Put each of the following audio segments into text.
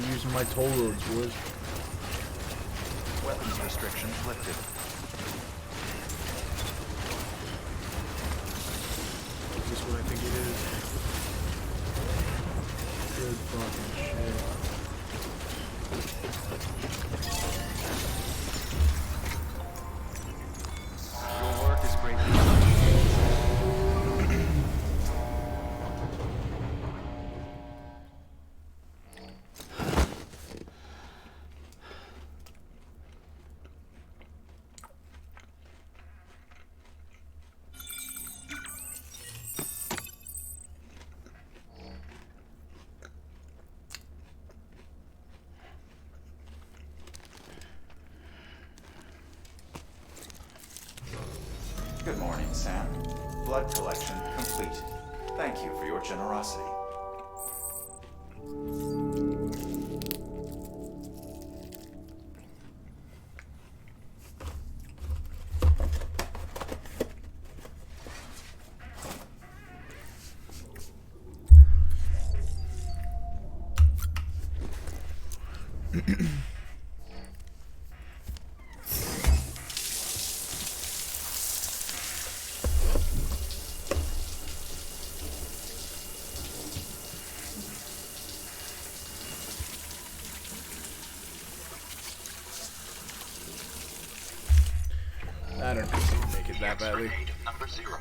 for using my toll roads, boys. Weapons restrictions lifted. Is this what I think it is? Good fucking shit. Your work is greatly Good morning, Sam. Blood collection complete. Thank you for your generosity. I don't think you can make it that badly. number 0.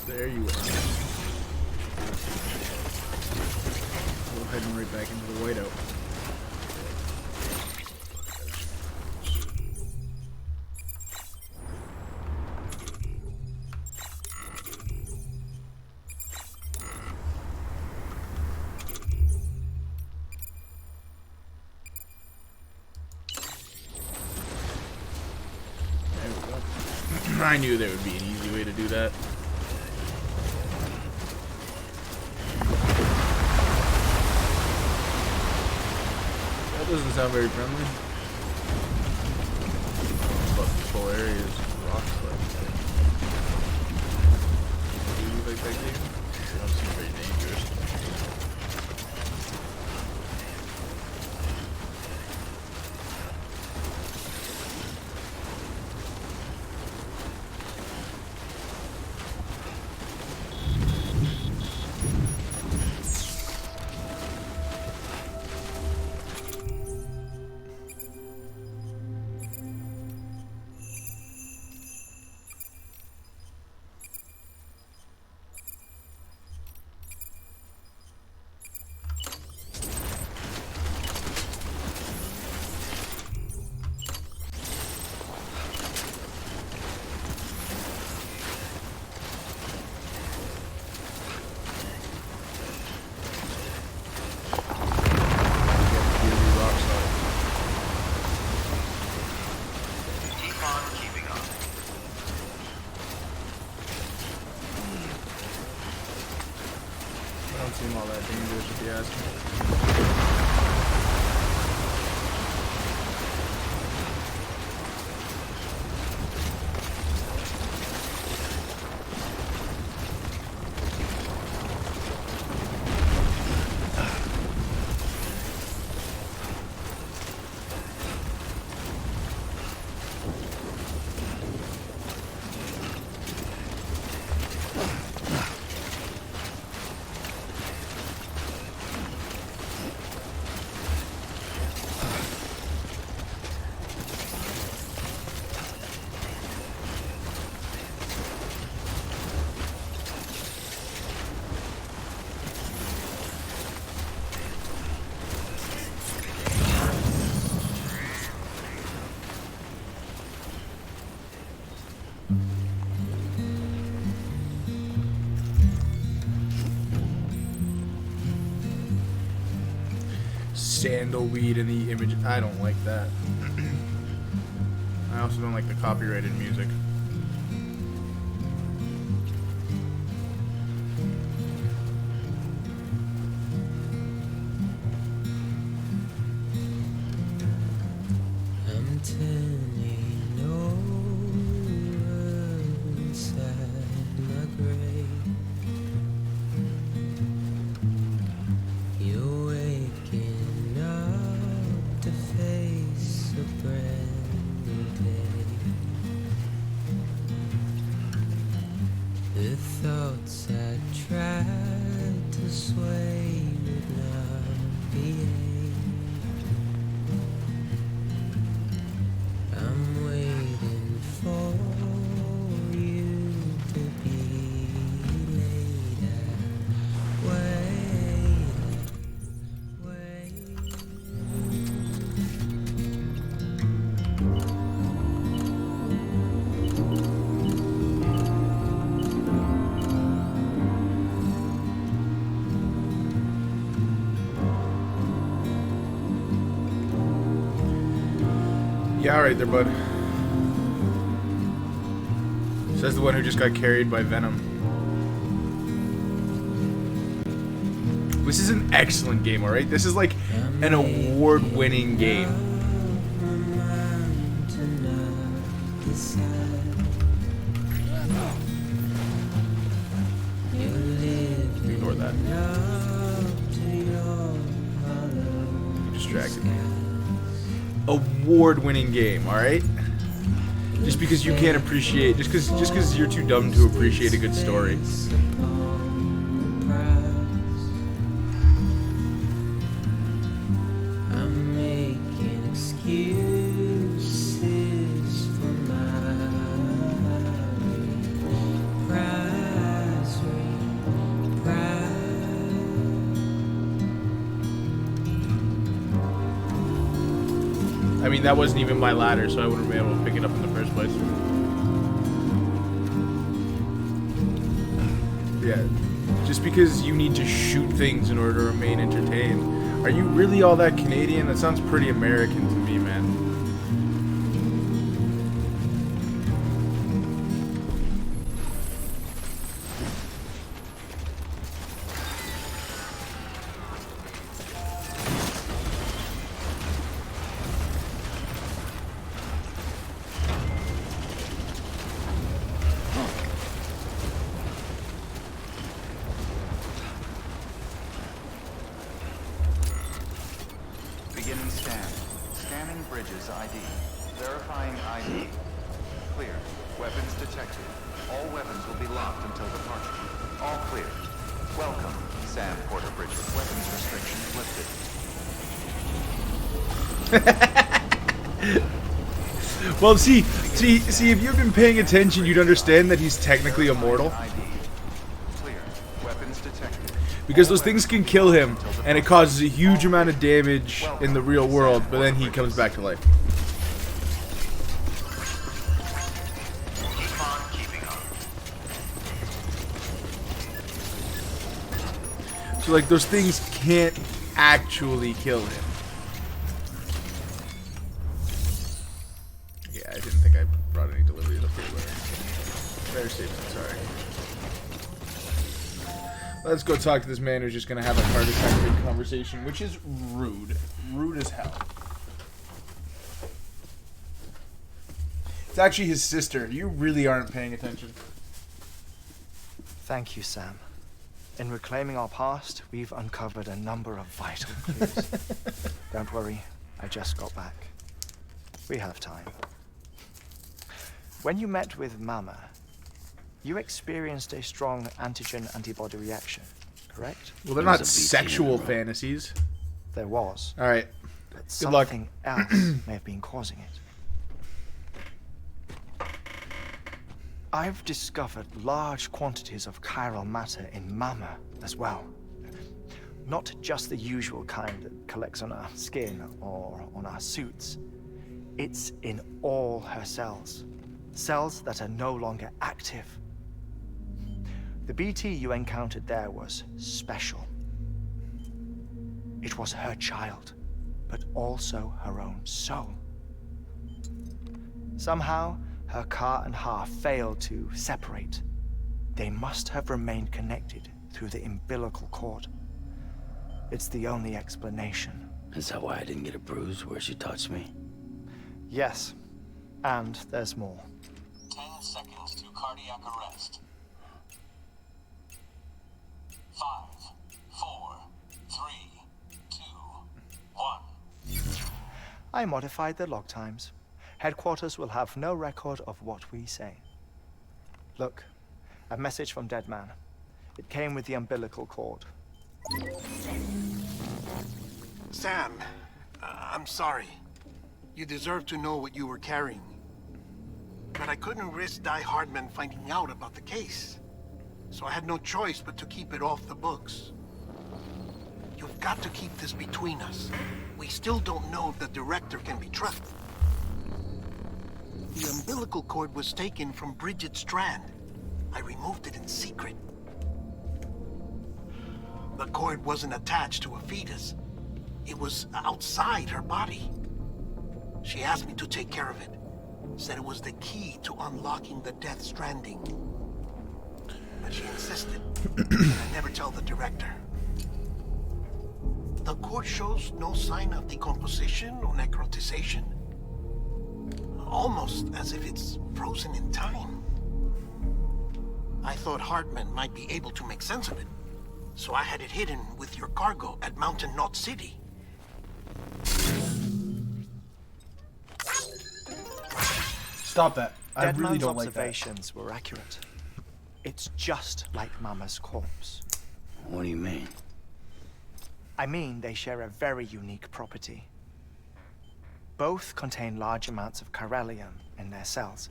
There you are. We're heading right back into the whiteout. There we go. I knew there would be an easy way to do that. Doesn't sound very friendly. But this whole area is rocks like. Do you like that game? It don't seem very dangerous. Don't seem all that dangerous if you ask me. sandalweed in the image. I don't like that. I also don't like the copyrighted music. I'm turning over inside my grave. You're waking up to face a brand new day. The thoughts I tried to sway would not behave. I'm waiting for you to be later. Wait. Yeah, all right there, bud. Says the one who just got carried by Venom. This is an excellent game, all right? This is like an award-winning game. Ignore that. You distracted me. Award-winning game, all right? Just because you can't appreciate, just because you're too dumb to appreciate a good story. I'm making excuses for my reprise. I mean, that wasn't even my ladder, so I wouldn't be able to pick it up in the first place. Yeah, just because you need to shoot things in order to remain entertained. Are you really all that Canadian? That sounds pretty American to me, man. Beginning scan. Scanning bridges ID. Verifying ID. Clear. Weapons detected. All weapons will be locked until departure. All clear. Welcome, Sam Porter Bridges. Weapons restrictions lifted. Well, see, if you've been paying attention, you'd understand that he's technically immortal. ID. Clear. Weapons detected. Because those things can kill him, and it causes a huge amount of damage in the real world, but then he comes back to life. Keep on keeping on. So, like, those things can't actually kill him. Yeah, I didn't think I brought any deliveries up here. Better safe than sorry. Let's go talk to this man who's just going to have a heart attack conversation, which is rude. Rude as hell. It's actually his sister. You really aren't paying attention. Thank you, Sam. In reclaiming our past, we've uncovered a number of vital clues. Don't worry, I just got back. We have time. When you met with Mama, you experienced a strong antigen-antibody reaction, correct? Well, they're not sexual fantasies. There was, All right. but Good luck. something else may have been causing it. I've discovered large quantities of chiral matter in Mama as well. Not just the usual kind that collects on our skin or on our suits. It's in all her cells. Cells that are no longer active. The BT you encountered there was special. It was her child. but also her own soul. Somehow, her car and half failed to separate. They must have remained connected through the umbilical cord. It's the only explanation. Is that why I didn't get a bruise where she touched me? Yes, and there's more. 10 seconds to cardiac arrest. 5, 4, 3, 2, 1. I modified the log times. Headquarters will have no record of what we say. Look, a message from Dead Man. It came with the umbilical cord. Sam, I'm sorry. You deserve to know what you were carrying. But I couldn't risk Die Hardman finding out about the case. So I had no choice but to keep it off the books. You've got to keep this between us. We still don't know if the director can be trusted. The umbilical cord was taken from Bridget Strand. I removed it in secret. The cord wasn't attached to a fetus. It was outside her body. She asked me to take care of it. Said it was the key to unlocking the Death Stranding. But she insisted I never tell the director. The cord shows no sign of decomposition or necrotization. Almost as if it's frozen in time. I thought Hartman might be able to make sense of it. So I had it hidden with your cargo at Mountain Knot City. Stop that. I Dead really Man's don't like that. observations were accurate. It's just like Mama's corpse. What do you mean? I mean, they share a very unique property. Both contain large amounts of chiralium in their cells.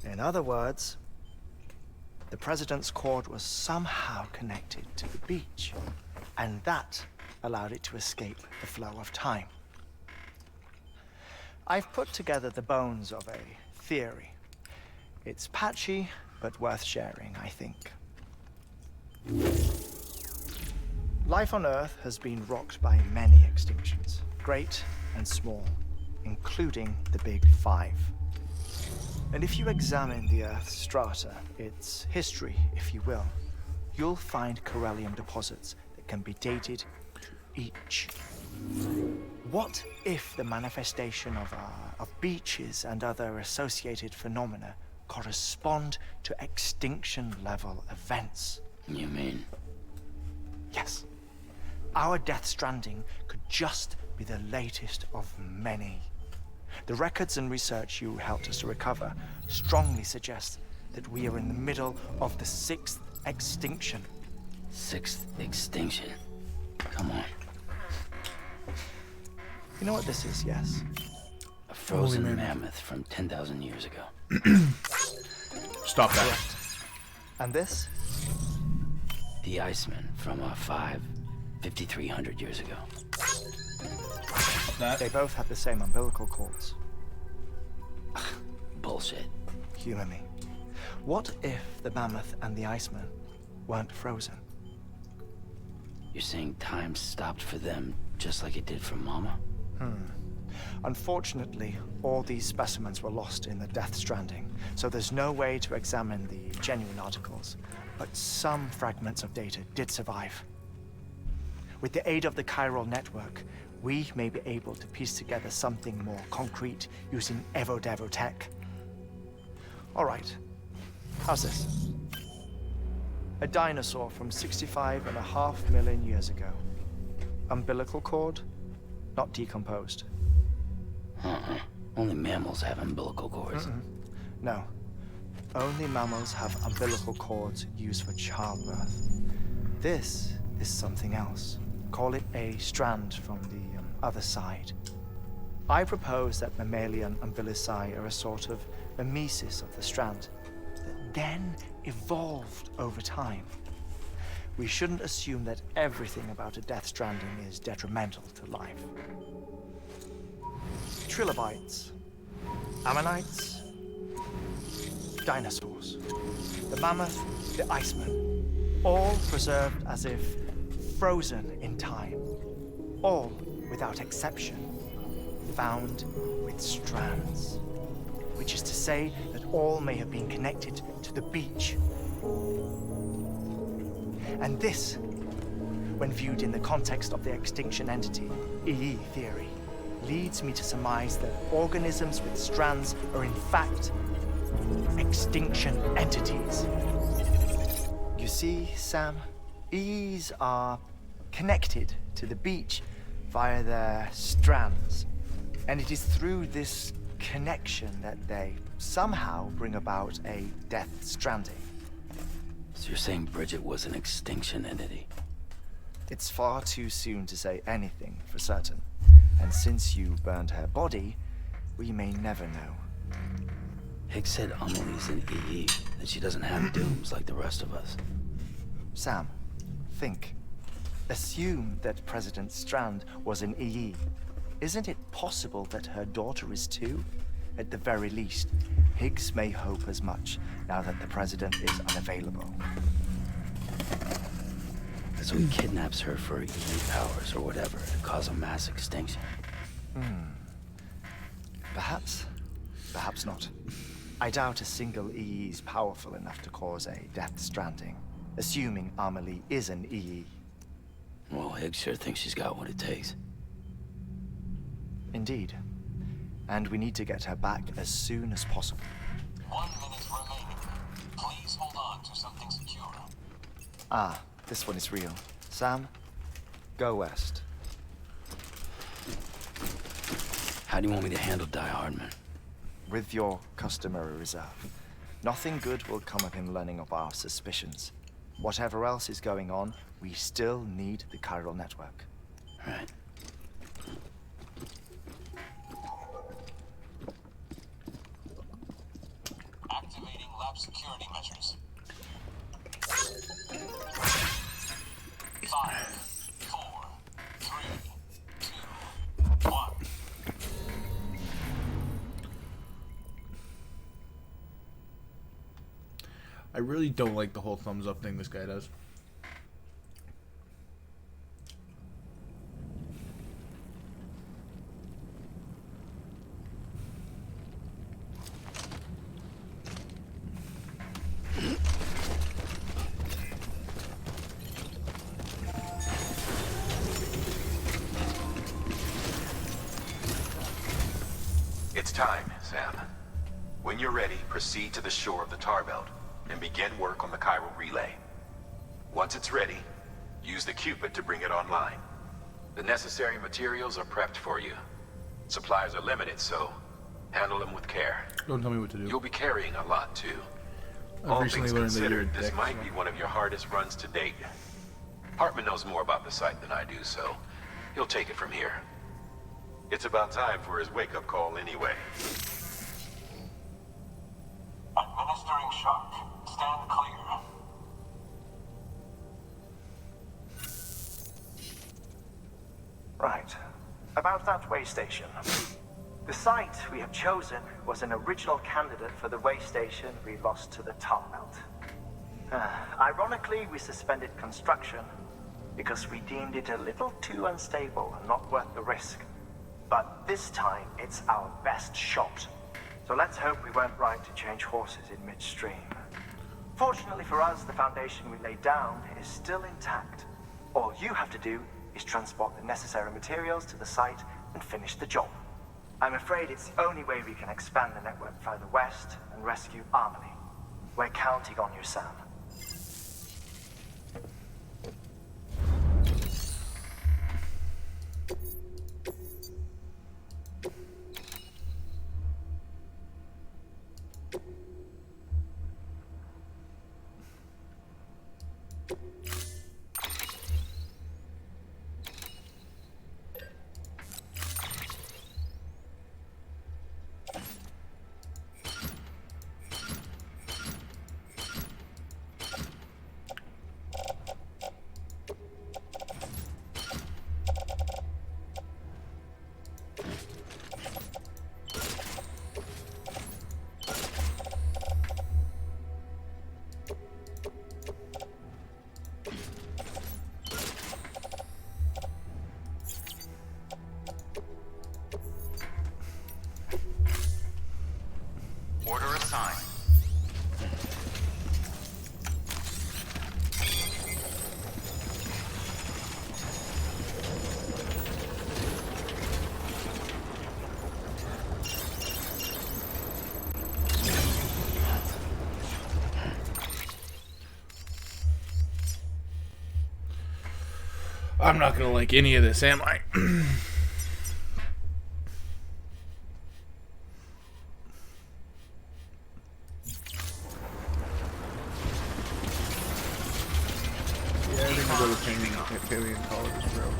In other words, the president's cord was somehow connected to the beach, and that allowed it to escape the flow of time. I've put together the bones of a theory. It's patchy, but worth sharing, I think. Life on Earth has been rocked by many extinctions, great and small, including the Big Five. And if you examine the Earth's strata, its history, if you will, you'll find chiralium deposits that can be dated to each. What if the manifestation of beaches and other associated phenomena correspond to extinction-level events? You mean? Yes. Our Death Stranding could just be the latest of many. The records and research you helped us to recover strongly suggest that we are in the middle of the 6th extinction. 6th extinction. Come on. You know what this is, yes? A frozen Holy mammoth from 10,000 years ago. Stop that. Correct. And this? The Iceman from 5,300 years ago. That. They both have the same umbilical cords. Bullshit. Humor me. What if the mammoth and the Iceman weren't frozen? You're saying time stopped for them just like it did for Mama? Unfortunately, all these specimens were lost in the Death Stranding, so there's no way to examine the genuine articles. But some fragments of data did survive. With the aid of the chiral network, we may be able to piece together something more concrete using Evo-Devo tech. All right, how's this? A dinosaur from 65.5 million years ago. Umbilical cord, not decomposed. Only mammals have umbilical cords. No. Only mammals have umbilical cords used for childbirth. This is something else. Call it a strand from the other side. I propose that mammalian umbilici are a sort of mimesis of the strand that then evolved over time. We shouldn't assume that everything about a Death Stranding is detrimental to life. Trilobites, ammonites, dinosaurs, the mammoth, the Iceman, all preserved as if frozen in time. all, without exception, found with strands. Which is to say that all may have been connected to the beach. And this, when viewed in the context of the extinction entity, EE theory, leads me to surmise that organisms with strands are in fact extinction entities. You see, Sam, EEs are connected to the beach via their strands. And it is through this connection that they somehow bring about a death stranding. So you're saying Bridget was an extinction entity? It's far too soon to say anything for certain. And since you burned her body, we may never know. Higgs said Amelie's an EE, that she doesn't have dooms like the rest of us. Sam, think. Assume that President Strand was an EE. Isn't it possible that her daughter is too? At the very least, Higgs may hope as much now that the president is unavailable. So he kidnaps her for EE powers or whatever to cause a mass extinction. Perhaps. Perhaps not. I doubt a single EE is powerful enough to cause a death stranding, assuming Amelie is an EE. Well, Higgs sure thinks she's got what it takes. Indeed. And we need to get her back as soon as possible. 1 minute remaining. Please hold on to something secure. Ah, this one is real. Sam, go west. How do you want me to handle Die Hardman? With your customary reserve. Nothing good will come of him learning of our suspicions. Whatever else is going on, we still need the chiral network. Right. Activating lab security measures. 5, 4, 3, 2, 1. I really don't like the whole thumbs up thing this guy does. It's time, Sam. When you're ready, proceed to the shore of the tar belt and begin work on the chiral relay. Once it's ready, use the Cupid to bring it online. The necessary materials are prepped for you. Supplies are limited, so handle them with care. Don't tell me what to do. You'll be carrying a lot, too. I've All recently things learned that you're a considered, this dick, might so- be one of your hardest runs to date. Hartman knows more about the site than I do, so he'll take it from here. It's about time for his wake-up call anyway. Administering shock. Stand clear. Right. About that way station. The site we have chosen was an original candidate for the way station we lost to the tar belt. Ironically, we suspended construction because we deemed it a little too unstable and not worth the risk. But this time, it's our best shot. So let's hope we weren't right to change horses in midstream. Fortunately for us, the foundation we laid down is still intact. All you have to do is transport the necessary materials to the site and finish the job. I'm afraid it's the only way we can expand the network further west and rescue Amelie. We're counting on you, Sam. I'm not gonna like any of this, am I? Yeah, I think I'll go to paleontologist route.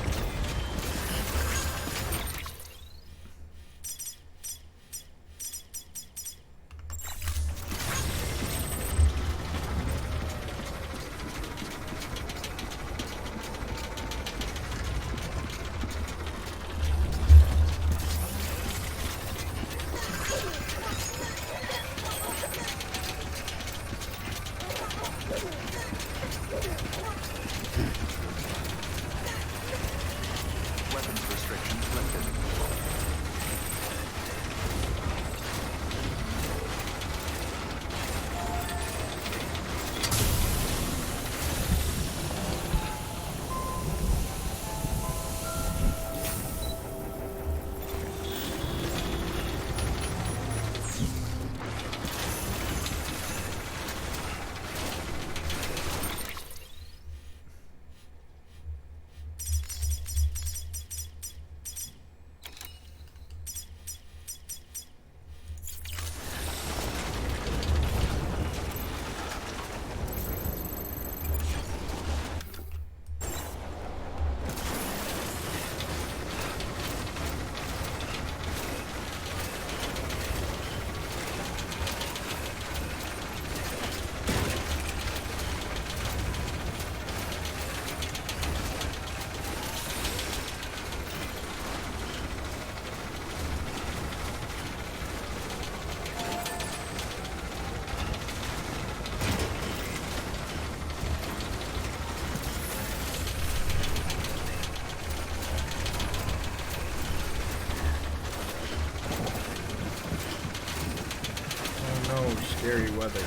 Weapons restrictions lifted. Oh no, scary weather.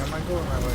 I'm not going that way.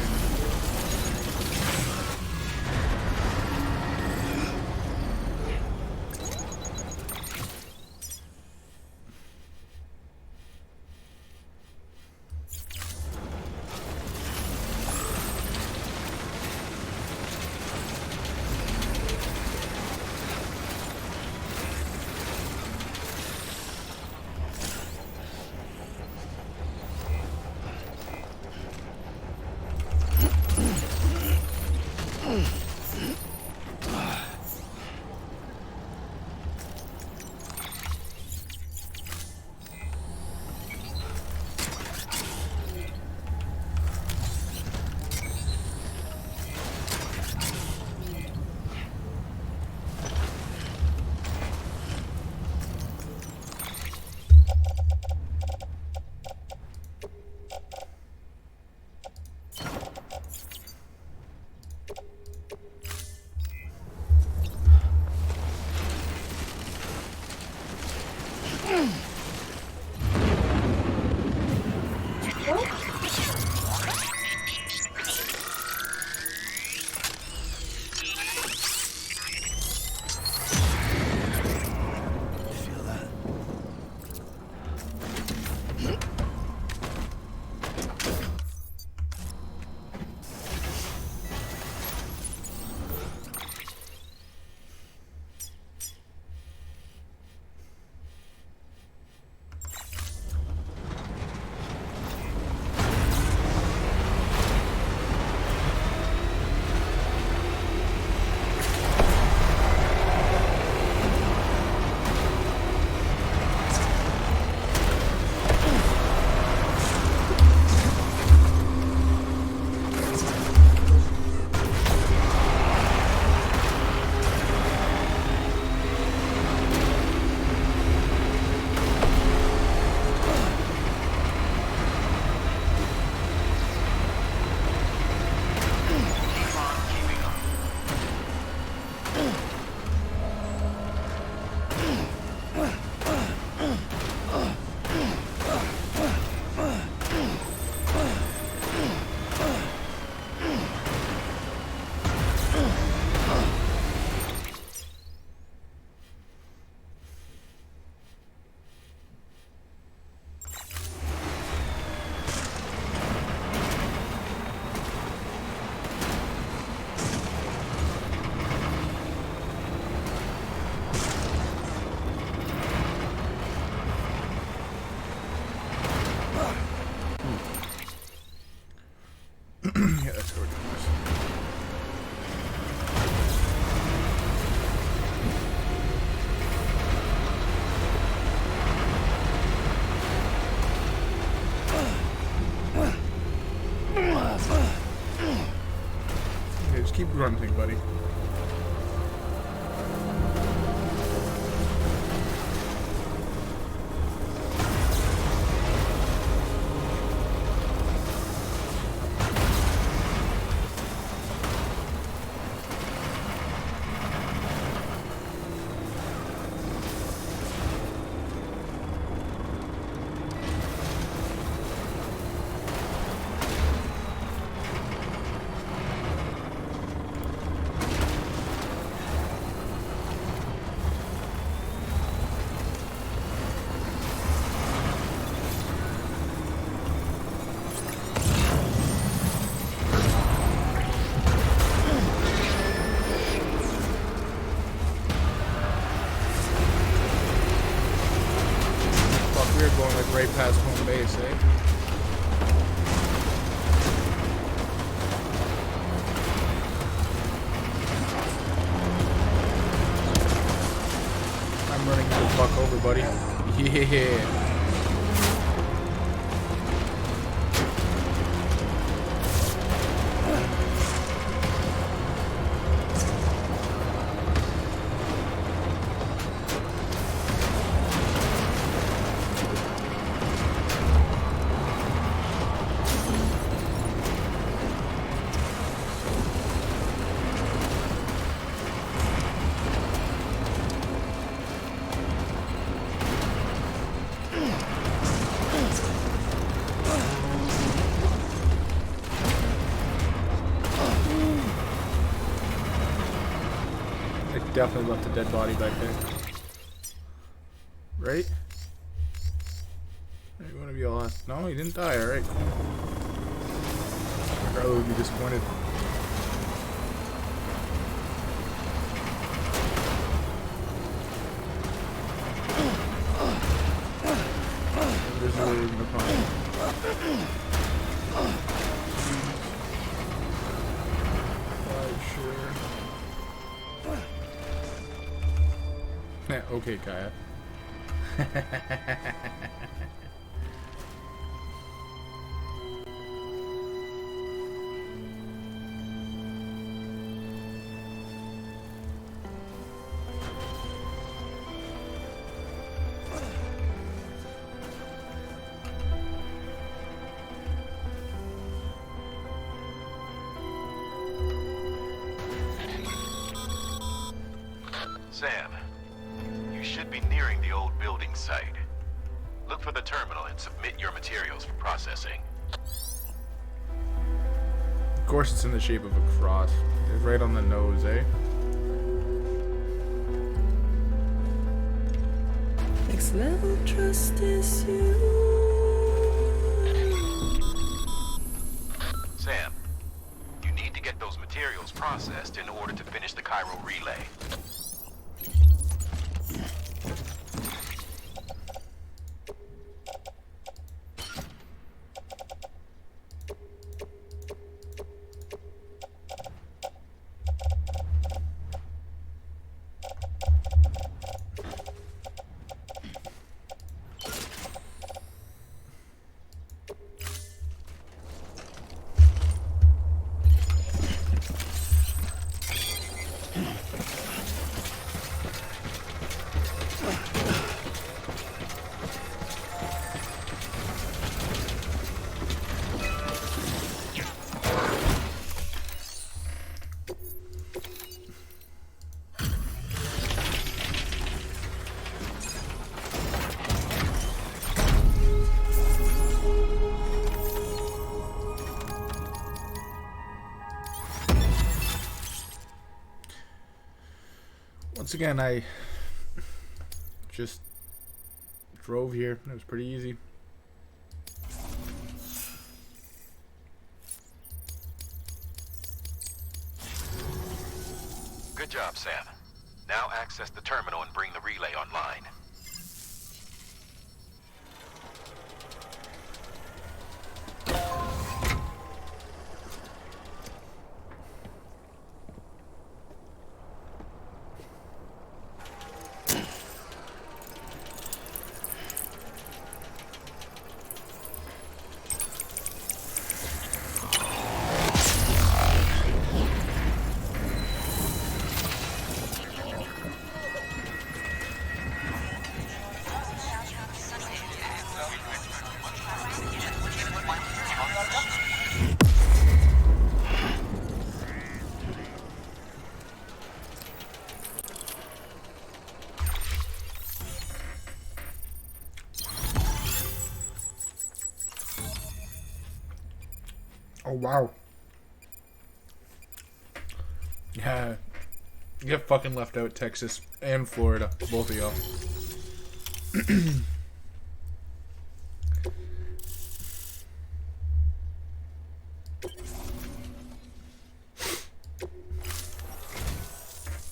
Yeah, that's how we're doing this. Okay, just keep grunting, buddy. We're going like right past home base, eh? I'm running you the fuck over, buddy. Yeah. Definitely left a dead body back there. Right? You want to be all honest? No, he didn't die. Alright, cool. My brother would be disappointed. There's no way we're gonna find. Sure. Yeah, okay, Kaya. Sam, you should be nearing the old building site. Look for the terminal and submit your materials for processing. Of course it's in the shape of a cross. It's right on the nose, eh? Next level trust is you. Sam, you need to get those materials processed in order to finish the Cairo relay. Once again, I just drove here. It was pretty easy. Good job, Sam. Now access the terminal and bring the relay online. Oh, wow. Yeah. You get fucking left out, Texas and Florida. Both of y'all.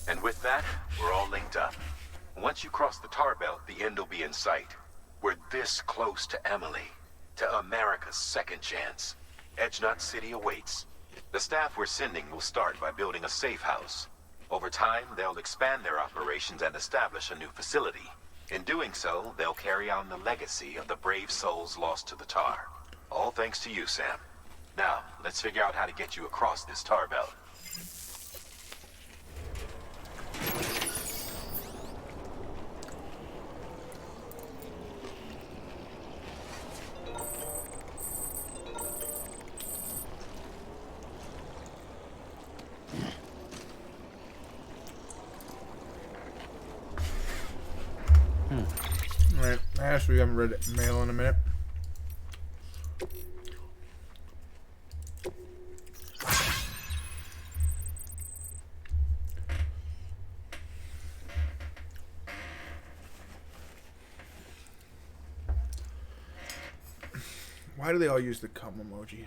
And with that, we're all linked up. Once you cross the tar belt, the end will be in sight. We're this close to Emily, to America's second chance. Edgenut City awaits. The staff we're sending will start by building a safe house. Over time, they'll expand their operations and establish a new facility. In doing so, they'll carry on the legacy of the brave souls lost to the tar. All thanks to you, Sam. Now, let's figure out how to get you across this tar belt. Alright, actually, we haven't read mail in a minute. Why do they all use the cum emoji?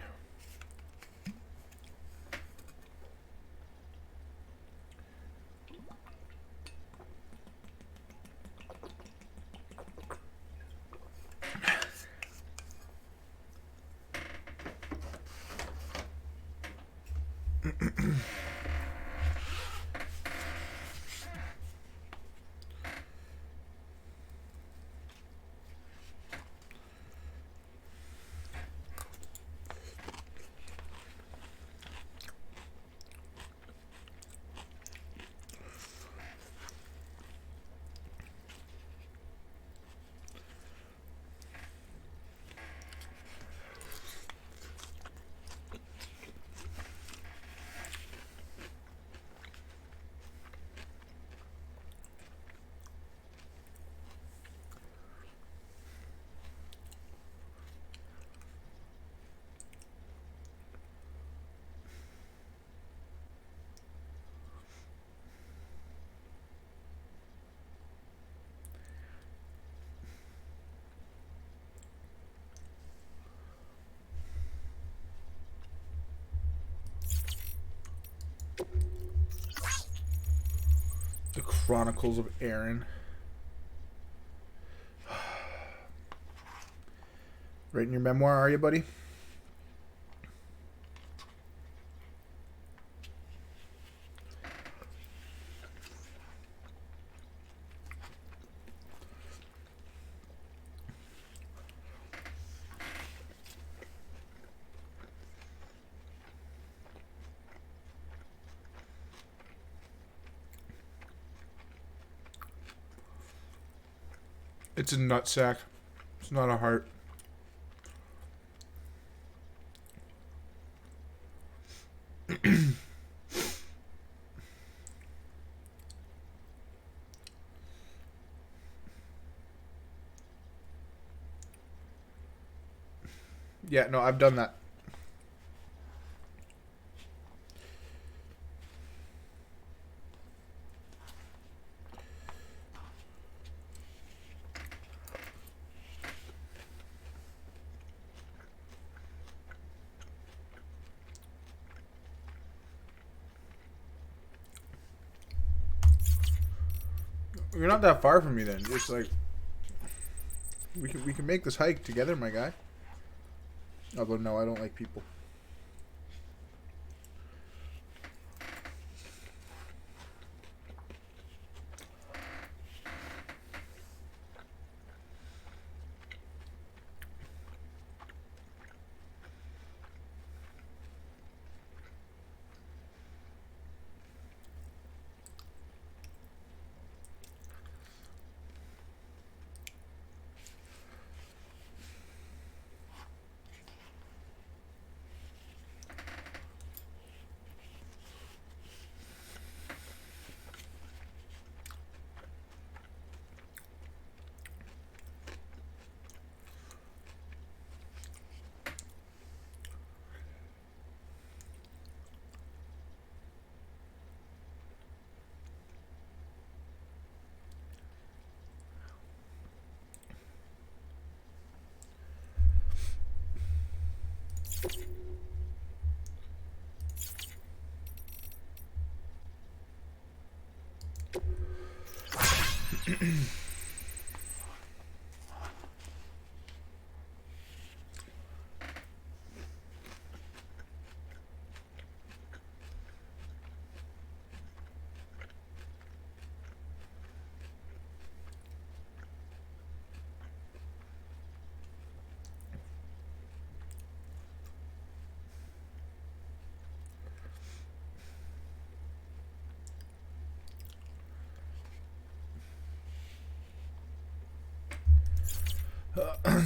The Chronicles of Aaron. Writing your memoir, are you, buddy? It's a nutsack. It's not a heart. Yeah, no, I've done that. You're not that far from me then. Just like we can make this hike together, my guy. Although no, I don't like people.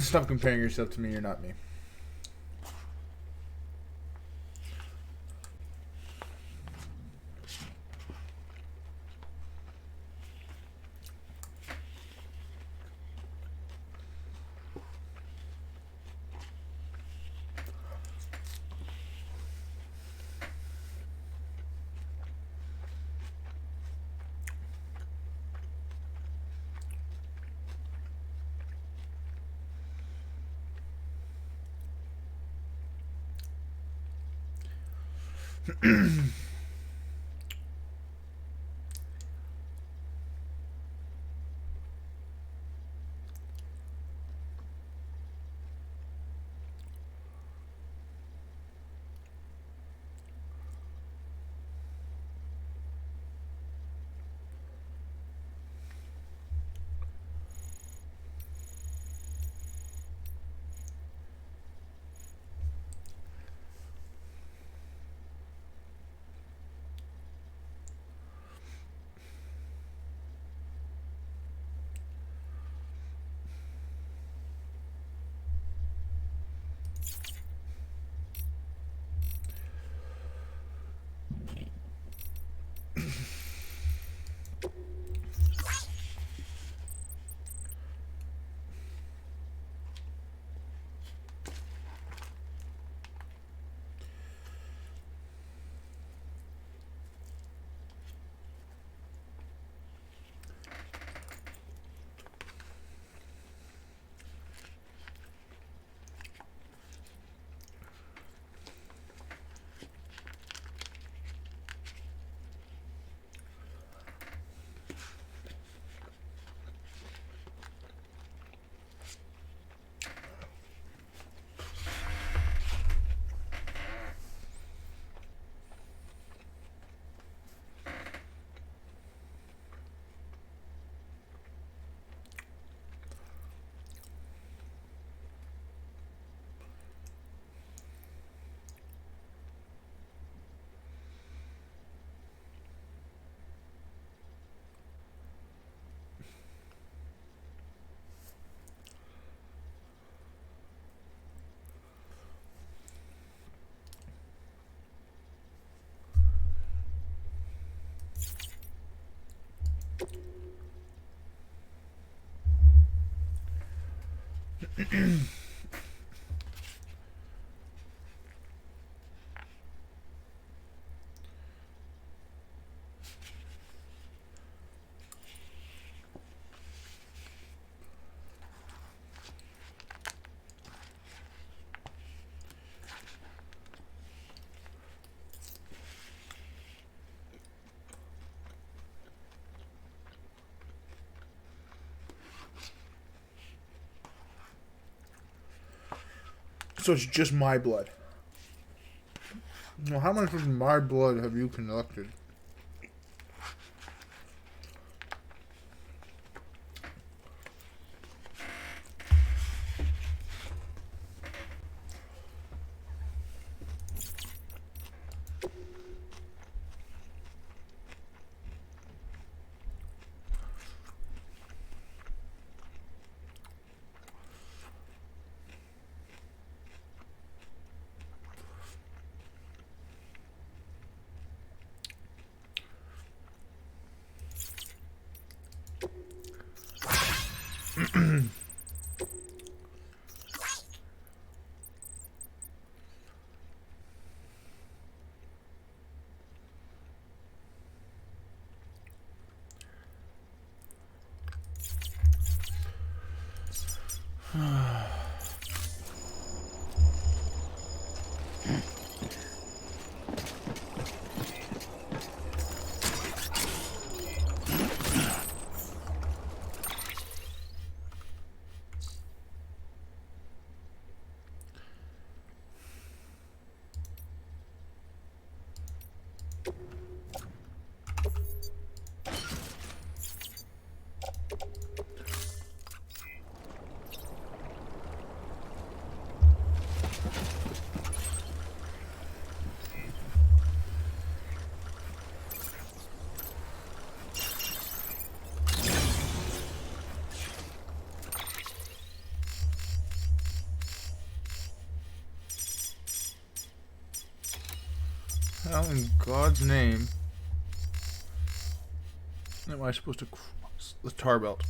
Stop comparing yourself to me. You're not me. So it's just my blood. Well, how much of my blood have you collected? How in God's name am I supposed to cross the tar belt?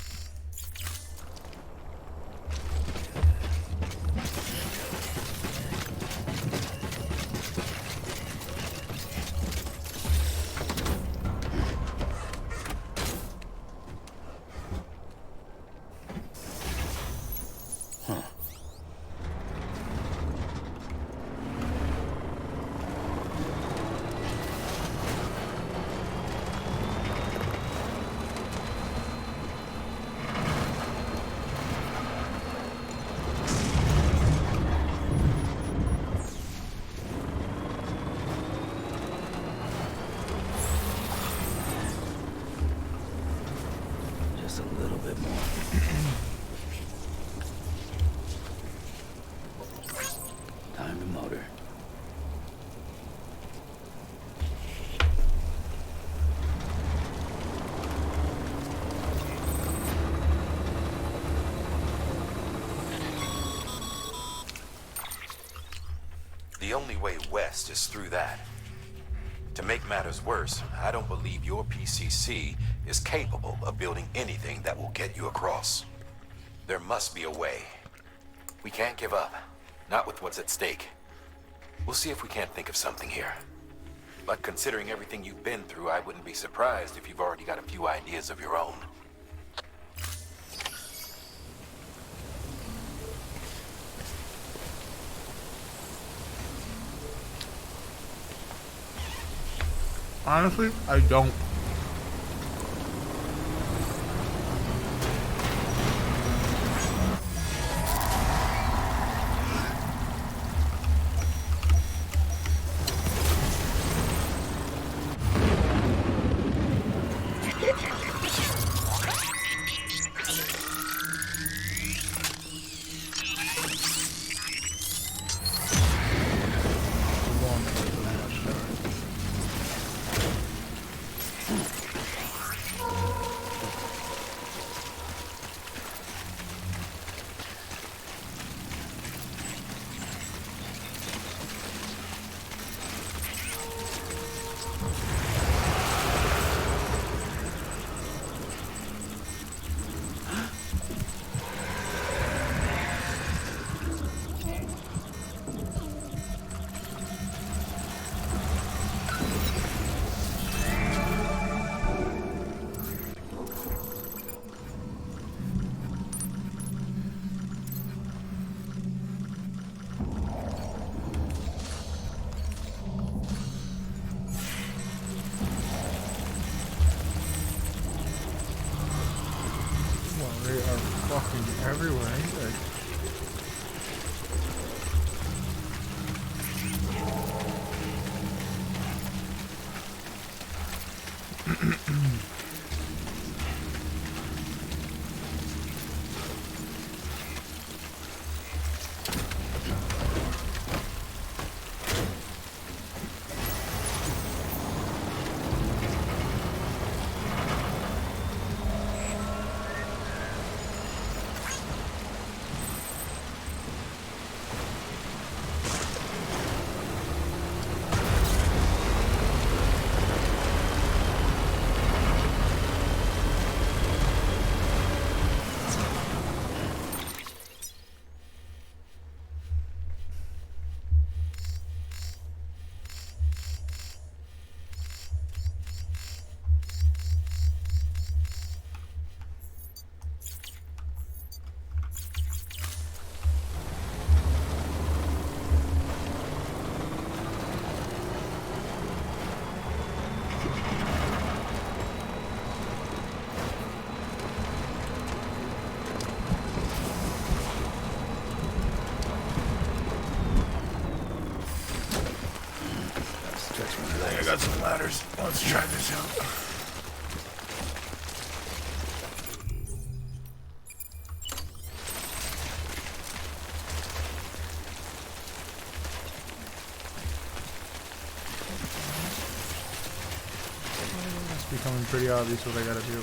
Just a little bit more. Time to motor. The only way west is through that. To make matters worse, I don't believe your PCC is capable of building anything that will get you across. There must be a way. We can't give up. Not with what's at stake. We'll see if we can't think of something here. But considering everything you've been through, I wouldn't be surprised if you've already got a few ideas of your own. Honestly, I don't. They are fucking everywhere, ain't they? I got some ladders. Let's try this out. It's becoming pretty obvious what I gotta do.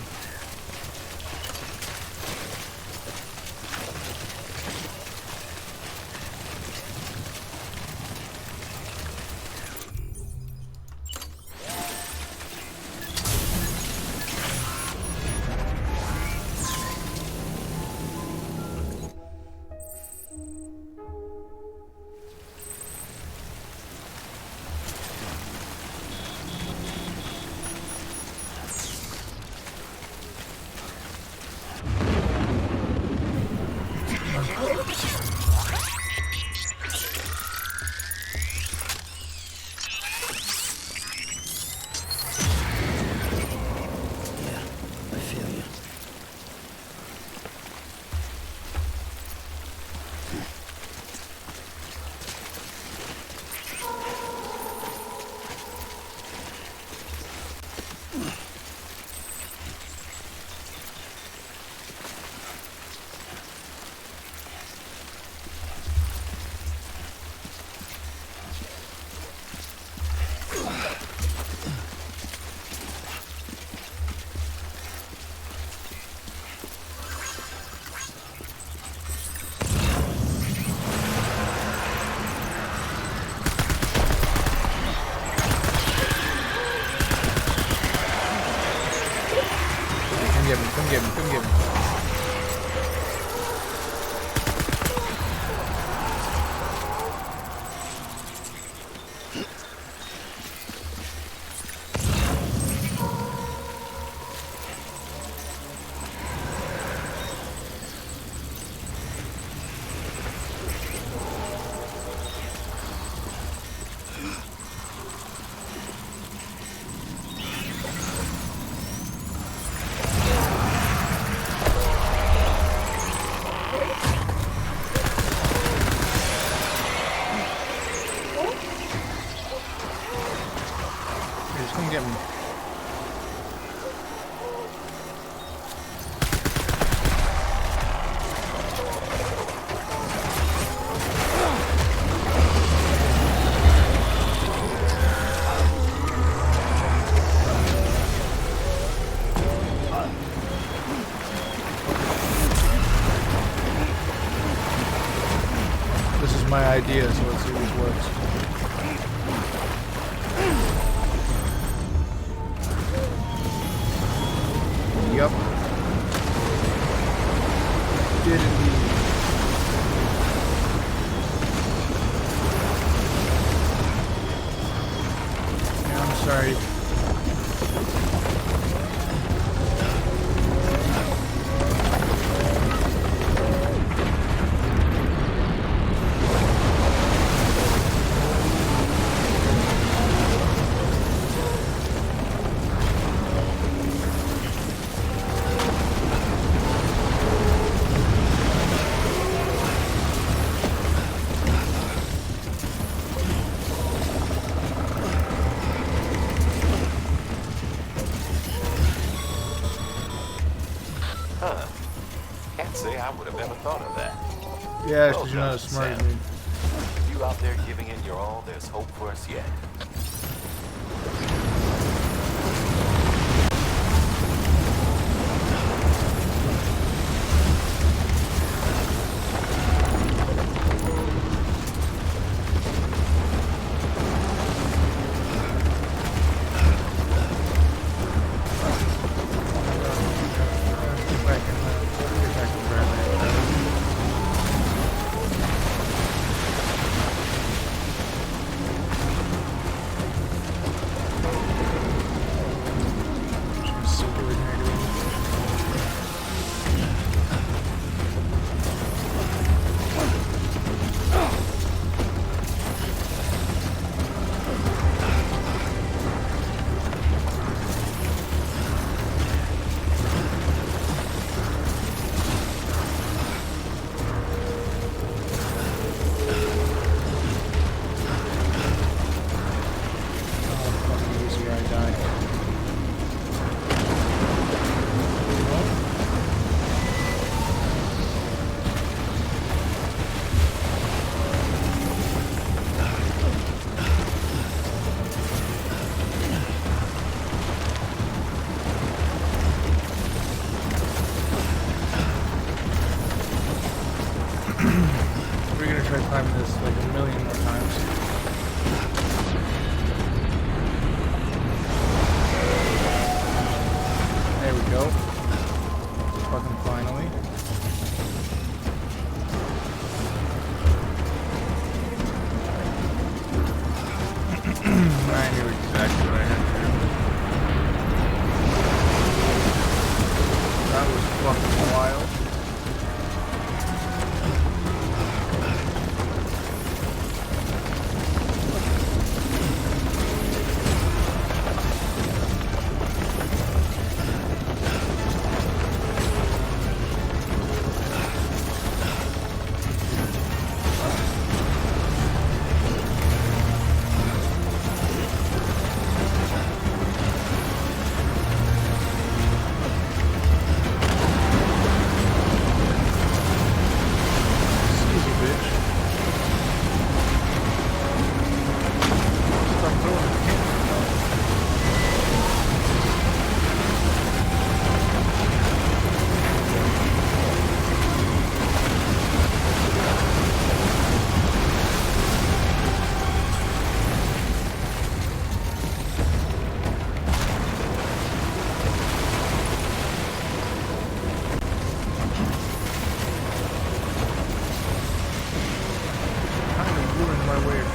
get me. Come get me. Just come get me. This is my idea, so let's see if this works. Yup. Did indeed. Yeah, I'm sorry. Can't say I would have ever thought of that. Yeah, Well because you're not done, as smart as Sam. me. You out there giving it your all, there's hope for us yet. Get back in there. Get back in there.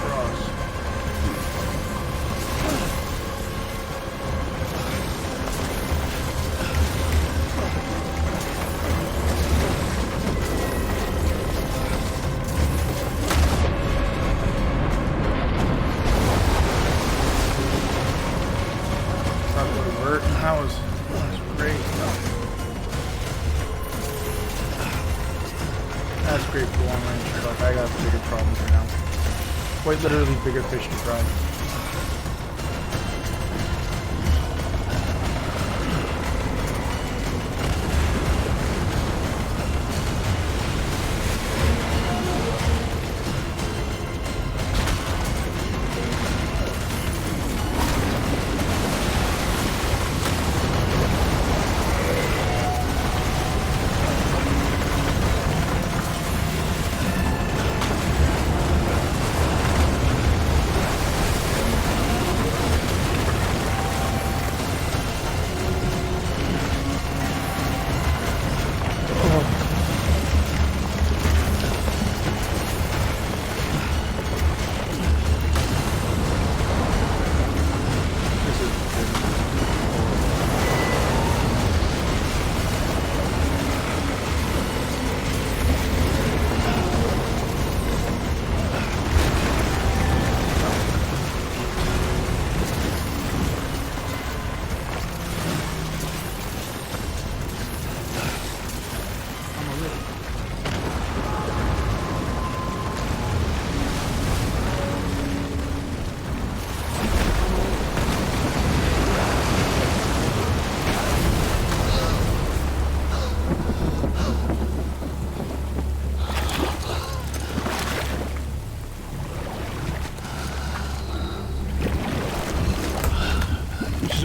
across. That would work. That was great. That's great for long range truck. I got bigger problems right now. Quite literally bigger fish to fry.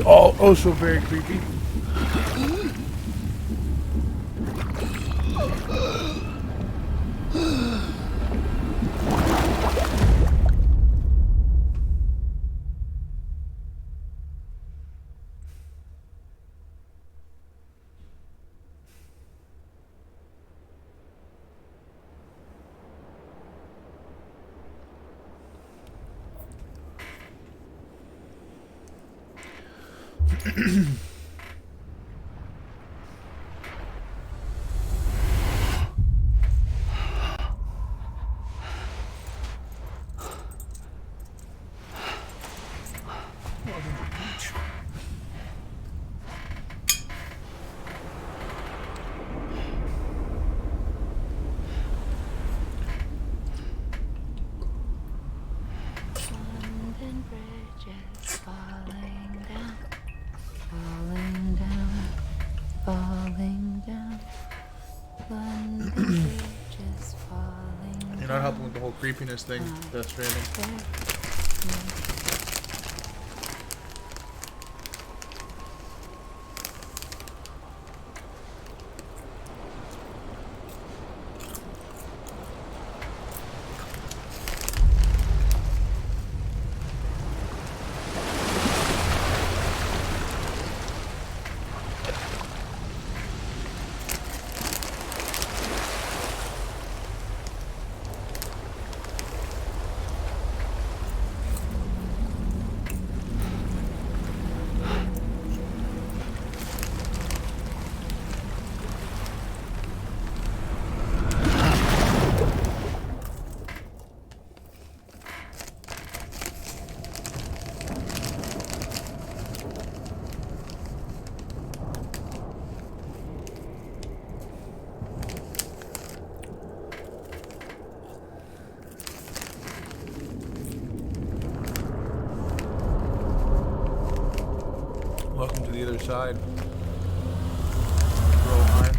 All also very creepy. London bridges falling down, falling down, falling down. London bridges falling down. You're not helping with the whole creepiness thing. That's Stranding. Welcome to the other side. Rohan.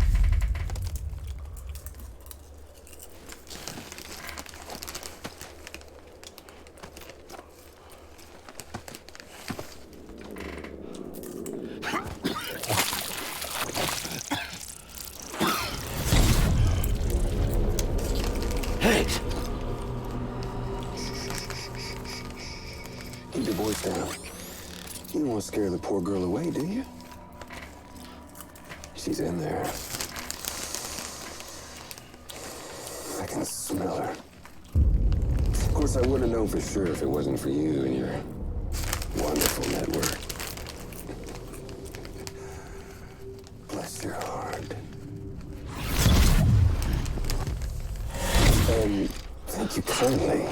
Keep your voice down. You don't want to scare the poor girl away, do you? She's in there. I can smell her. course, I wouldn't know for sure if it wasn't for you and your wonderful network. Bless your heart. Thank you kindly.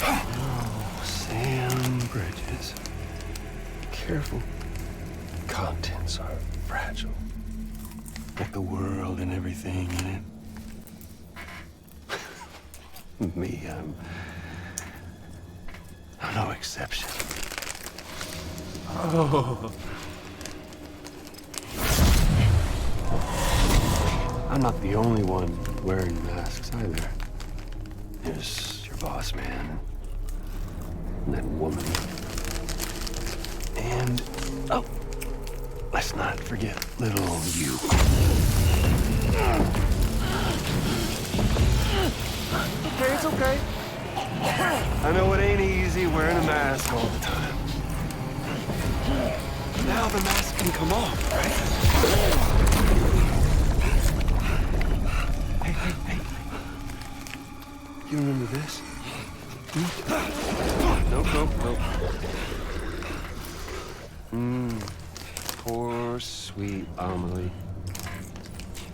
Oh, Sam Bridges. Careful. Contents are fragile. Got the world and everything in it. Me, I'm no exception. Oh. I'm not the only one wearing masks either. There's your boss man. And that woman. And, oh, let's not forget little you. Okay, it's okay. I know it ain't easy wearing a mask all the time. Now the mask can come off, right? Hey. You remember this? Nope. Poor, sweet Amelie.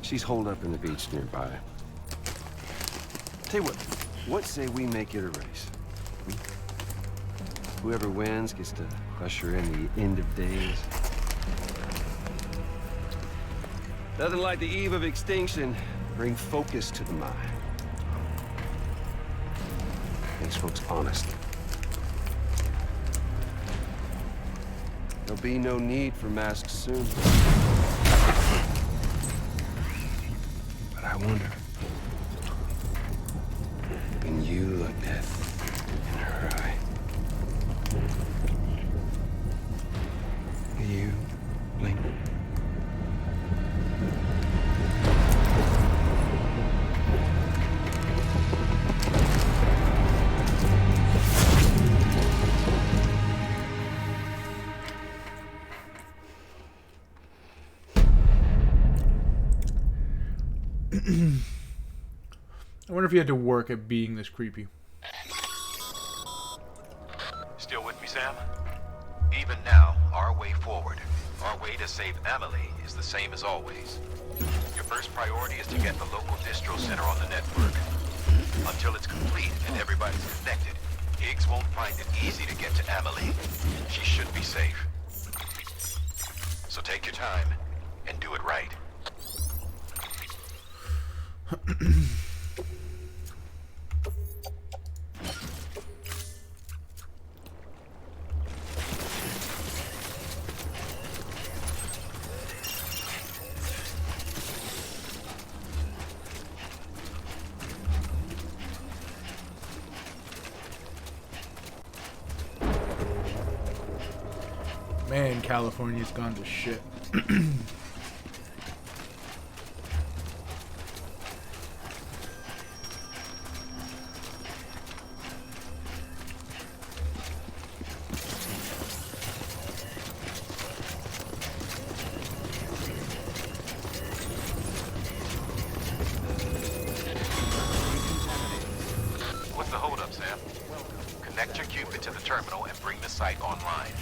She's holed up in the beach nearby. Tell you what say we make it a race? Whoever wins gets to usher in the end of days. Nothing like the eve of extinction. Bring focus to the mind. Makes folks honest. There'll be no need for masks soon. But I wonder, when you look death in her eye, will you blink? I wonder if you had to work at being this creepy. Still with me, Sam? Even now, our way forward, our way to save Amelie is the same as always. Your first priority is to get the local distro center on the network. Until it's complete and everybody's connected, Higgs won't find it easy to get to Amelie. She should be safe. So take your time and do it right. Man, California's gone to shit. What's the holdup, Sam? Connect your Cupid to the terminal and bring the site online.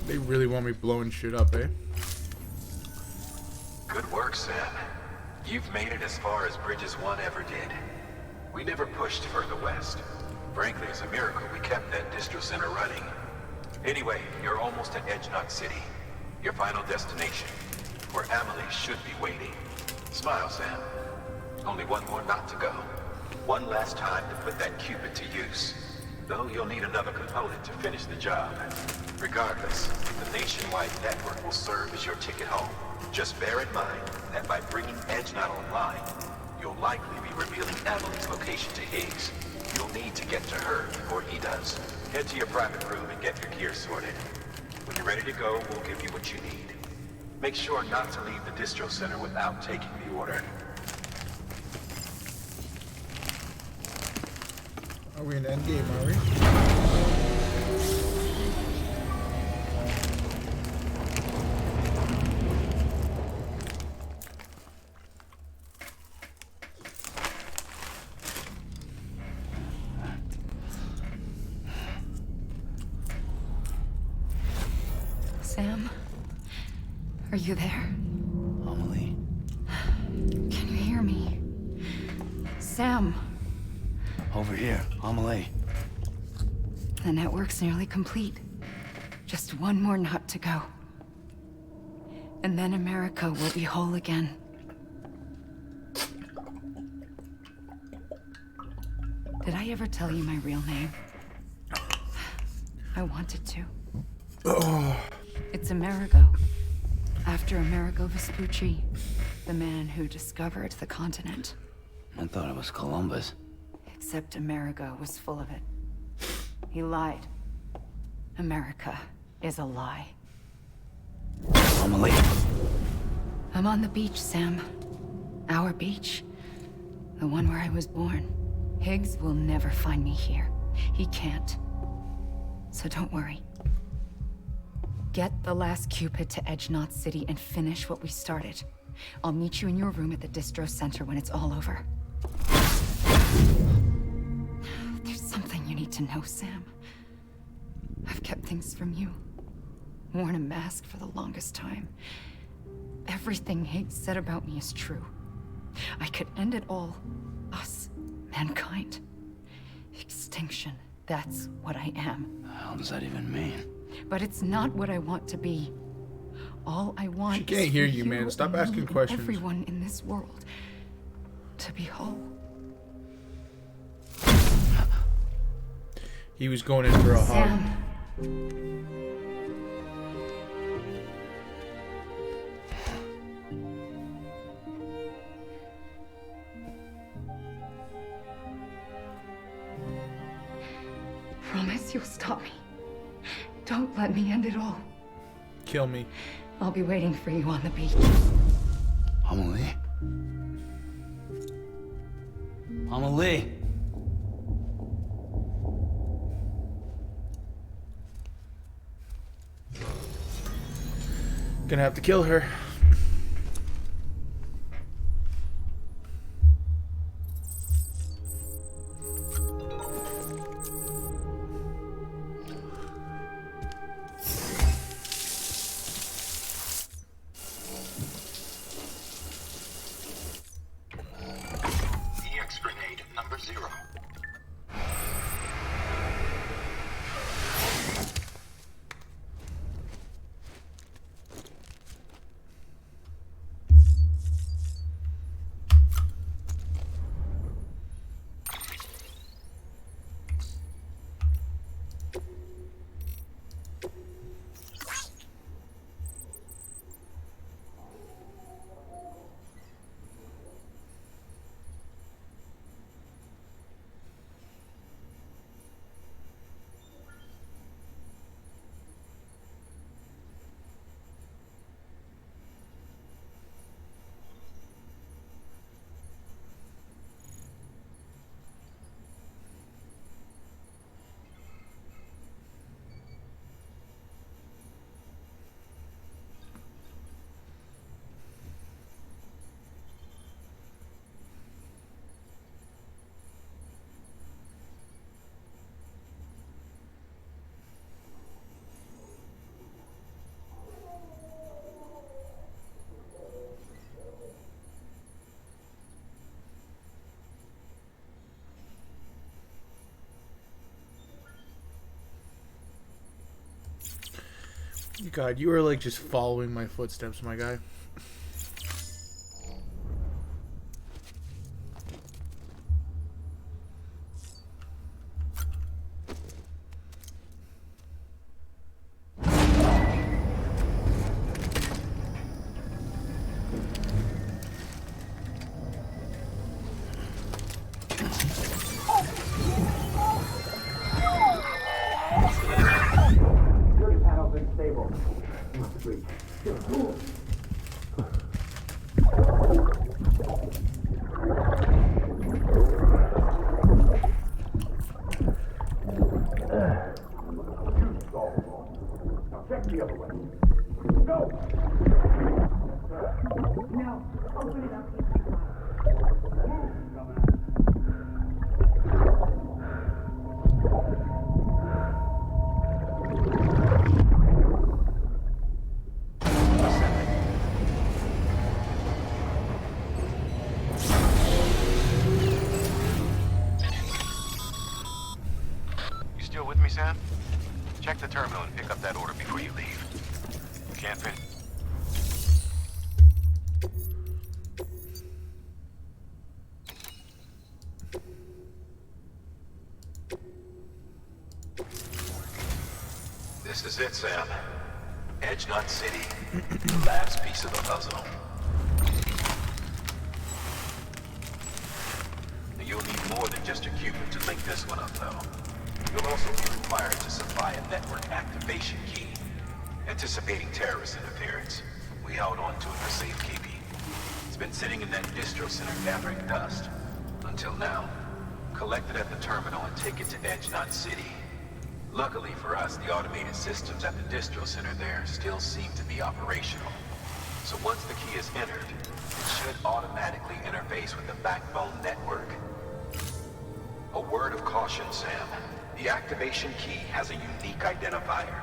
They really want me blowing shit up, eh? work, Sam. You've made it as far as Bridges 1 ever did. We never pushed further west. Frankly, it's a miracle we kept that distro center running. Anyway, you're almost at Edge Knot City, your final destination, where Amelie should be waiting. Smile, Sam. Only one more knot to go. One last time to put that Cupid to use. Though you'll need another component to finish the job. Regardless, the nationwide network will serve as your ticket home. Just bear in mind that by bringing Edge Knot online, you'll likely be revealing Amelie's location to Higgs. You'll need to get to her before he does. Head to your private room and get your gear sorted. When you're ready to go, we'll give you what you need. Make sure not to leave the distro center without taking the order. Are we in endgame, are we? Sam? Are you there? Amelie? Can you hear me? Sam? Over here, Amelie. The network's nearly complete. Just one more knot to go. And then America will be whole again. Did I ever tell you my real name? I wanted to. It's Amerigo. After Amerigo Vespucci, the man who discovered the continent. I thought it was Columbus. Except Amerigo was full of it. He lied. America is a lie. Amelie. I'm on the beach, Sam. Our beach. The one where I was born. Higgs will never find me here. He can't. So don't worry. Get the last Cupid to Edge Knot City and finish what we started. I'll meet you in your room at the distro center when it's all over. There's something you need to know, Sam. I've kept things from you. Worn a mask for the longest time. Everything Higgs said about me is true. I could end it all. Us. Mankind. Extinction. That's what I am. The hell does that even mean? But it's not what I want to be. All I want She can't is hear for you, man. Stop and asking me and questions. everyone in this world to be whole. He was going in for a hug. Sam. Promise you'll stop me. Don't let me end it all. Kill me. I'll be waiting for you on the beach. Amelie? Amelie! Gonna have to kill her. EX grenade number 0. God, you are like just following my footsteps, my guy. You still with me, Sam? Check the terminal and pick up that order before you leave. Can't finish. This is it, Sam. Edge Knot City. The last piece of the puzzle. You'll need more than just a Cupid to link this one up, though. You'll also be required to supply a network activation key. Anticipating terrorist interference, we held on to it for safekeeping. It's been sitting in that distro center gathering dust. Until now. Collect it at the terminal and take it to Edge Knot City. Luckily for us, the automated systems at the distro center there still seem to be operational. So once the key is entered, it should automatically interface with the backbone network. A word of caution, Sam. The activation key has a unique identifier.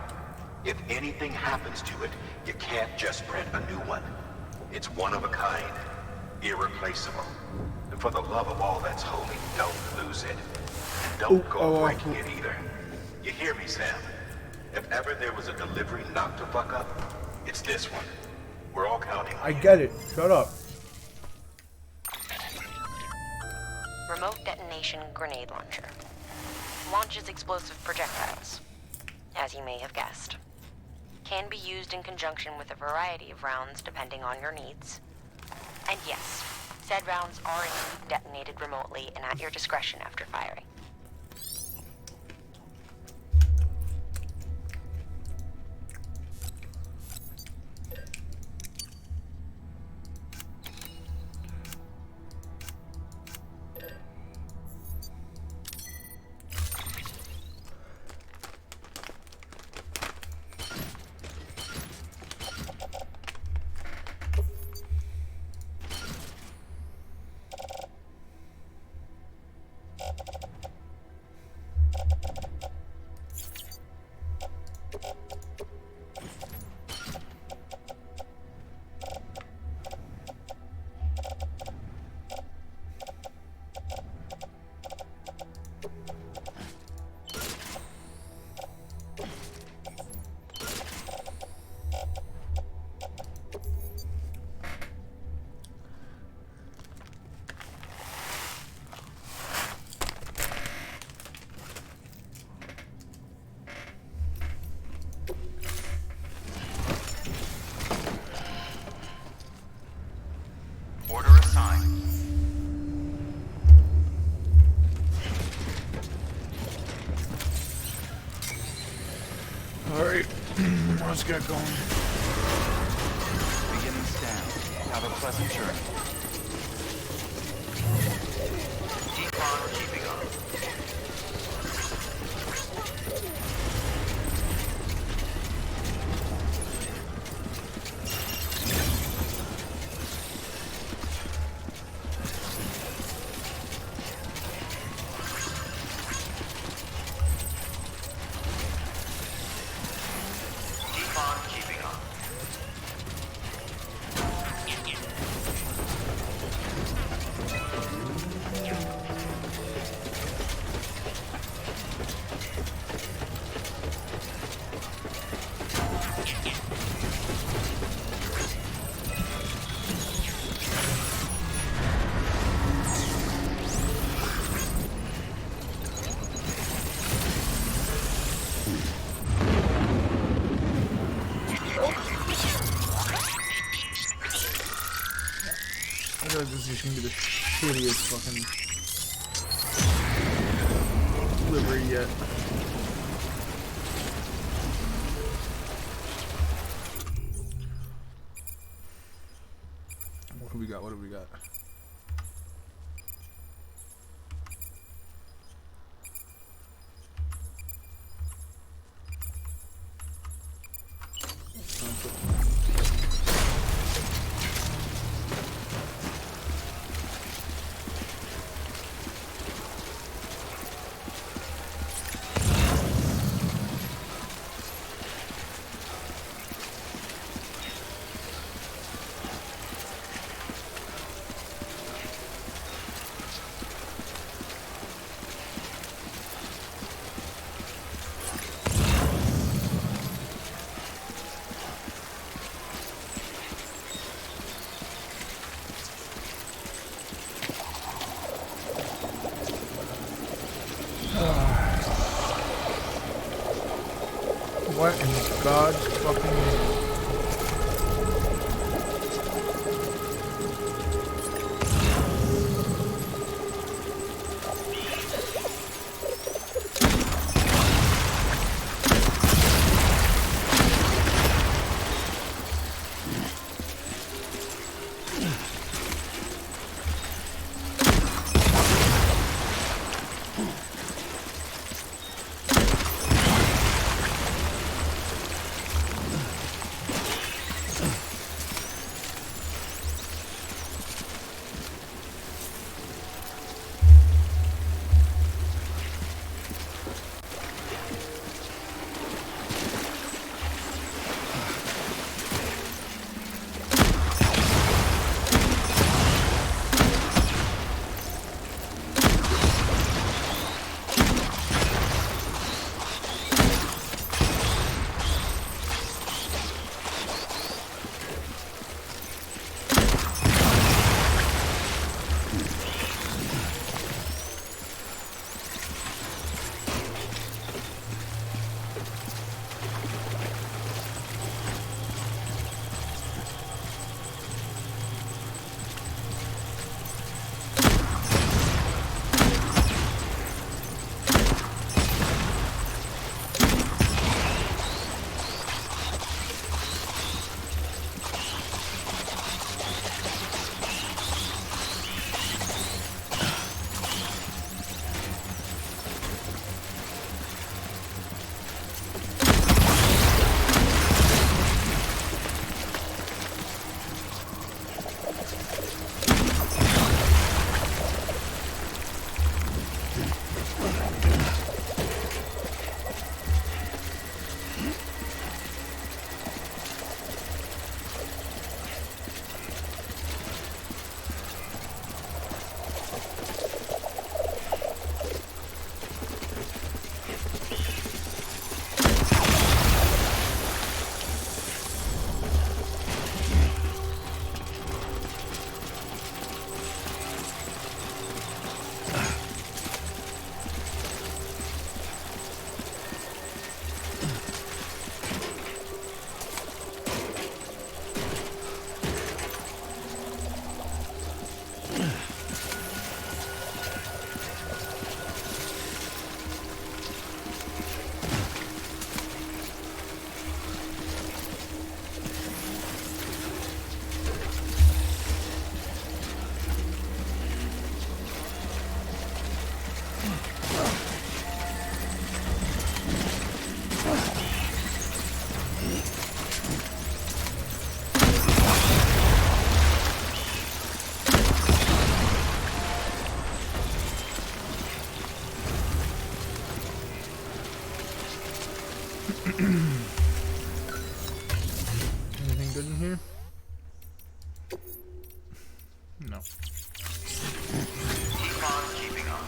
If anything happens to it, you can't just print a new one. It's one of a kind, irreplaceable. And for the love of all that's holy, don't lose it. And don't go breaking it either. You hear me, Sam? If ever there was a delivery not to fuck up, it's this one. We're all counting on I you. get it. Shut up. Remote detonation grenade launcher. Launches explosive projectiles, as you may have guessed. Can be used in conjunction with a variety of rounds depending on your needs. And yes, said rounds are indeed detonated remotely and at your discretion after firing. Order assigned. Alright. Let's get going. Beginning scan. Have a pleasant journey. Keep on keeping on. Keep on keeping on. I feel like this is just gonna be the shittiest fucking delivery yet. What do we got? What do we got? What in God's fucking name? Anything good in here? No. Keep on keeping on.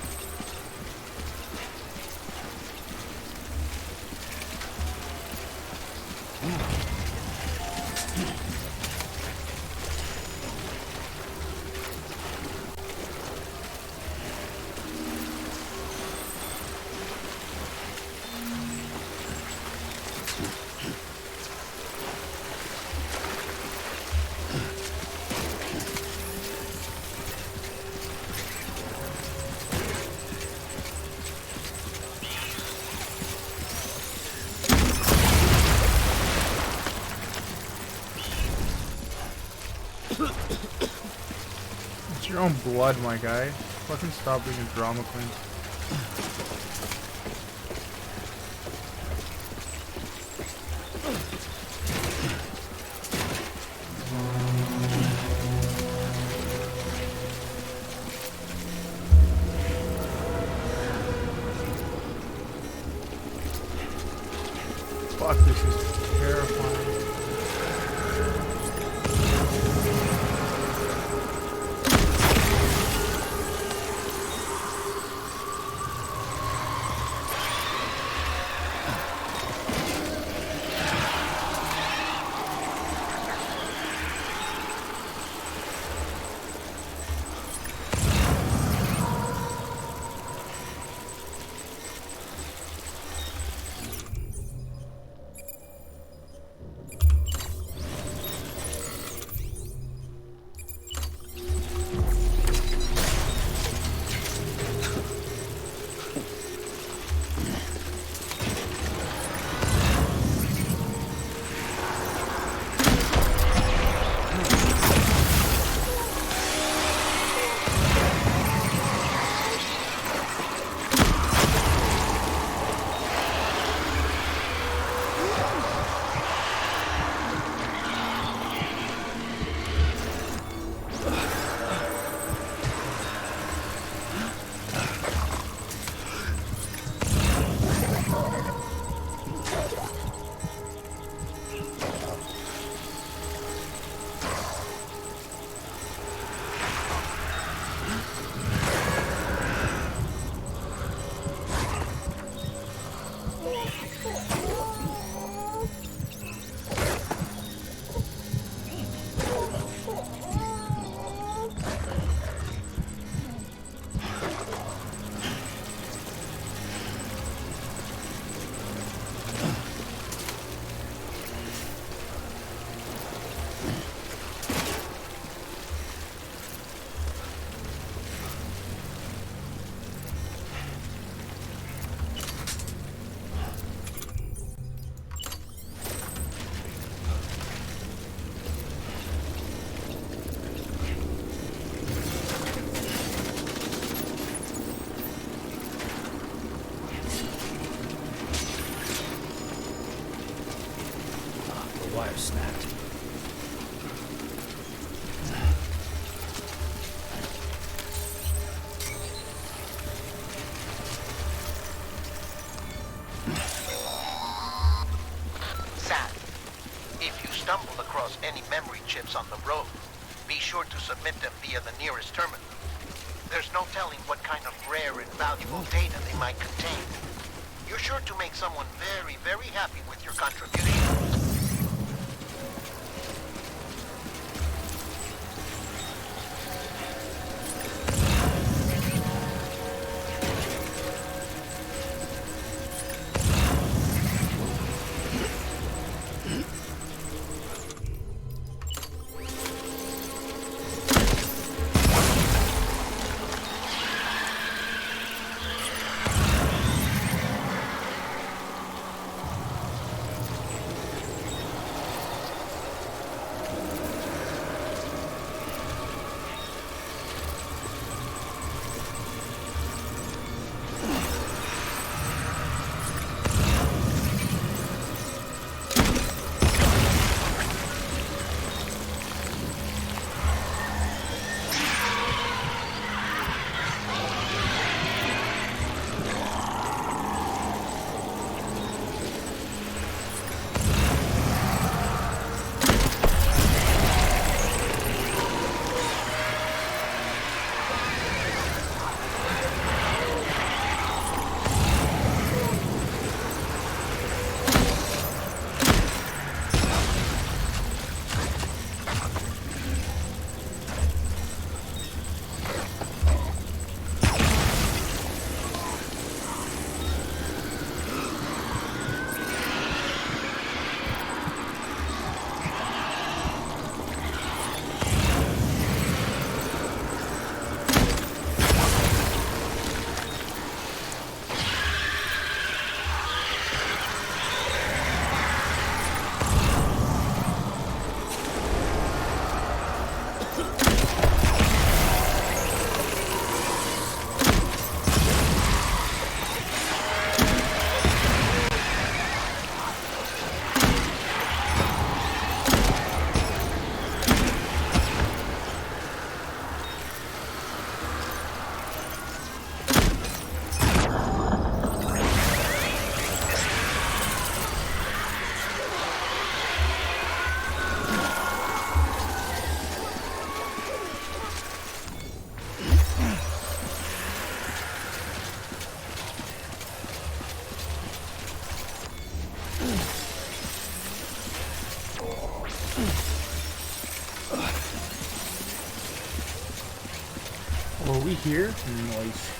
It's your own blood, my guy. Fucking stop being a drama queen. Fuck, this is terrifying. Wire snapped. Sad. If you stumble across any memory chips on the road, be sure to submit them via the nearest terminal. There's no telling what kind of rare and valuable data they might contain. You're sure to make someone very, very happy with your contribution. Oh, are we here? Nice.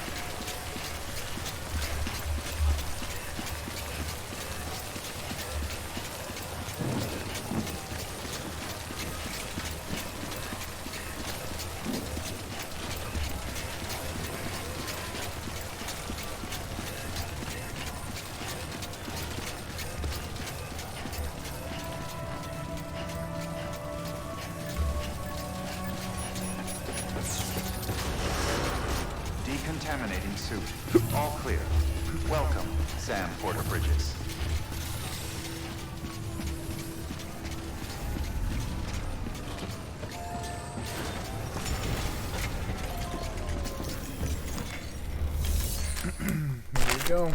Decontaminating suit. All clear. Welcome, Sam Porter Bridges. There we go.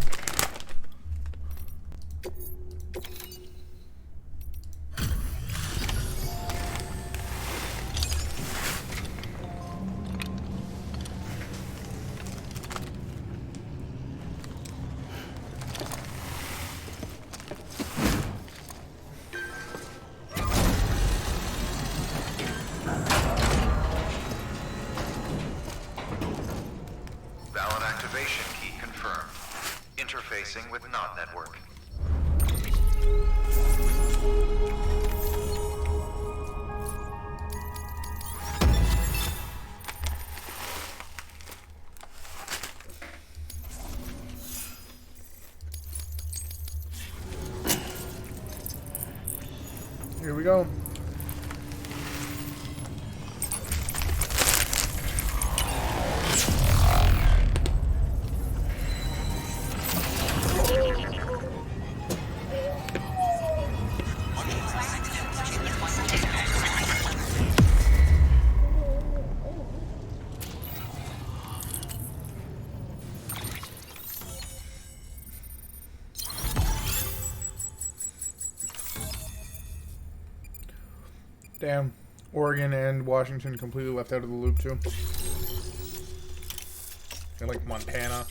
Valid activation key confirmed. Interfacing with NOT network. Here we go. Damn. Oregon and Washington completely left out of the loop, too. And like Montana.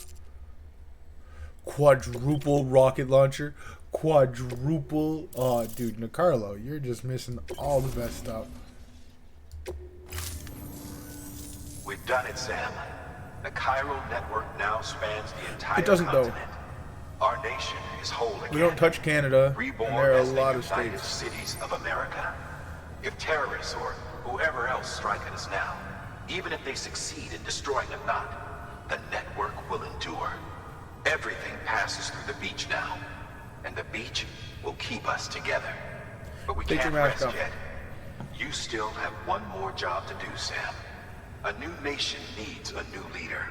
Quadruple rocket launcher. Quadruple. Oh, dude, Nicarlo, you're just missing all the best stuff. We've done it, Sam. The Chiral network now spans the entire It doesn't, though. continent. Our nation is whole again. We don't touch Canada, Reborn and there are a as the lot of United states. Cities of America. If terrorists or whoever else strike at us now, even if they succeed in destroying the knot, the network will endure. Everything passes through the beach now, and the beach will keep us together. But we Take can't your mask rest off. yet. You still have one more job to do, Sam. A new nation needs a new leader.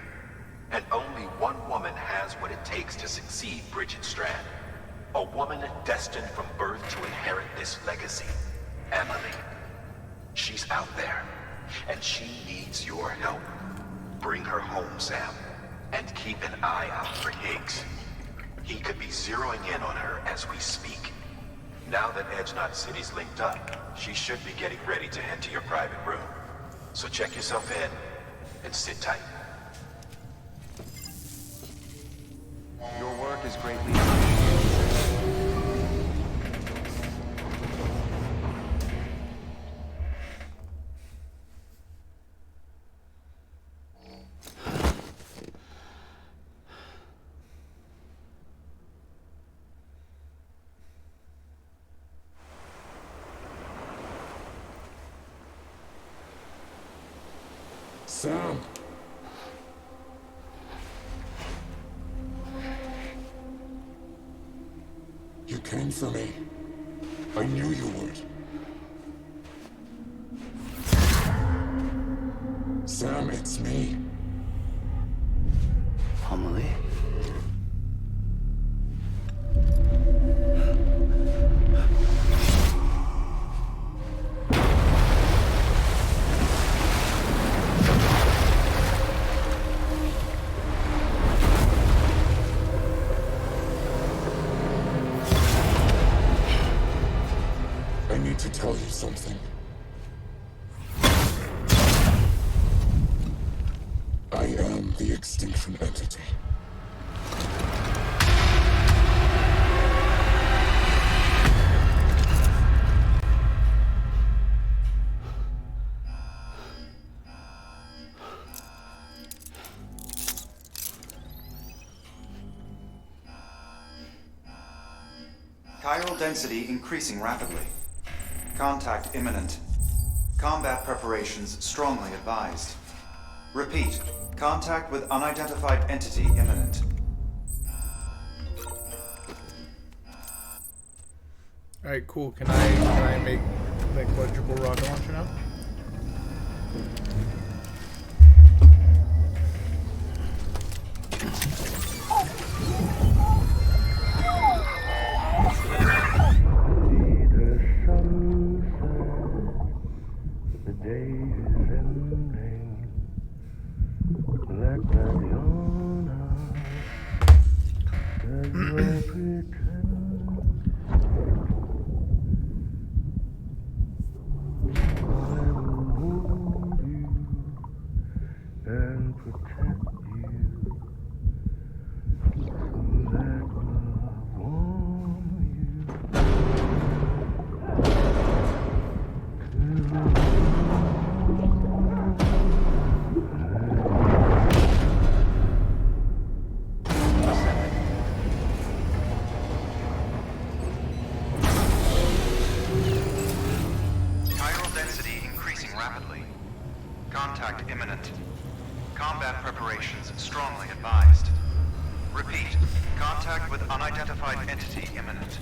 And only one woman has what it takes to succeed Bridget Strand. A woman destined from birth to inherit this legacy. Emily. She's out there, and she needs your help. Bring her home, Sam, and keep an eye out for Higgs. He could be zeroing in on her as we speak. Now that Edge Knot City's linked up, she should be getting ready to head to your private room. So check yourself in, and sit tight. Your work is greatly appreciated. Sam. You came for me. I knew you would. Sam, it's me. Amelie? I need to tell you something. I am the Extinction Entity. Chiral density increasing rapidly. Contact imminent. Combat preparations strongly advised. Repeat, contact with unidentified entity imminent. Alright, cool. Can I make quadruple rocket launcher now? Chiral density increasing rapidly. Contact imminent. Combat preparations strongly advised. Repeat, contact with unidentified entity imminent.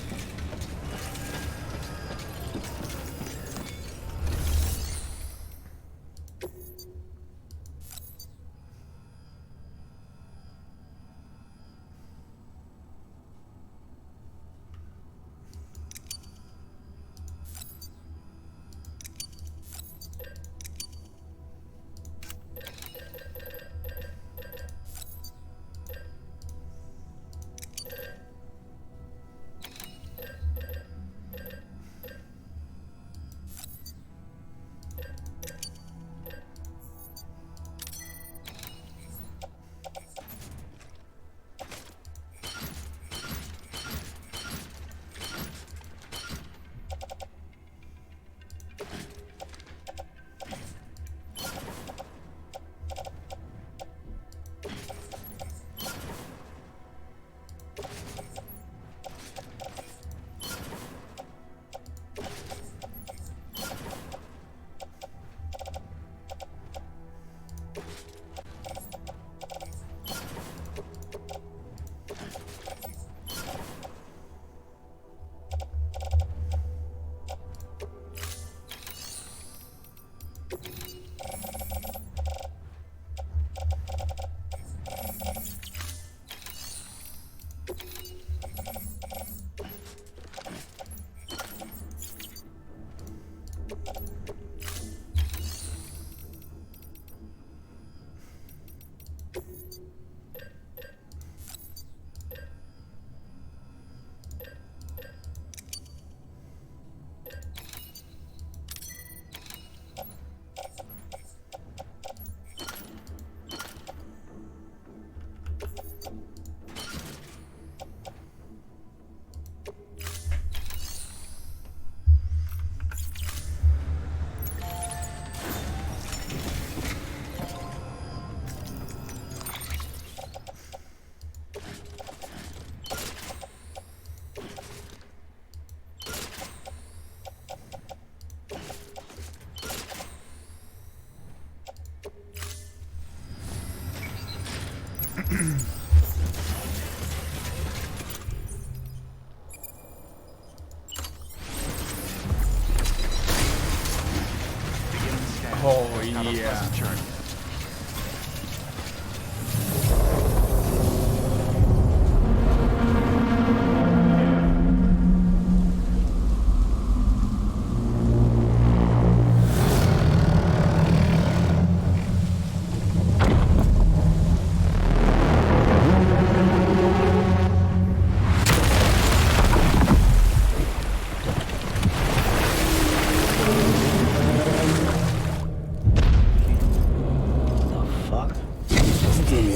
Oh, yeah.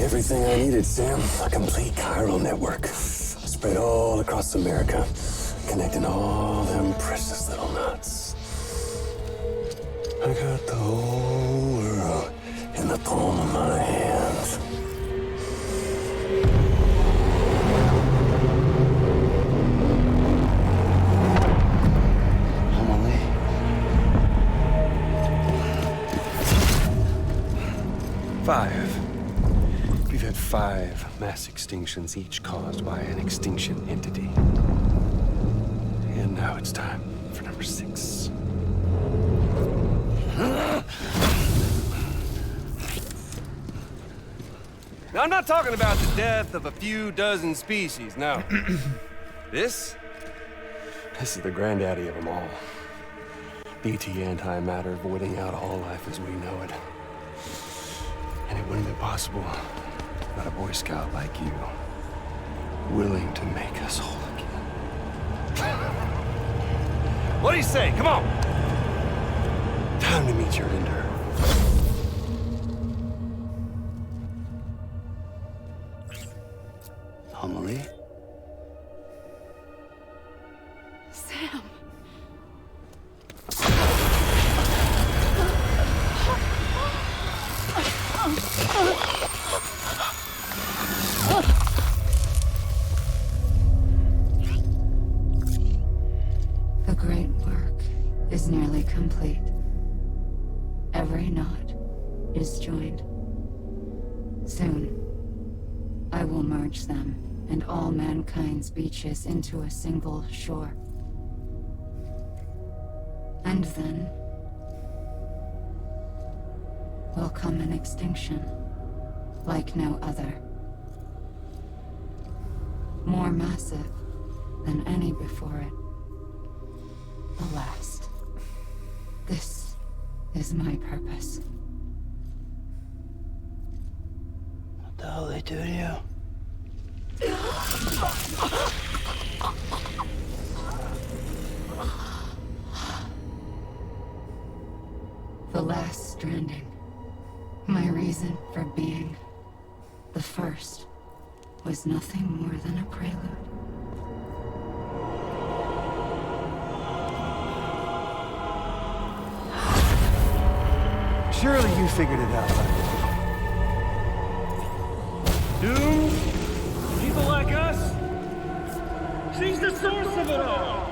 Everything I needed, Sam. A complete chiral network. Spread all across America. Connecting all them precious little knots. I got the whole world in the palm of my hand. 5. We've had 5 mass extinctions, each caused by an extinction entity. And now it's time for number 6. Now, I'm not talking about the death of a few dozen species, no. This is the granddaddy of them all. BT antimatter voiding out all life as we know it. And it wouldn't be possible without a Boy Scout like you, willing to make us whole again. What do you say? Come on! Time to meet your ender. Amelie? Sam. The great work is nearly complete. Every knot is joined. Soon, I will merge them and all mankind's beaches into a single shore. And then will come an extinction like no other. More massive than any before it. The last. This is my purpose. What the hell they do to you? The last stranding. My reason for being. The first was nothing more than a prelude. Surely you figured it out by now. Doom? People like us? She's the source of it all!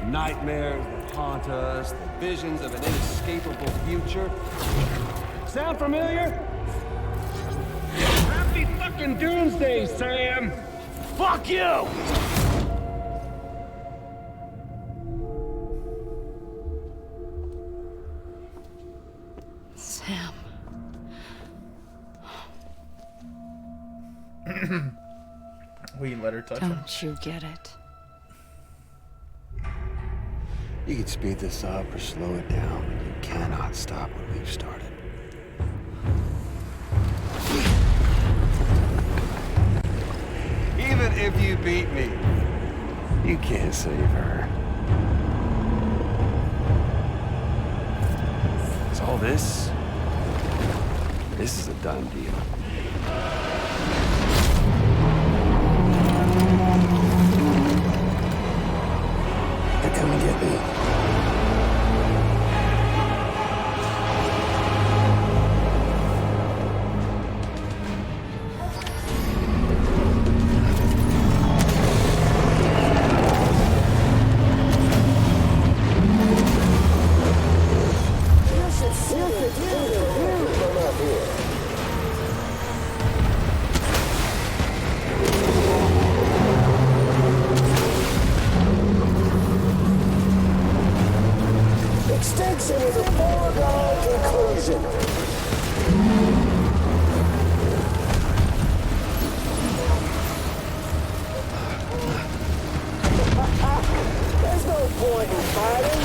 Nightmares that haunt us, the visions of an inescapable future. Sound familiar? Happy fucking doomsday, Sam! Fuck you! Sam. We let her touch him. Don't you get it? You can speed this up or slow it down, but you cannot stop what we've started. Even if you beat me, you can't save her. So all this is a done deal. They're coming to get me. Extinction is a foregone conclusion. There's no point in fighting.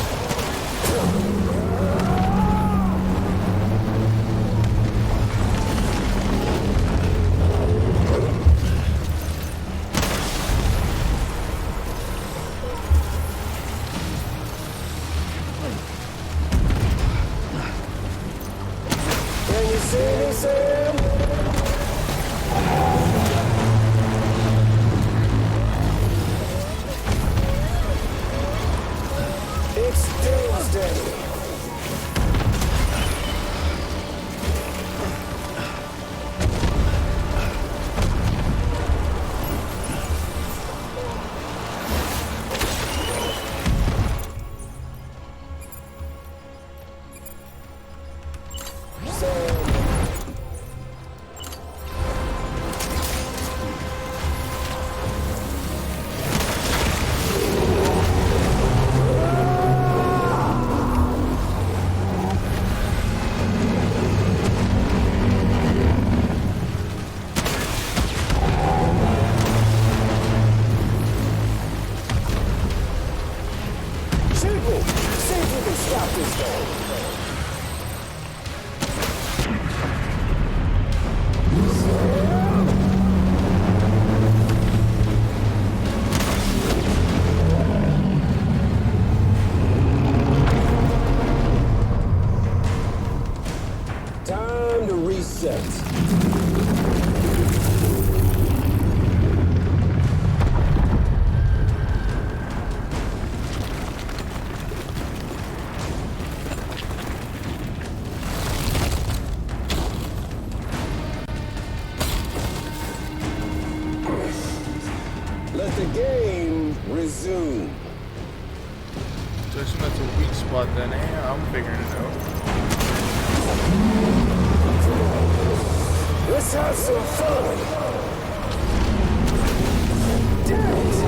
Can you see me, Sam? It's doomsday. Sam, is set. Let the game resume. So I assume that's a weak spot then. Hey, I'm figuring it out. Let's have some fun! Dance!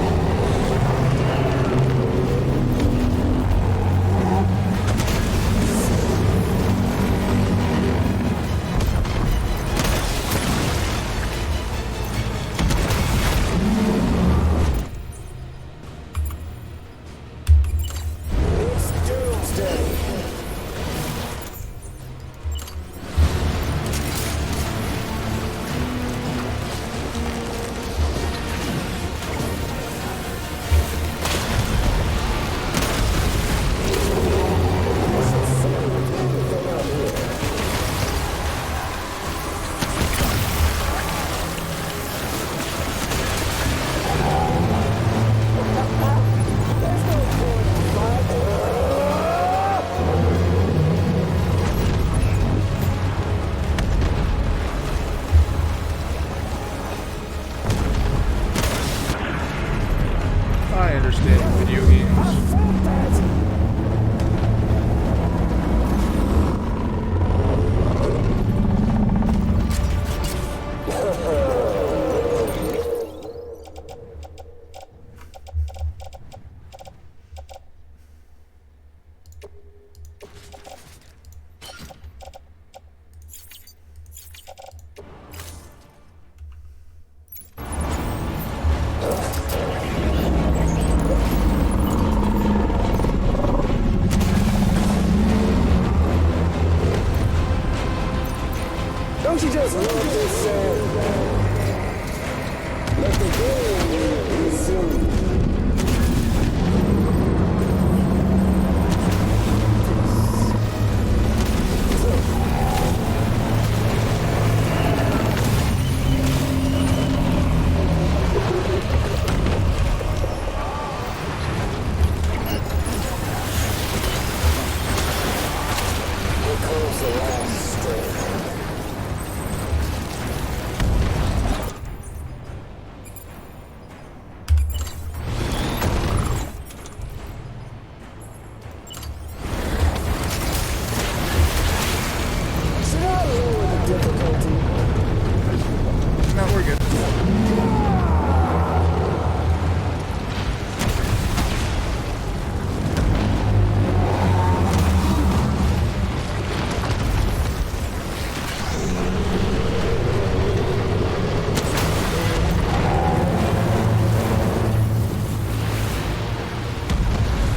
I understand video games. Don't you just love this, Sam? Let the game resume. Here comes the last step. Should I lower the difficulty? No, we're good.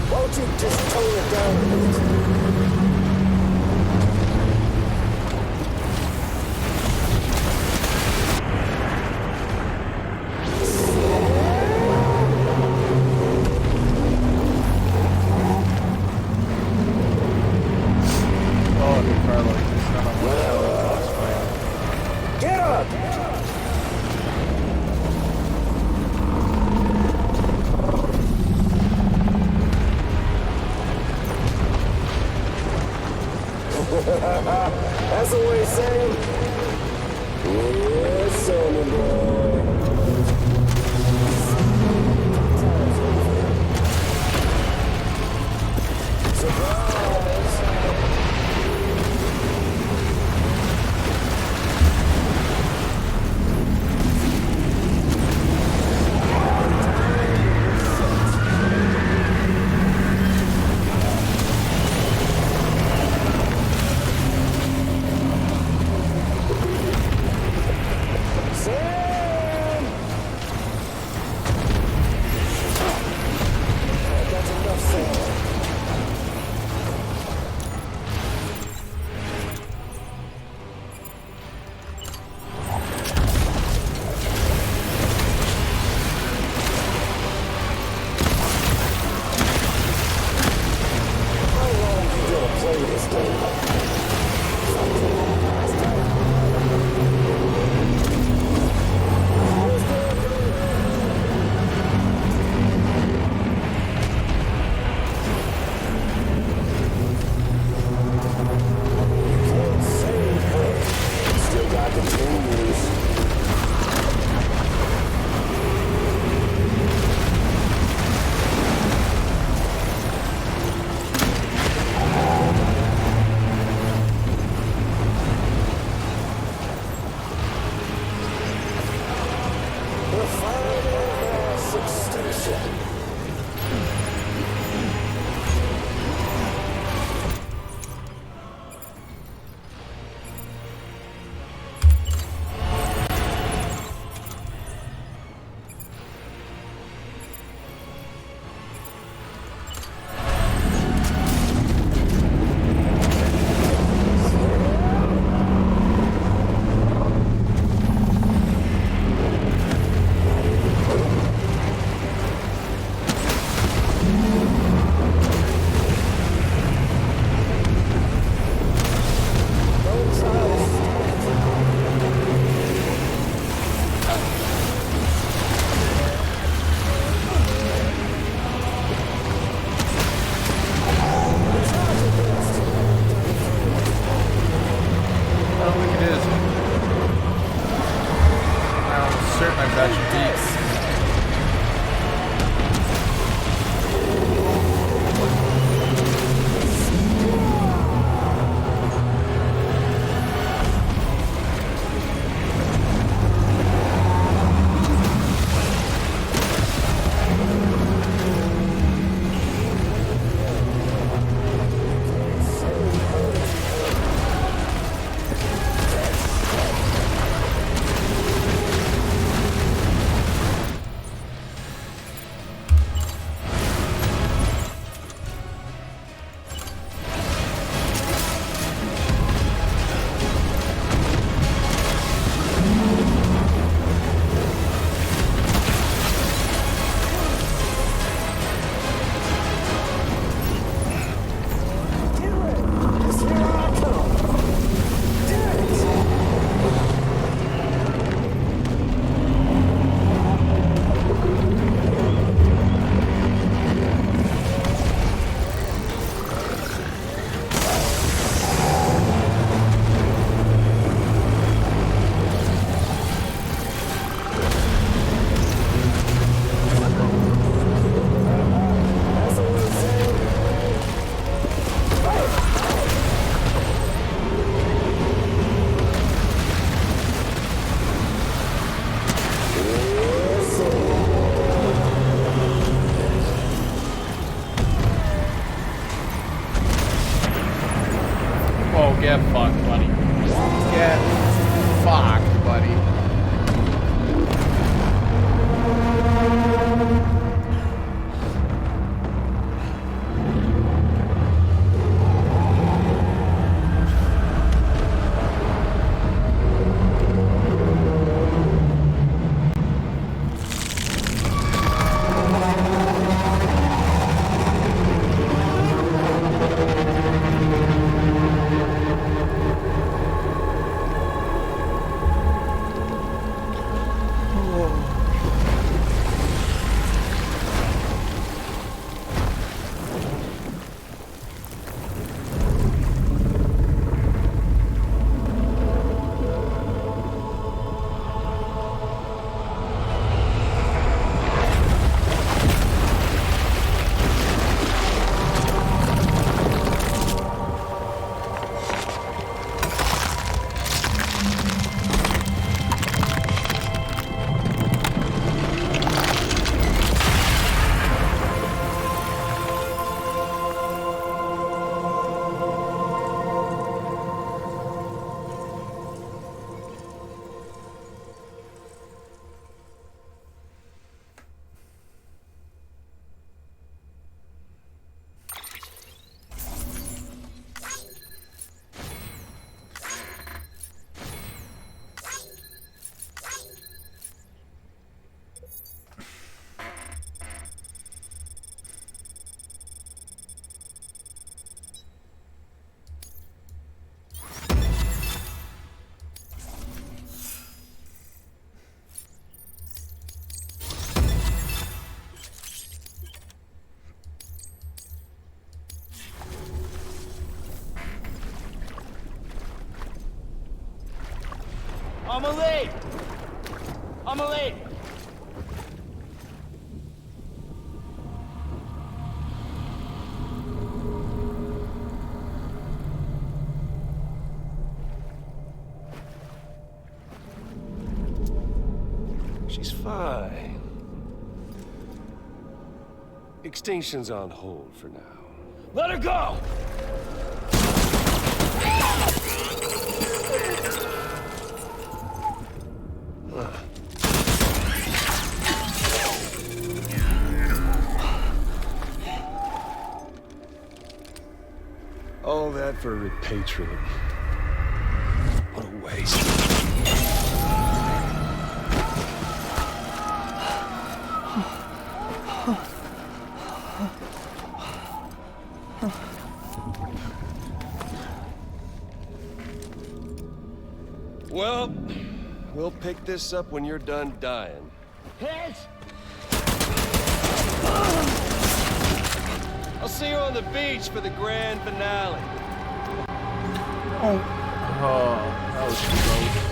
Won't you just tone it down a bit? Oh, the car like this. Not on boss fight. Get up! That's the way, Sam. Yes, Sammy boy. Surprise! Sam! Get fucked, buddy. Get fucked, buddy. Amelie! Amelie! She's fine. Extinction's on hold for now. Let her go! All that for repatriating. What a waste. Well, we'll pick this up when you're done dying. Heads! I'll see you on the beach for the grand finale. Oh, that was gross.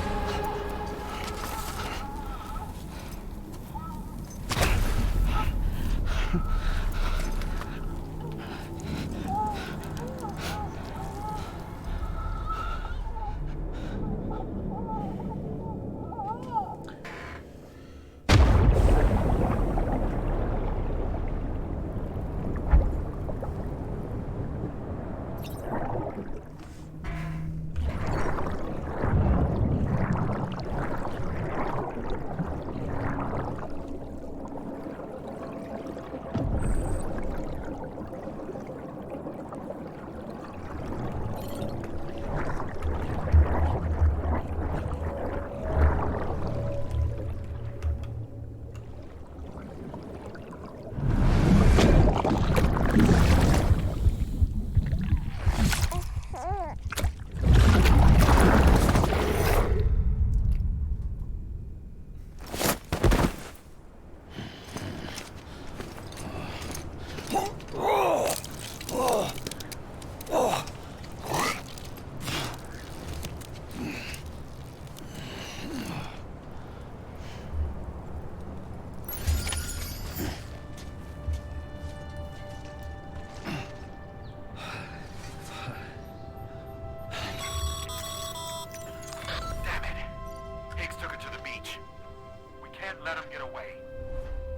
let him get away.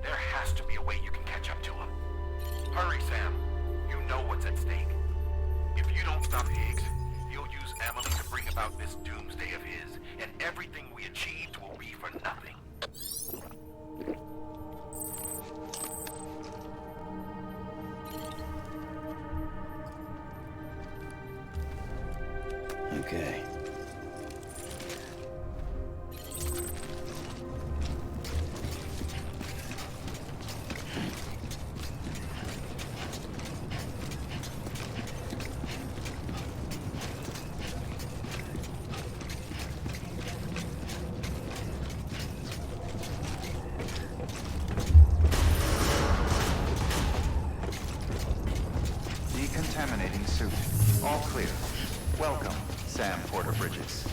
There has to be a way you can catch up to him. Hurry, Sam. You know what's at stake. If you don't stop Higgs, he'll use Emily to bring about this doomsday of his, and everything we achieved will be for nothing. Okay. Decontaminating suit. All clear. Welcome, Sam Porter Bridges.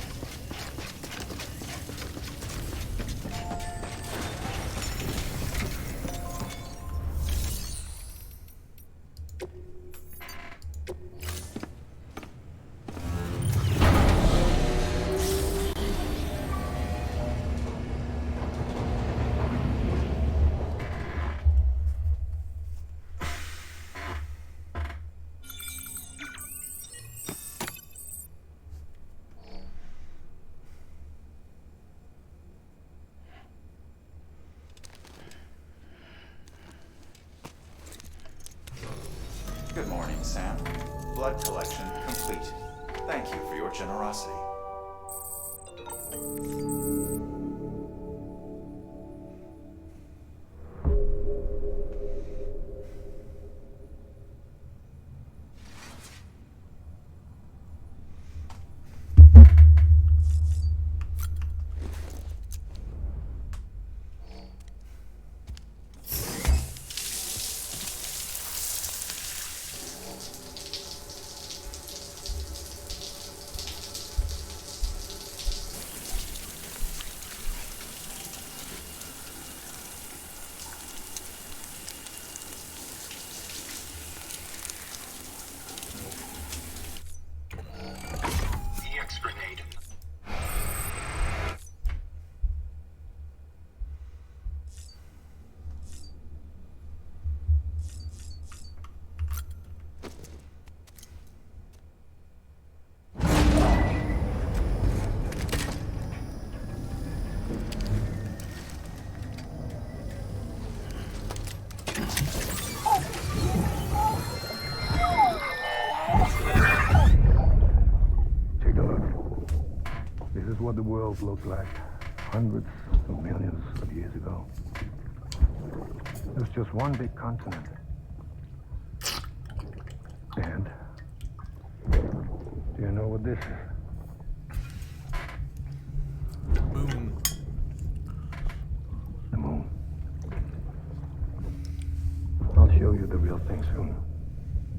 Good morning, Sam. Blood collection complete. Thank you for your generosity. is what the world looked like hundreds of millions of years ago. It was just one big continent. And do you know what this is? Moon. The moon. I'll show you the real thing soon.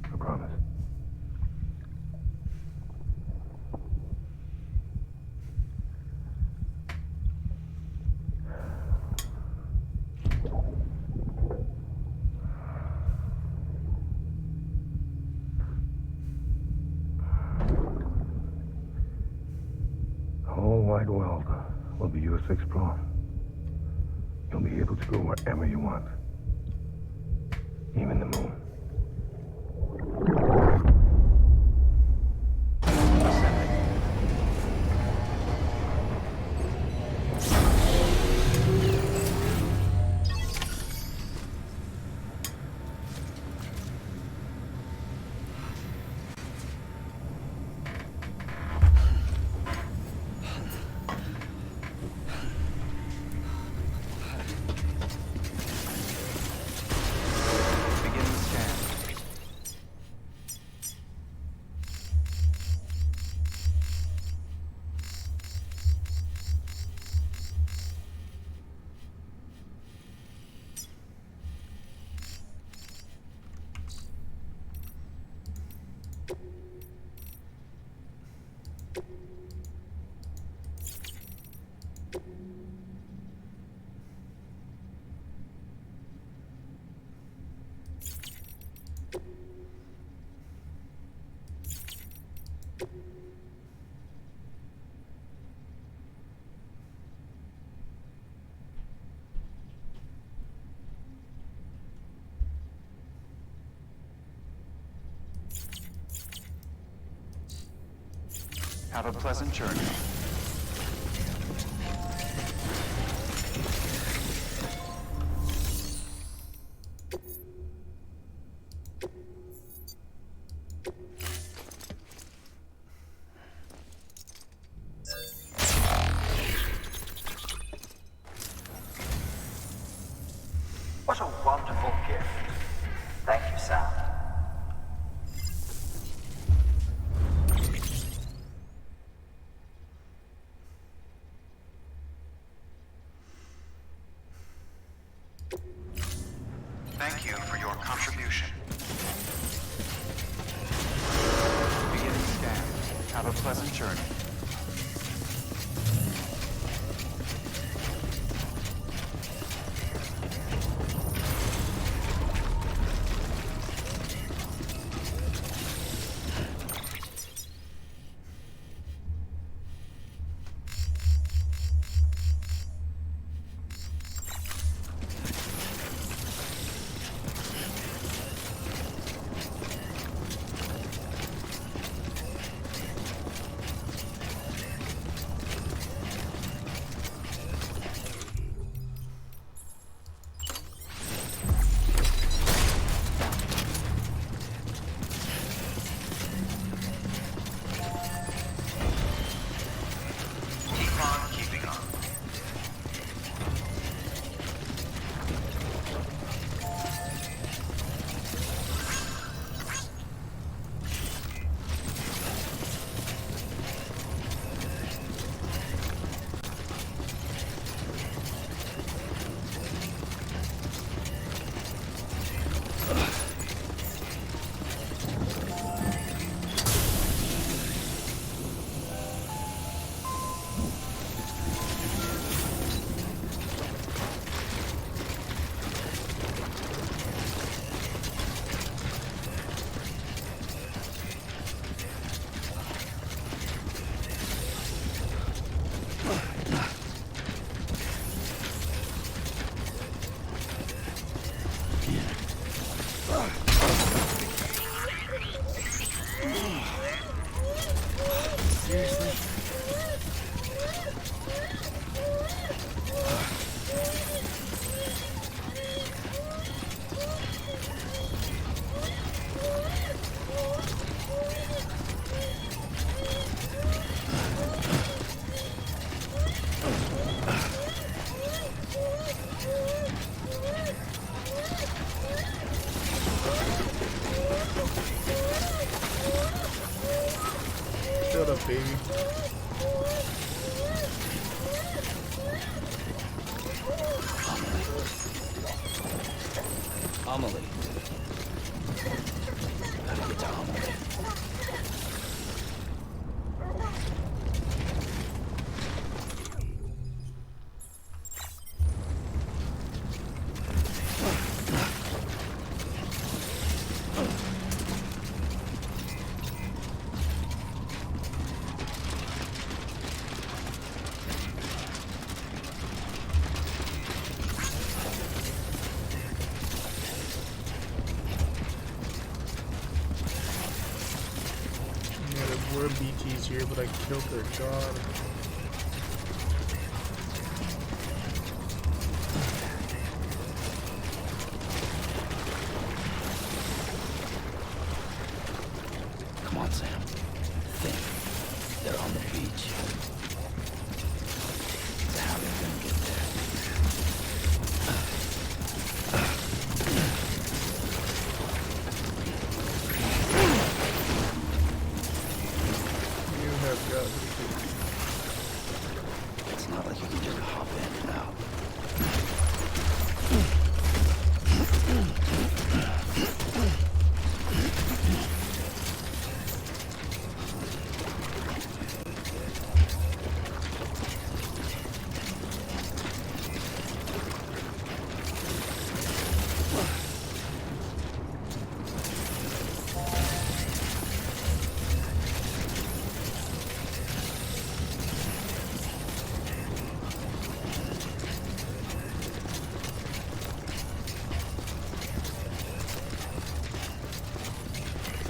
I promise. The whole wide world will be yours to explore. You'll be able to go wherever you want. Even the moon. Have a pleasant journey. What a wonderful gift. Thank you, Sam. Thank you for your contribution. Beginning scan. Have a pleasant journey. Amelie. Gotta get to Amelie. Yeah, there were BTs here, but I killed their god. Come on, Sam. Think. They're on the beach. How are they gonna get there? You have got. It's not like you can just hop in and out.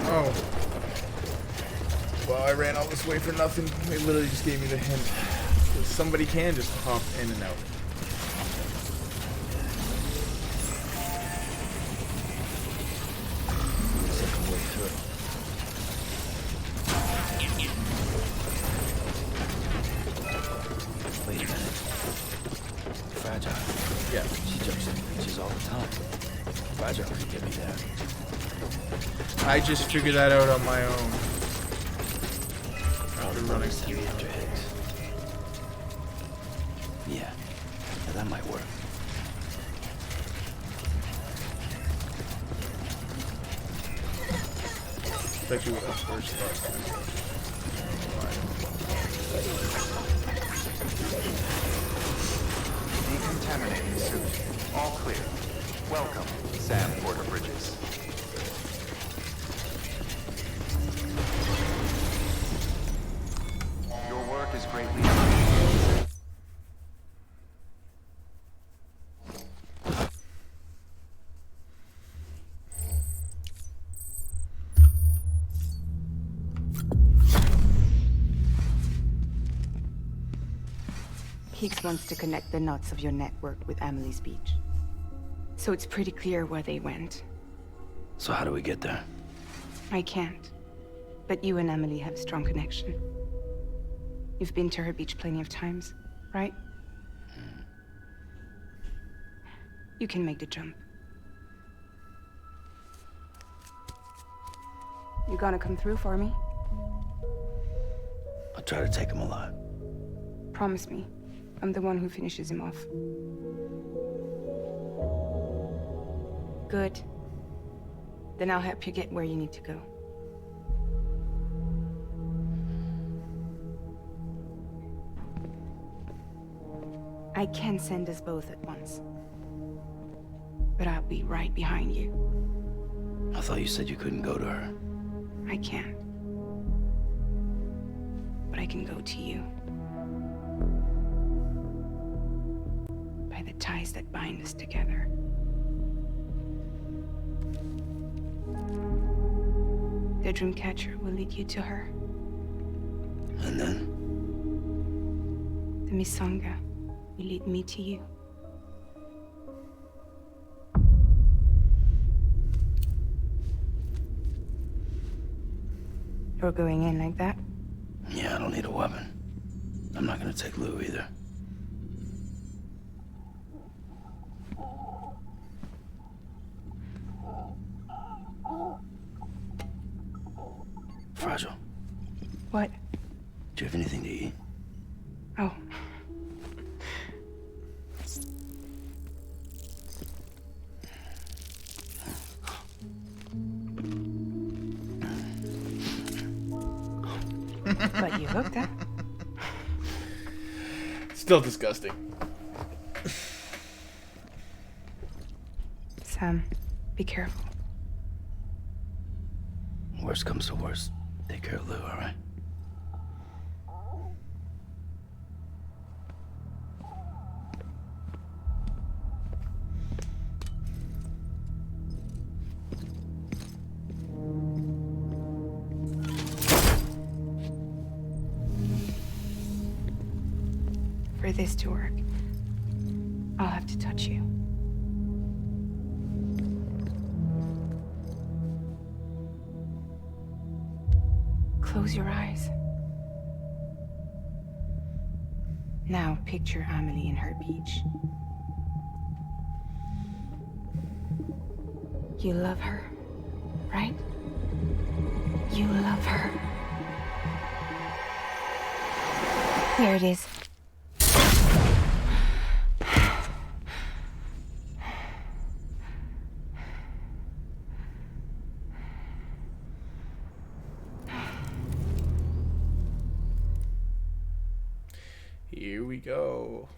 Oh. Well, I ran all this way for nothing. They literally just gave me the hint. Somebody can just hop in and out. Second way through. Wait a minute. Fragile. Yeah. She jumps in breaches all the time. Fragile could get me there. I just figured that out on my own. Probably running after Higgs. Yeah, that might work. That's actually what I first thought. Decontaminating suit. All clear. Welcome, Sam Porter Bridges. Your work is greatly appreciated. Higgs wants to connect the knots of your network with Amelie's beach. So it's pretty clear where they went. So how do we get there? I can't. But you and Emily have a strong connection. You've been to her beach plenty of times, right? You can make the jump. You gonna come through for me? I'll try to take him alive. Promise me. I'm the one who finishes him off. Good. Then I'll help you get where you need to go. I can send us both at once. But I'll be right behind you. I thought you said you couldn't go to her. I can't. But I can go to you. By the ties that bind us together. The Dreamcatcher will lead you to her. And then? The Misanga will lead me to you. You're going in like that? Yeah, I don't need a weapon. I'm not gonna take Lou either. Fragile. What? Do you have anything to eat? Oh. But you looked at. Still disgusting. Sam, be careful. Worst comes to worst, take care of Lou, all right? For this to work, I'll have to touch you. Close your eyes. Now picture Amelie in her beach. You love her, right? You love her. There it is. Here we go.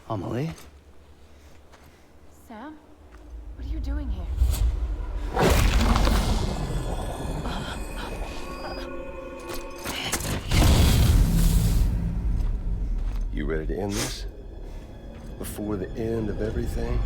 Amelie? Sam, what are you doing here? You ready to end this? Before the end of everything?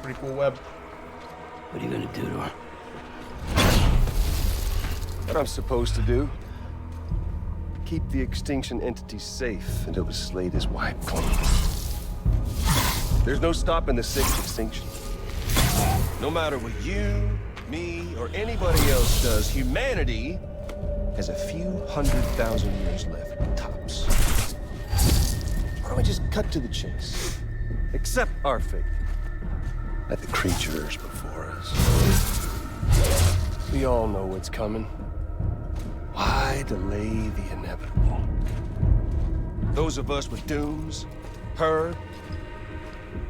Pretty cool web. What are you gonna do to her? What I'm supposed to do? Keep the extinction entity safe until the slate is wiped clean. There's no stopping the sixth extinction. No matter what you, me, or anybody else does, humanity has a few 100,000 years left, tops. Why don't we just cut to the chase? Accept our fate. Let the creatures before us. We all know what's coming. Why delay the inevitable? Those of us with dooms, her,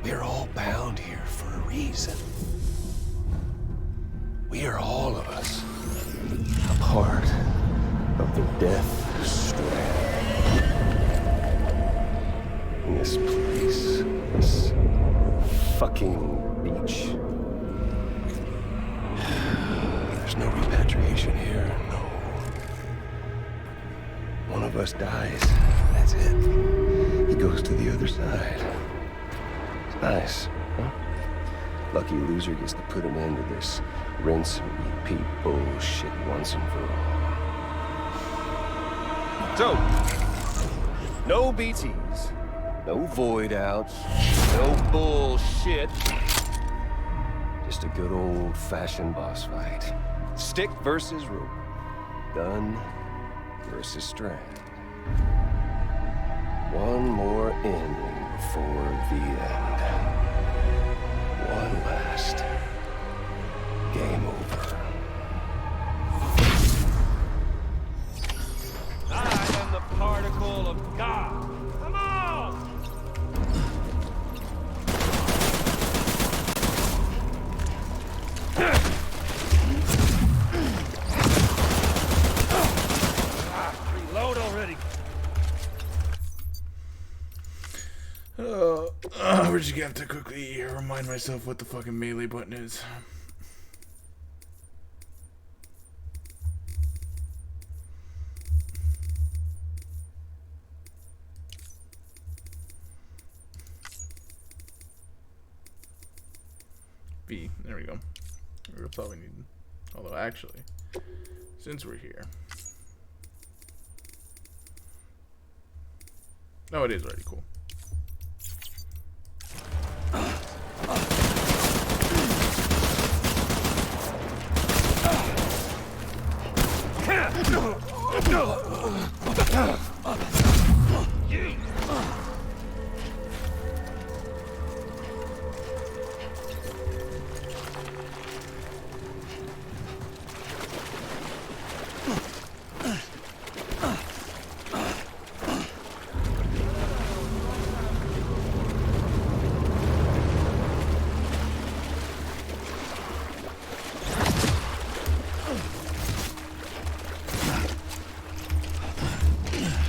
we're all bound here for a reason. We are all of us a part of the Death Strand. In this place, this fucking beach. There's no repatriation here, no. One of us dies, that's it. He goes to the other side. It's nice, huh? Lucky loser gets to put an end to this rinse and repeat bullshit once and for all. So, no BTs, no void outs, no bullshit. Just a good old-fashioned boss fight. Stick versus rope. Gun versus strand. One more ending before the end. One last game over. I am the particle of God. Come on! Reload already. We're just gonna have to quickly remind myself what the fucking melee button is. V. There we go. That's all we need. Although, actually, since we're here. Oh, it is already cool.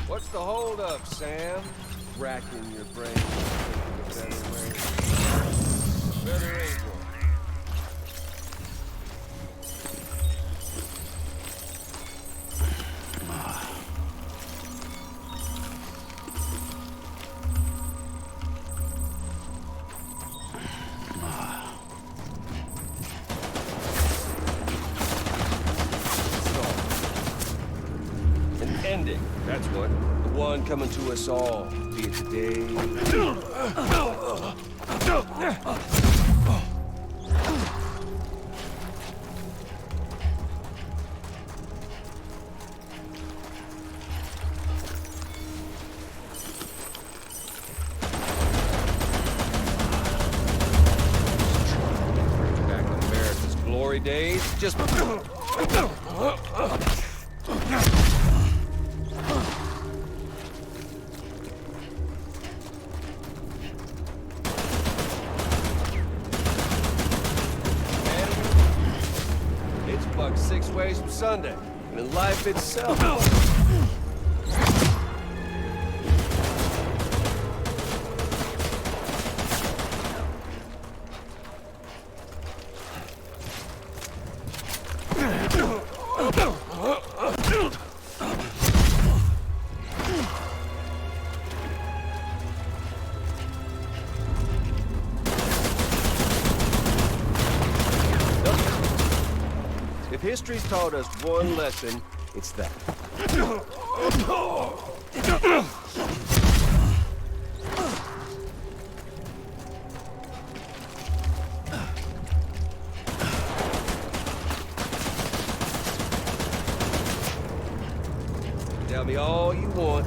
What's the hold up, Sam? Racking your brain, thinking of better ways. Better ain't one. An ending, that's what. The one coming to us all, be it today. Back in America's glory days, just... It's bucked 6 ways from Sunday, and in life itself. If history's taught us one lesson, it's that. Tell me all you want.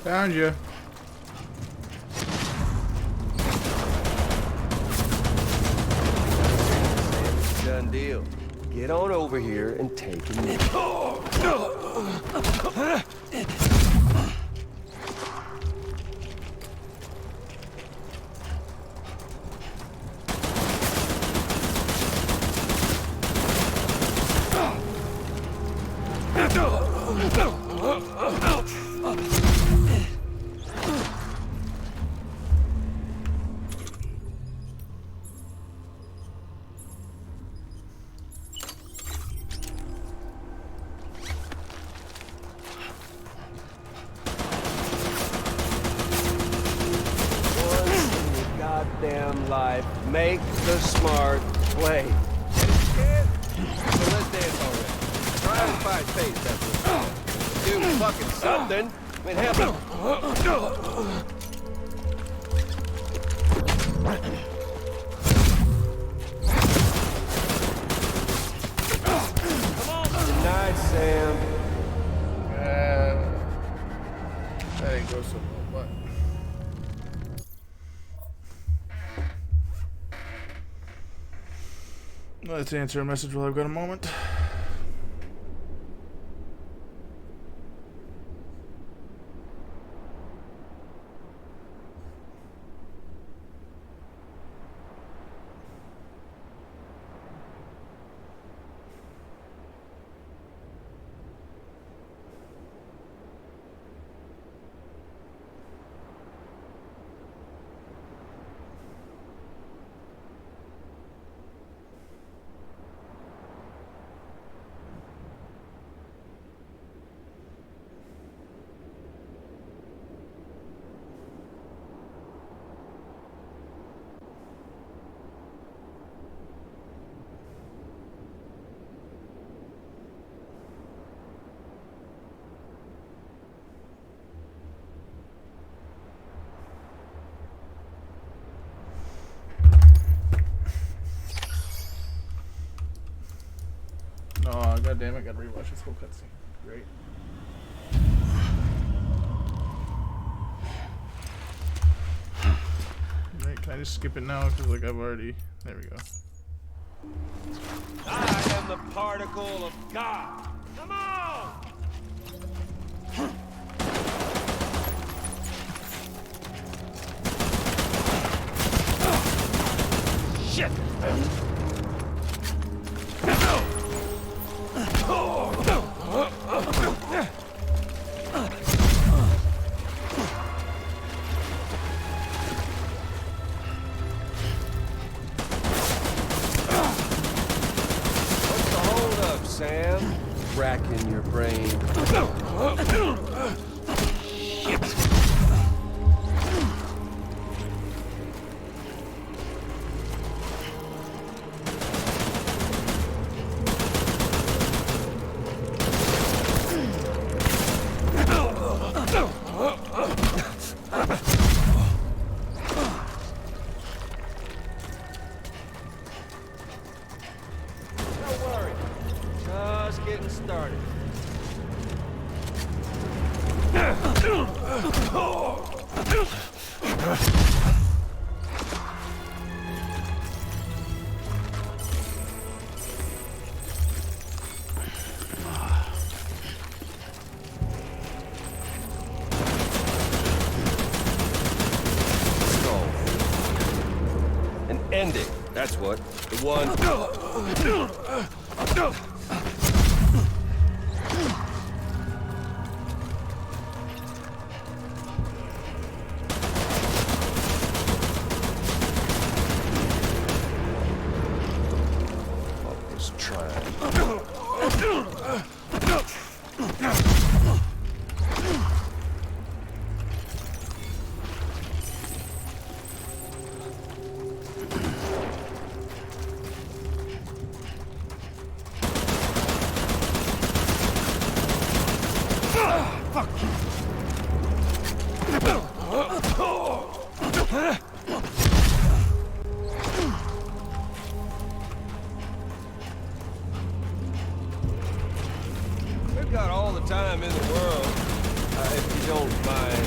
Found you. Done deal. Get on over here and take a minute. Goddamn life, make the smart play. Scared? So let's dance already. Try and find face, that's what. Do fucking something. I mean, hell. Good night, Sam. That ain't go so well, but let's answer a message while I've got a moment. God damn it, gotta rewatch this whole cutscene. Great. Right, can I just skip it now? Because like I've already. There we go. I am the particle of God. Come on! Shit! Sam, racking your brain. Ending. That's what. The one. What was trying? We've got all the time in the world, if you don't mind,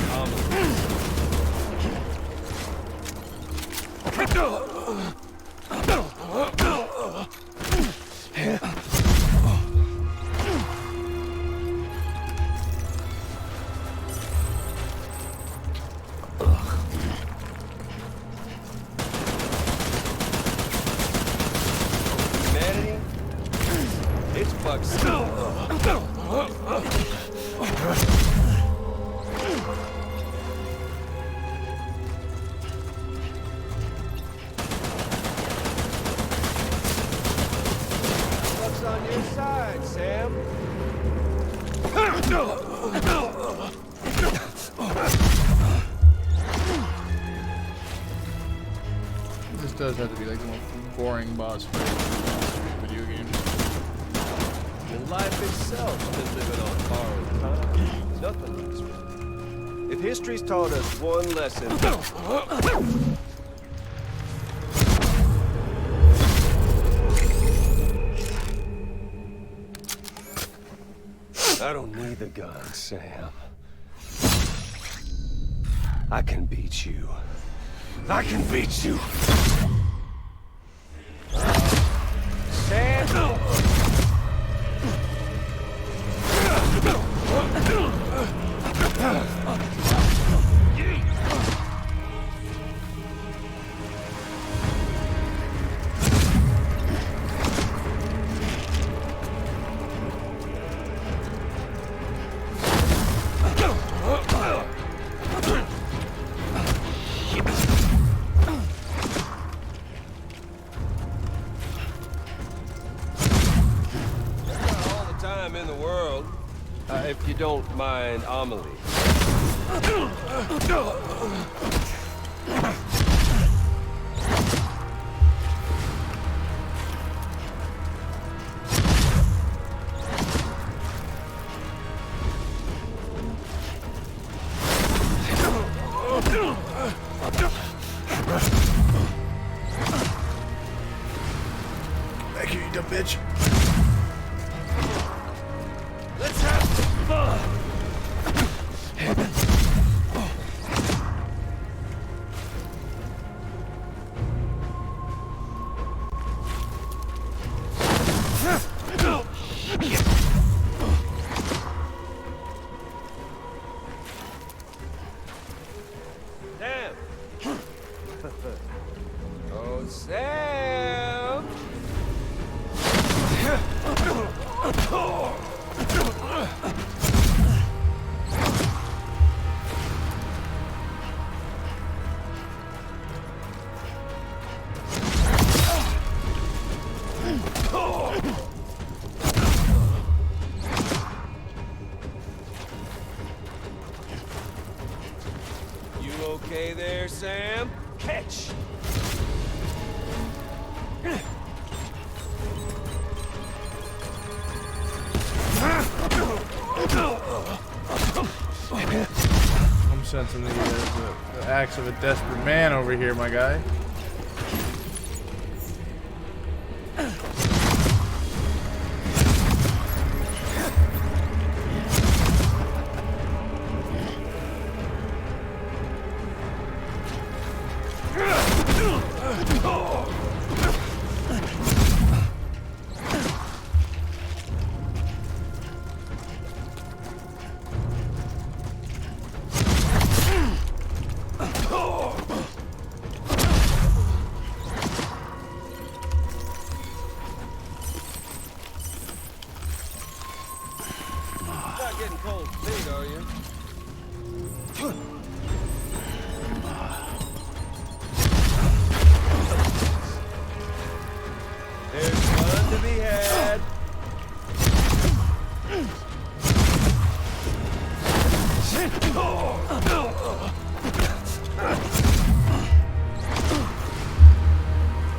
humanity, it's fucked. What's on your side, Sam? This does have to be like the most boring boss fight in video games. And life itself is living on borrowed time. Nothing like this. If history's taught us one lesson, I don't need the gun, Sam. I can beat you. I can beat you. Sam. In the world, if you don't mind, Amelie. Thank you, you dumb bitch. Okay there, Sam. Catch. I'm sensing the acts of a desperate man over here, my guy. Not getting cold feet, are you? There's fun to be had.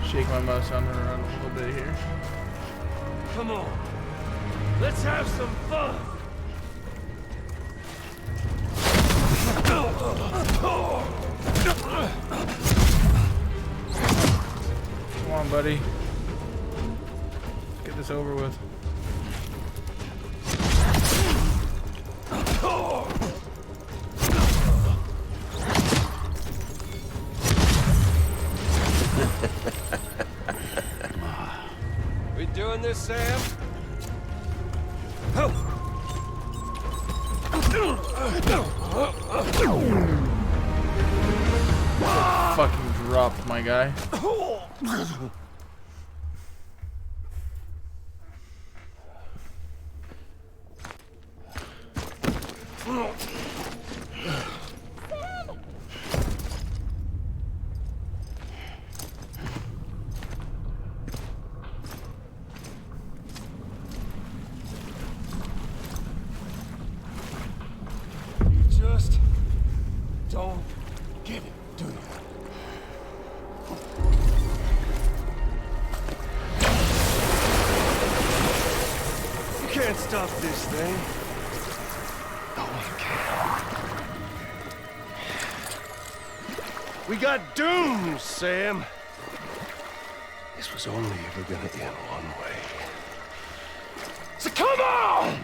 Shake my mouse on her around a little bit here. Come on. Let's have some fun. Come on, buddy. Let's get this over with. We doing this, Sam? Fucking dropped, my guy. Just don't get it, do you? You can't stop this thing. No one can. We got doomed, Sam. This was only ever gonna end one way. So come on!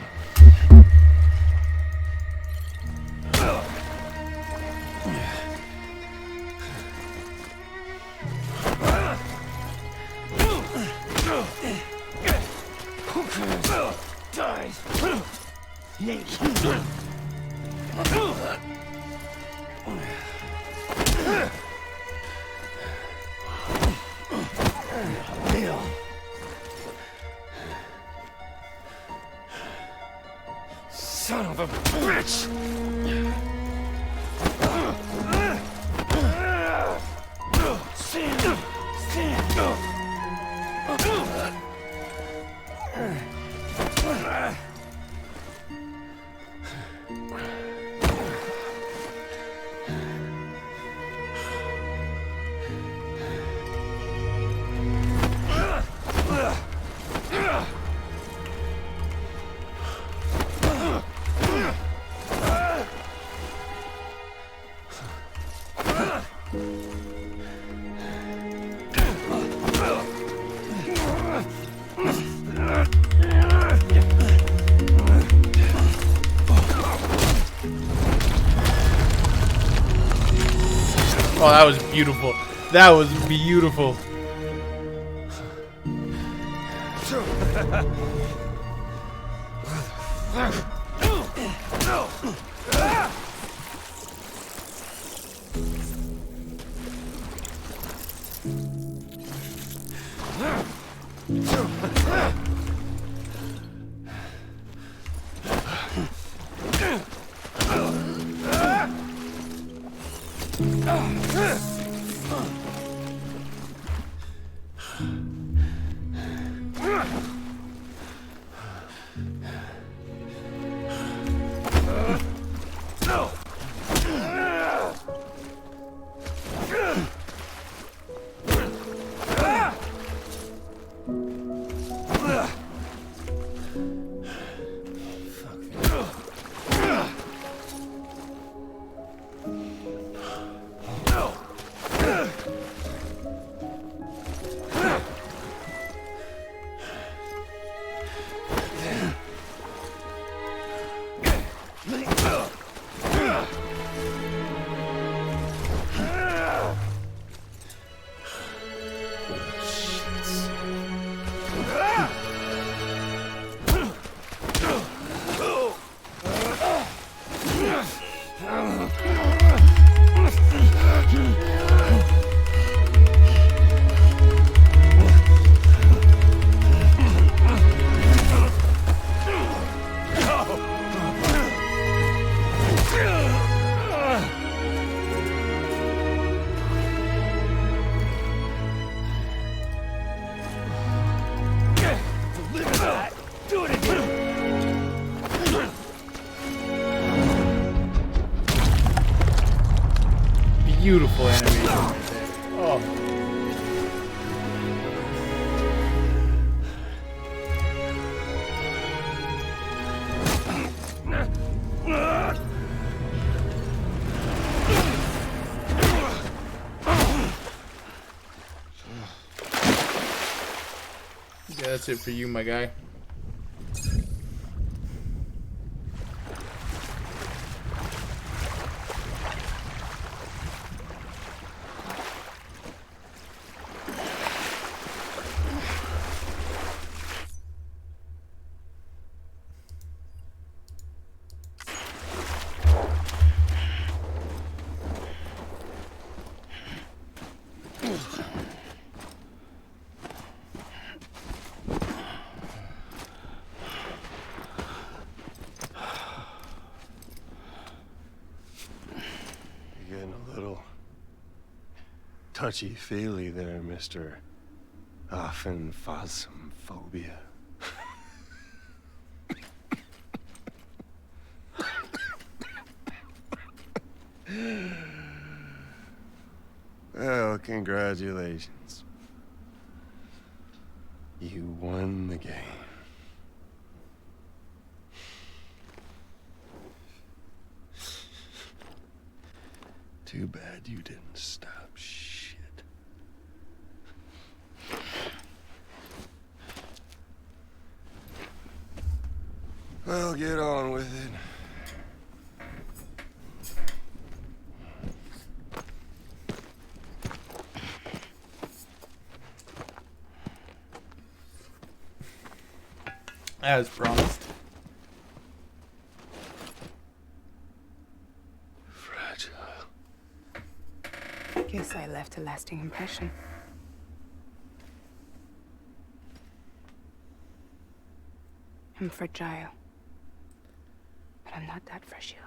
Son of a bitch! Oh, that was beautiful. That was beautiful. Beautiful animation right there. Oh. Yeah, that's it for you, my guy. You're getting a little touchy-feely there, Mr. Phasmophobia. Well, congratulations. You won the game. Too bad you didn't stop shit. Well, get on with it. As promised. Fragile. Guess I left a lasting impression. I'm fragile. But I'm not that fragile.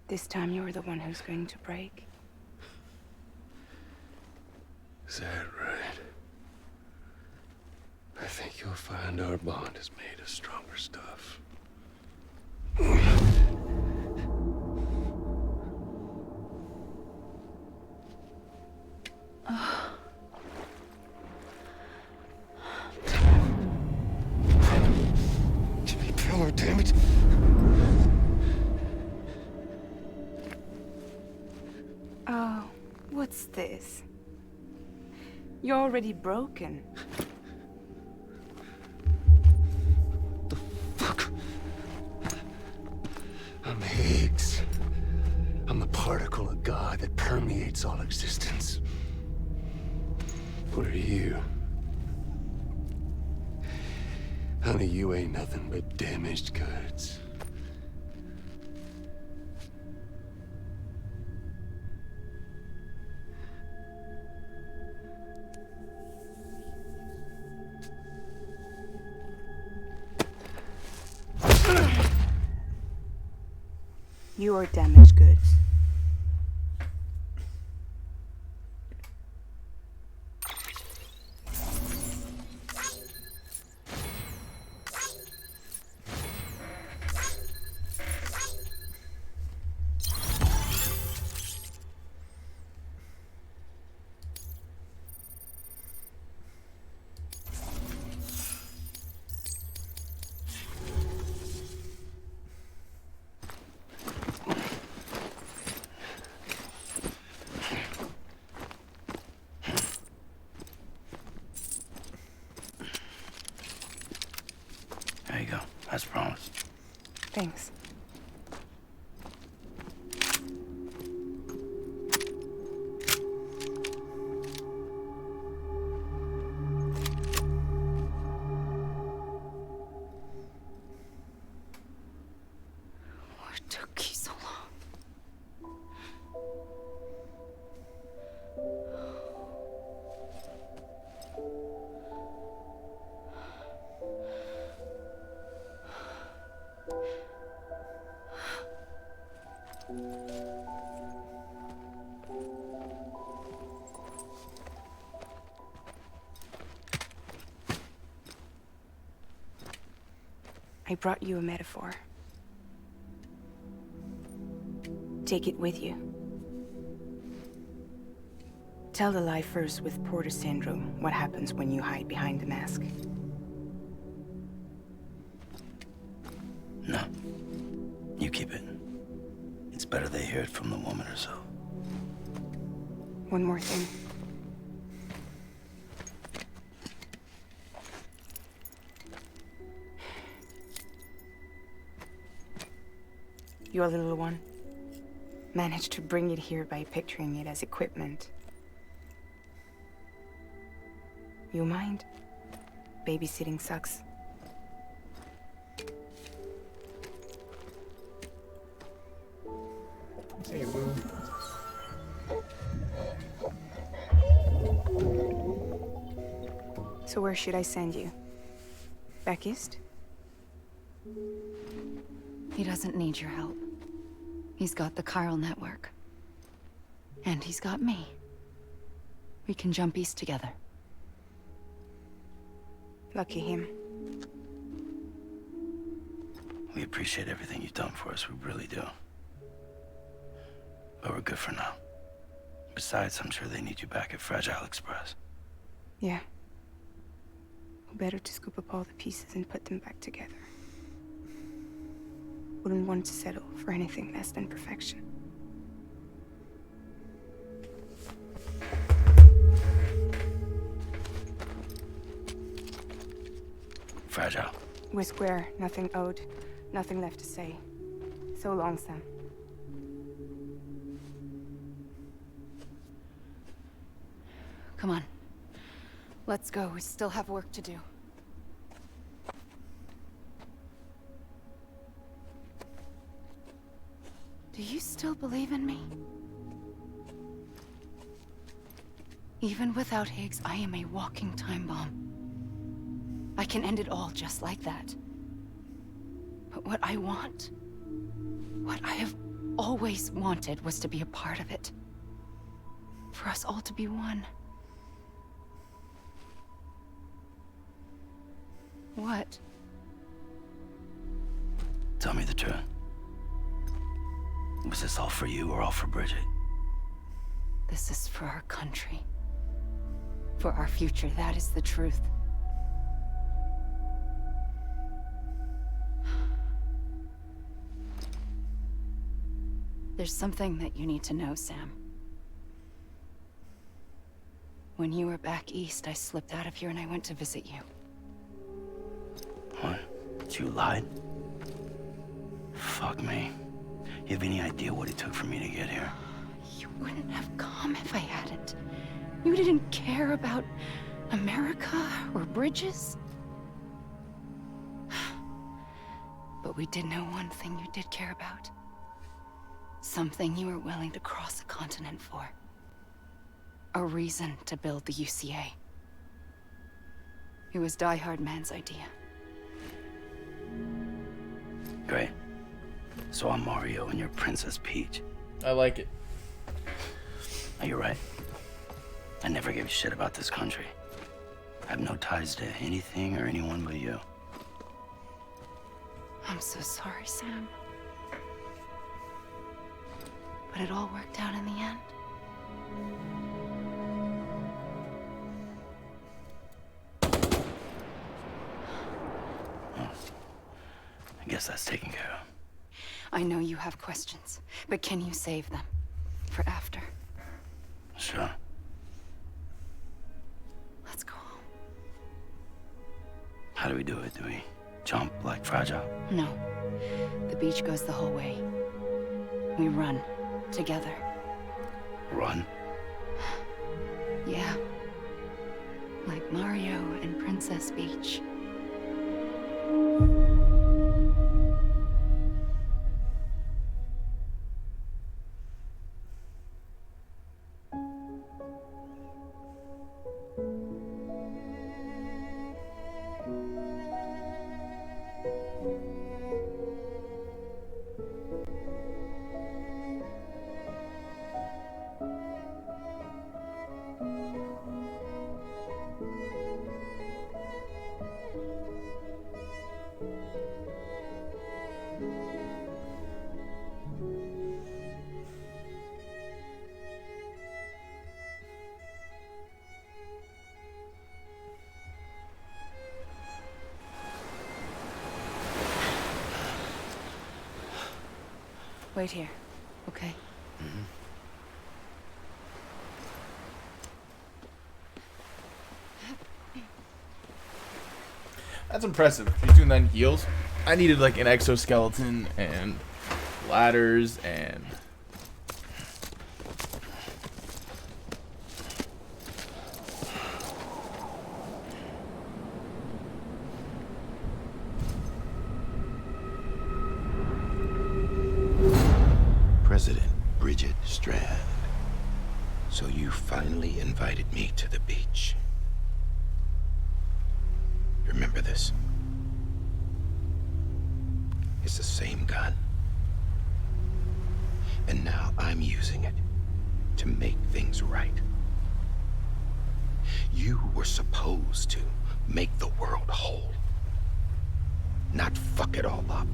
This time you're the one who's going to break. Is that right? I think you'll find our bond is made of stronger stuff. Jimmy Pillar, damn it! Oh, what's this? You're already broken. I'm Higgs. I'm the particle of God that permeates all existence. What are you? Honey, you ain't nothing but damaged goods. You are damaged goods. I brought you a metaphor. Take it with you. Tell the lie first with Porter syndrome, what happens when you hide behind the mask. No. You keep it. It's better they hear it from the woman herself. One more thing. Your little one managed to bring it here by picturing it as equipment. You mind? Babysitting sucks. Hey, boo. So where should I send you? Back east? He doesn't need your help. He's got the chiral network. And he's got me. We can jump east together. Lucky him. We appreciate everything you've done for us, we really do. But we're good for now. Besides, I'm sure they need you back at Fragile Express. Yeah. Better to scoop up all the pieces and put them back together. Wouldn't want to settle for anything less than perfection. Fragile. We're square, nothing owed, nothing left to say. So long, Sam. Come on. Let's go. We still have work to do. Do you still believe in me? Even without Higgs, I am a walking time bomb. I can end it all just like that. But what I want, what I have always wanted, was to be a part of it. For us all to be one. What? Tell me the truth. Was this all for you or all for Bridget? This is for our country. For our future, that is the truth. There's something that you need to know, Sam. When you were back east, I slipped out of here and I went to visit you. What? You lied? Fuck me. You have any idea what it took for me to get here? You wouldn't have come if I hadn't. You didn't care about America or bridges. But we did know one thing you did care about. Something you were willing to cross a continent for. A reason to build the UCA. It was Die Hard Man's idea. Great. So I'm Mario and you're Princess Peach. I like it. Oh, you're right. I never gave a shit about this country. I have no ties to anything or anyone but you. I'm so sorry, Sam. But it all worked out in the end. I guess that's taken care of. I know you have questions, but can you save them for after? Sure. Let's go home. How do we do it? Do we jump like Fragile? No. The beach goes the whole way. We run together. Run? Yeah. Like Mario and Princess Peach. Wait here, okay? That's impressive. She's doing that in heels. I needed like an exoskeleton and ladders and... President Bridget Strand. So you finally invited me to the beach. Remember this? It's the same gun. And now I'm using it to make things right. You were supposed to make the world whole, not fuck it all up.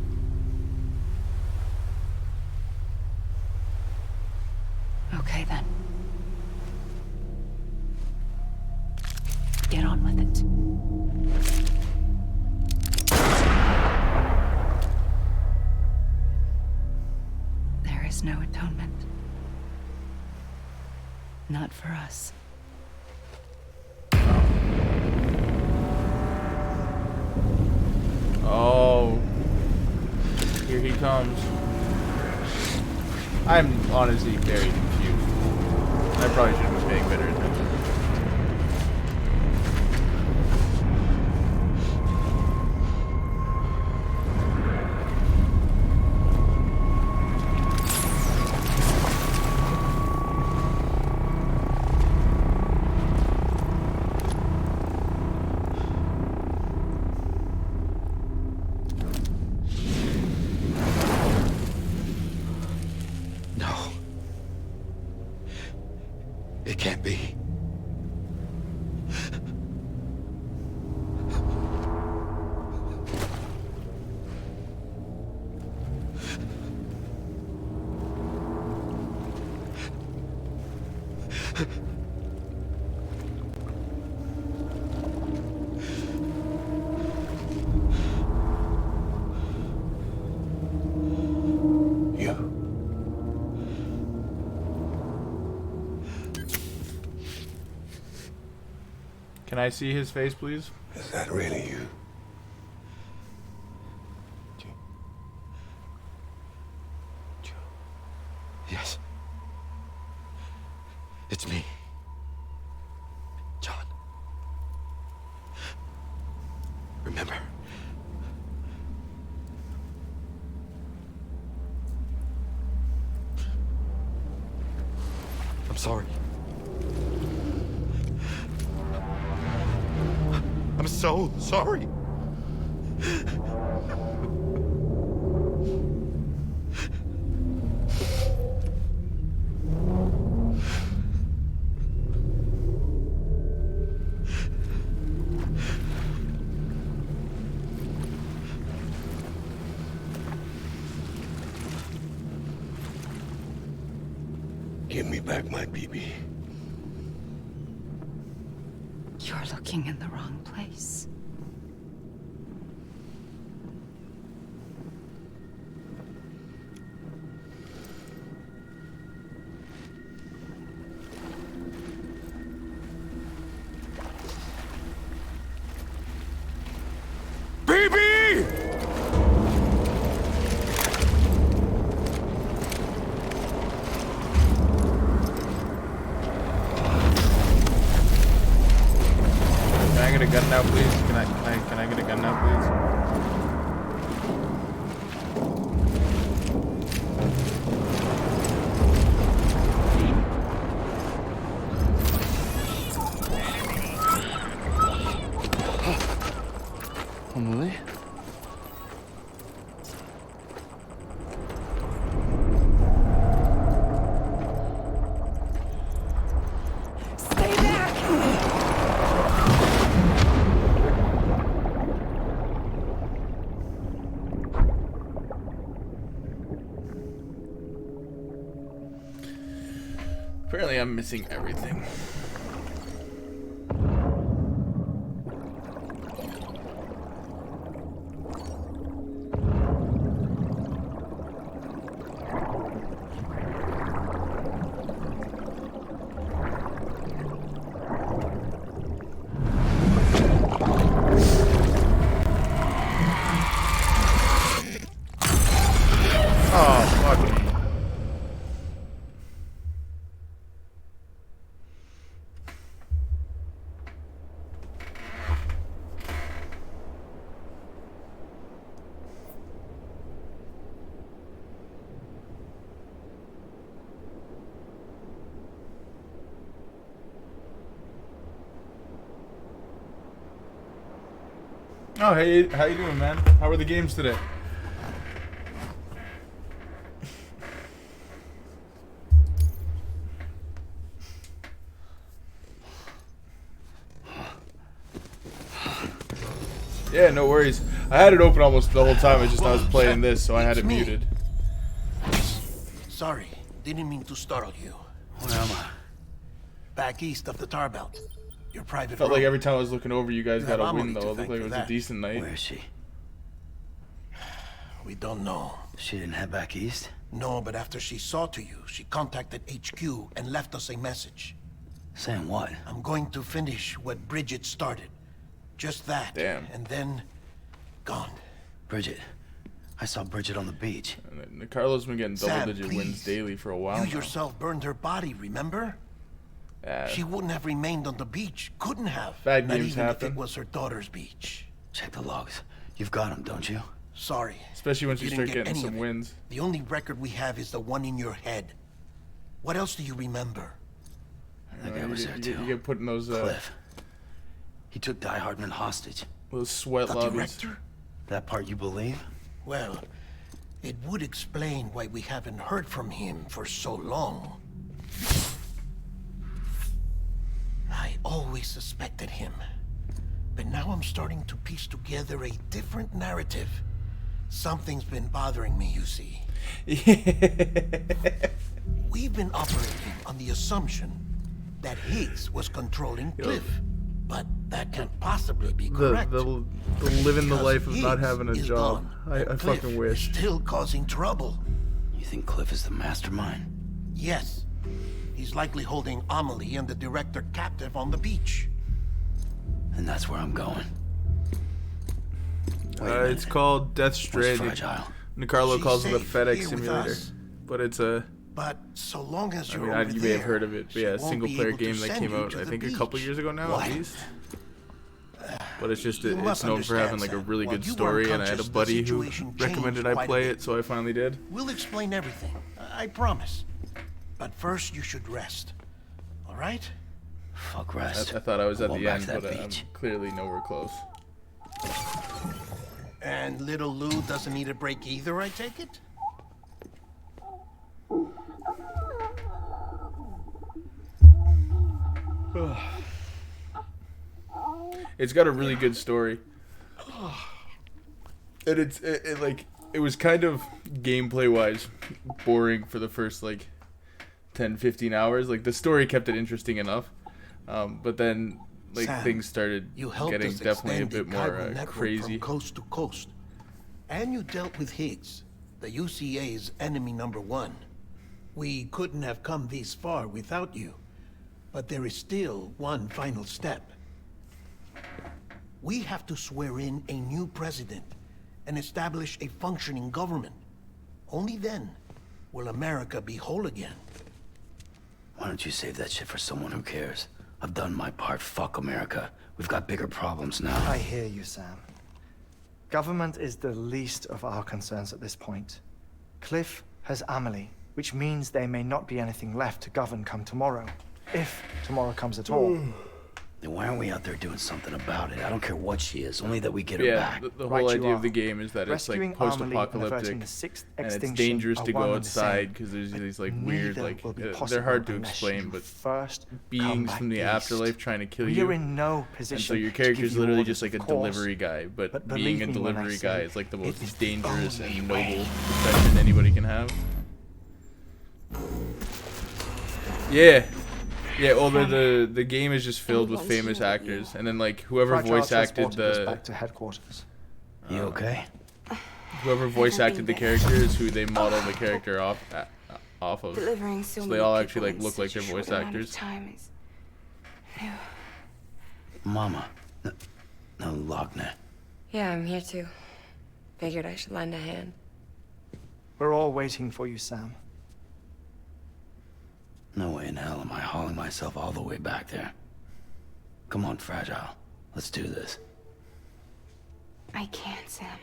Okay, then. Get on with it. There is no atonement. Not for us. Oh. Here he comes. I'm honestly very confused. I probably should have been paying better attention. It can't be. Can I see his face, please? Is that really you? Yes. It's me. John. Remember? I'm sorry. I'm so sorry. Give me back my BB. You're looking in the wrong place. Can I get a gun now, please? Can I get a gun now, please? Emily? Stay back! Apparently I'm missing everything. Oh, hey, how you doing, man? How were the games today? Yeah, no worries. I had it open almost the whole time. It's just I was playing this, so I had it muted. Sorry, didn't mean to startle you. Where am I? Back east of the tar belt. Your private Felt room. like every time I was looking over, you guys You got have a win, Amelie though. to It looked thank like it for was a that. decent night. Where is she? We don't know. She didn't head back east? No, but after she saw to you, she contacted HQ and left us a message. Saying what? I'm going to finish what Bridget started. Just that. Damn. And then... gone. Bridget. I saw Bridget on the beach. And Carlos been getting Sam, double-digit please. wins daily for a while You now. yourself burned her body, remember? She wouldn't have remained on the beach. Couldn't have. Bad Not games even happen. if it was her daughter's beach. Check the logs. You've got them, don't you? Sorry. Especially once you didn't start get getting any some of it. wins. The only record we have is the one in your head. What else do you remember? That guy was there too. You get put in those Cliff. He took Die Hardman hostage. those sweat The lobbies. director? That part you believe? Well, it would explain why we haven't heard from him for so long. I always suspected him. But now I'm starting to piece together a different narrative. Something's been bothering me, you see. We've been operating on the assumption that Higgs was controlling Cliff. But that can't possibly be correct. The living the because life of not Higgs having a is job. gone, I and Cliff fucking wish. is still causing trouble. You think Cliff is the mastermind? Yes. He's likely holding Amelie and the director captive on the beach. And that's where I'm going. It's called Death Stranding. Fragile? Nicarlo She's calls it a safe FedEx here with simulator. us. But it's a... But so long as I you're mean, over you may have there, heard of it. But yeah, a she won't be single-player able to game that send came you out, to I the think, a couple beach. years ago now, Why? at least. But it's just, You it's must known for having, understand, like, a really Sam. good While you weren't story, and I had a conscious, the buddy who situation recommended changed I quite a play bit. it, so I finally did. We'll explain everything. I promise. But first, you should rest. All right? Fuck rest. I thought I was at I'm the going end, back to but that I'm beach. clearly nowhere close. And little Lou doesn't need a break either, I take it? It's got a really good story. And it was kind of gameplay wise boring for the first like 10-15 hours. Like the story kept it interesting enough. But then like Sam, things started you helped getting us definitely a extend bit the more chiral network crazy. from coast to coast. And you dealt with Higgs, the UCA's enemy #1. We couldn't have come this far without you. But there is still one final step. We have to swear in a new president and establish a functioning government. Only then will America be whole again. Why don't you save that shit for someone who cares? I've done my part. Fuck America. We've got bigger problems now. I hear you, Sam. Government is the least of our concerns at this point. Cliff has Amelie, which means there may not be anything left to govern come tomorrow. If tomorrow comes at all. Then why aren't we out there doing something about it? I don't care what she is, only that we get her Yeah, back. the Right whole you idea of are. the game is that it's Rescuing like Amelie and post-apocalyptic, averting the sixth and it's extinction dangerous are to one go and the same. outside because there's these like weird, Neither like will be they're possible hard to unless explain, you but first come beings back from the east. afterlife trying to kill We you. are in no And position so your to character's give you literally orders, just like a of course. delivery guy, but believe being a me when I delivery say guy is like the it most is the dangerous only and way. noble profession anybody can have. Yeah. Yeah, well, the game is just filled with famous actors, and then like whoever Fragile voice acted transported us the back to headquarters. You okay? whoever voice acted the character is who they model the character off of. Delivering so So many they all people actually like in look like such a they're voice short amount of actors. time is new. Mama. No, Lochner. Yeah, I'm here too. Figured I should lend a hand. We're all waiting for you, Sam. No way in hell am I hauling myself all the way back there. Come on, Fragile. Let's do this. I can't, Sam.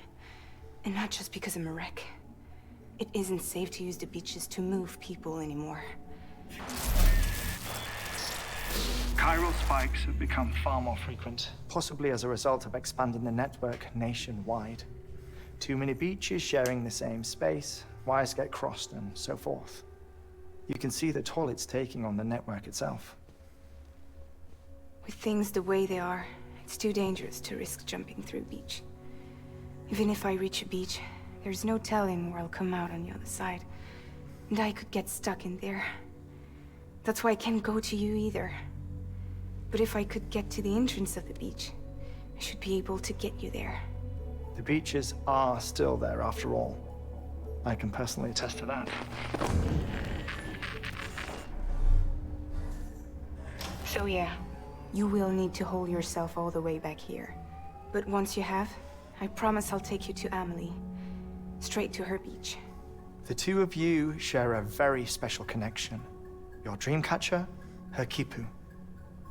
And not just because I'm a wreck. It isn't safe to use the beaches to move people anymore. Chiral spikes have become far more frequent, possibly as a result of expanding the network nationwide. Too many beaches sharing the same space, wires get crossed, and so forth. You can see the toll it's taking on the network itself. With things the way they are, it's too dangerous to risk jumping through a beach. Even if I reach a beach, there's no telling where I'll come out on the other side. And I could get stuck in there. That's why I can't go to you either. But if I could get to the entrance of the beach, I should be able to get you there. The beaches are still there after all. I can personally attest to that. So yeah, you will need to hold yourself all the way back here. But once you have, I promise I'll take you to Amelie. Straight to her beach. The two of you share a very special connection. Your dreamcatcher, her quipu.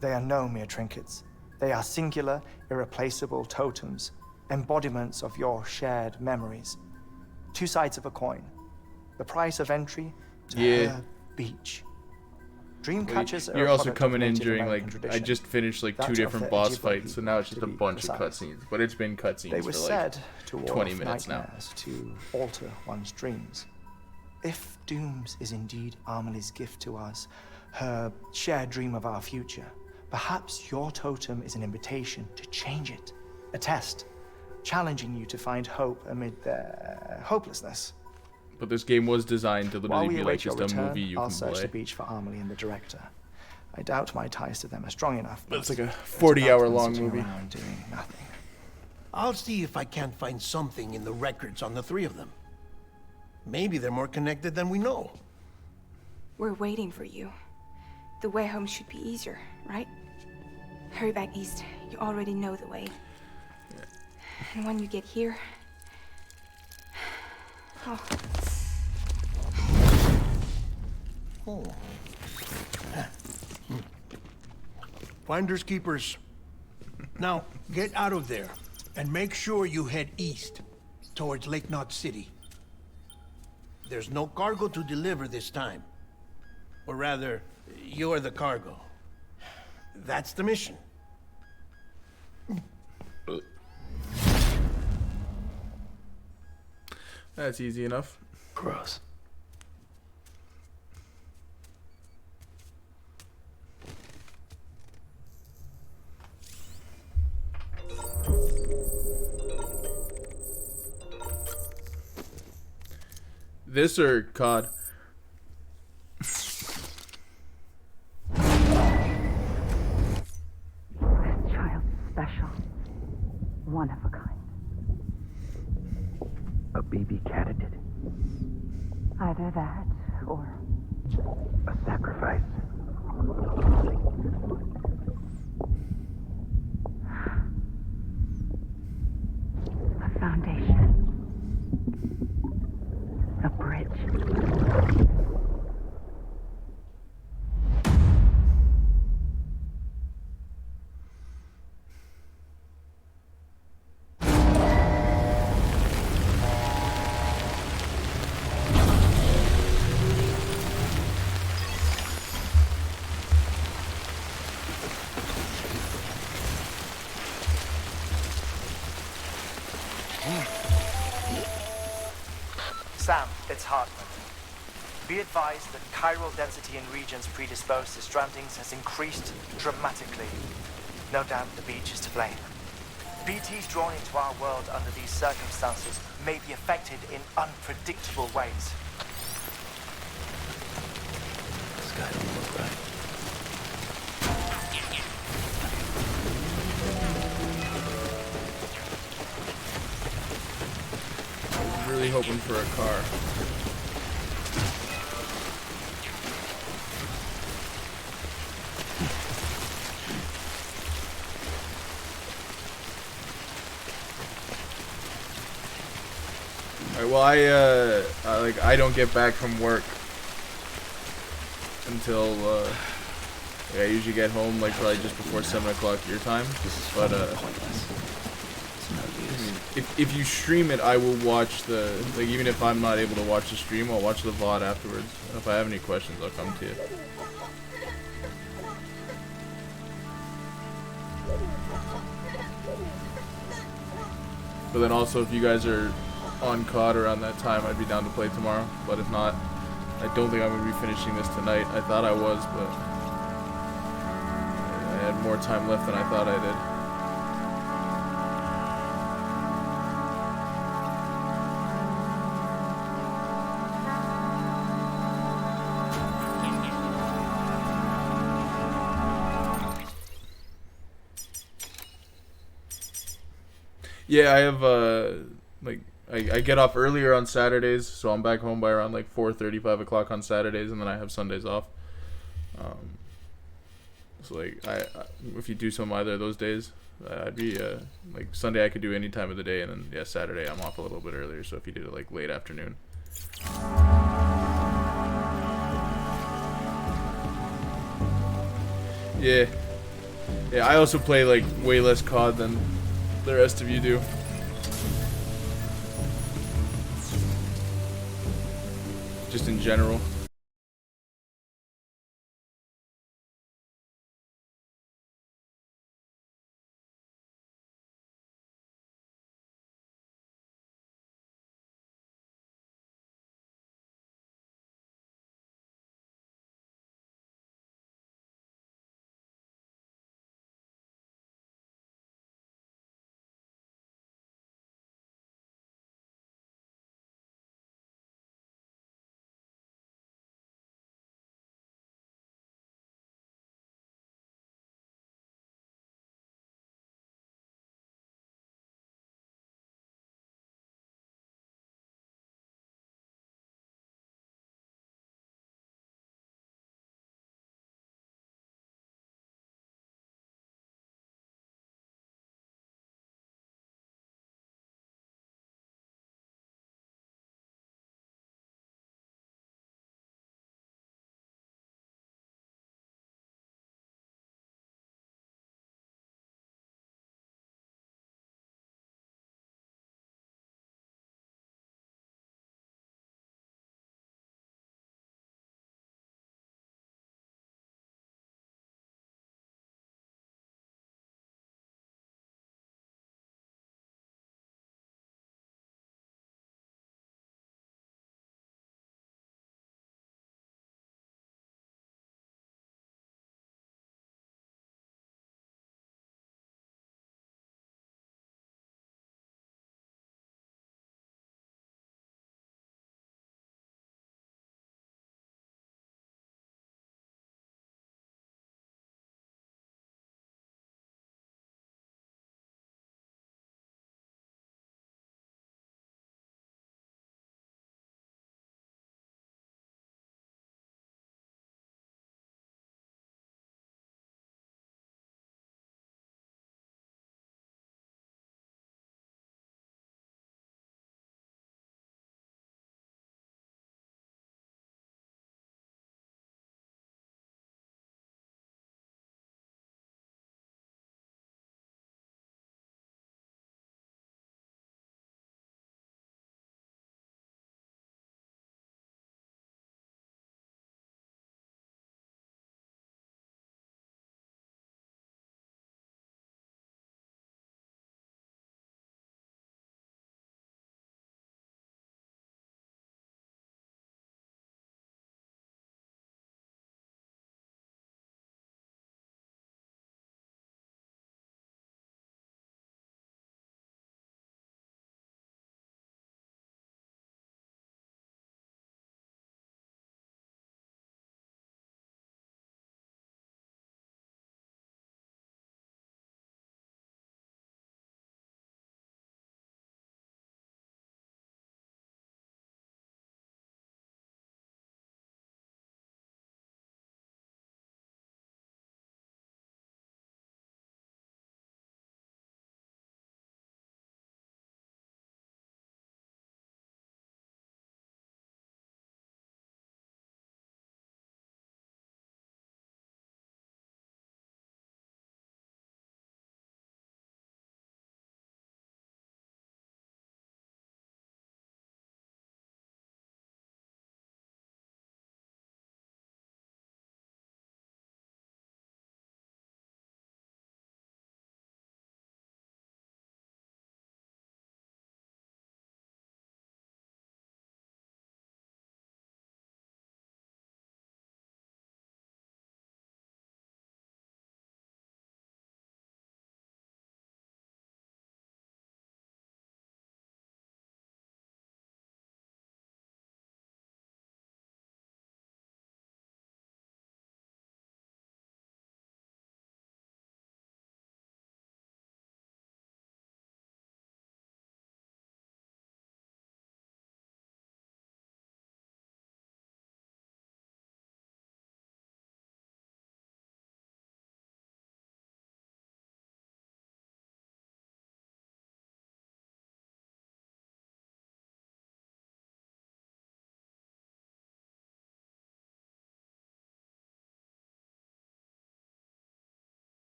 They are no mere trinkets. They are singular, irreplaceable totems, embodiments of your shared memories. Two sides of a coin. The price of entry to her beach. Dreamcatchers are You're a also product coming of in Native during American like tradition. I just finished like That 2 of different the boss Ojibwe fights, so now it's just people, a to be bunch of precise. cutscenes. But it's been cutscenes They were for said like to ward 20 off minutes now. nightmares, to alter one's dreams. If Dooms is indeed Amelie's gift to us, her shared dream of our future, perhaps your totem is an invitation to change it. A test, challenging you to find hope amid their hopelessness. But this game was designed to While literally we be like await your just a return, movie you I'll can search play. the beach for Amelie and the director. I doubt my ties to them are strong enough. But it's like a better 40-hour than long sitting movie. around doing nothing. I'll see if I can't find something in the records on the three of them. Maybe they're more connected than we know. We're waiting for you. The way home should be easier, right? Hurry back east. You already know the way. And when you get here... Oh. Oh. Finders keepers. Now, get out of there and make sure you head east towards Lake Knot City. There's no cargo to deliver this time. Or rather, you're the cargo. That's the mission. That's easy enough. Gross. This or COD? This child's special. One of a kind. A baby candidate. Either that, or... A sacrifice. a foundation. A bridge. Sam, it's Hartman. Be advised that chiral density in regions predisposed to strandings has increased dramatically. No doubt the beach is to blame. BTs drawn into our world under these circumstances may be affected in unpredictable ways. This guy don't look right. I'm really hoping for a car. Alright, well, I don't get back from work until I usually get home like probably just before 7 o'clock your time. But if you stream it, I will watch the even if I'm not able to watch the stream, I'll watch the VOD afterwards. And if I have any questions, I'll come to you. But then also, if you guys are on COD around that time, I'd be down to play tomorrow. But if not, I don't think I'm going to be finishing this tonight. I thought I was, but I had more time left than I thought I did. Yeah, I have like I get off earlier on Saturdays, so I'm back home by around like 4:30, 5 o'clock on Saturdays, and then I have Sundays off. So like if you do some either of those days, I'd be like Sunday I could do any time of the day, and then yeah, Saturday I'm off a little bit earlier. So if you did it like late afternoon. Yeah, yeah. I also play like way less COD than the rest of you do. Just in general.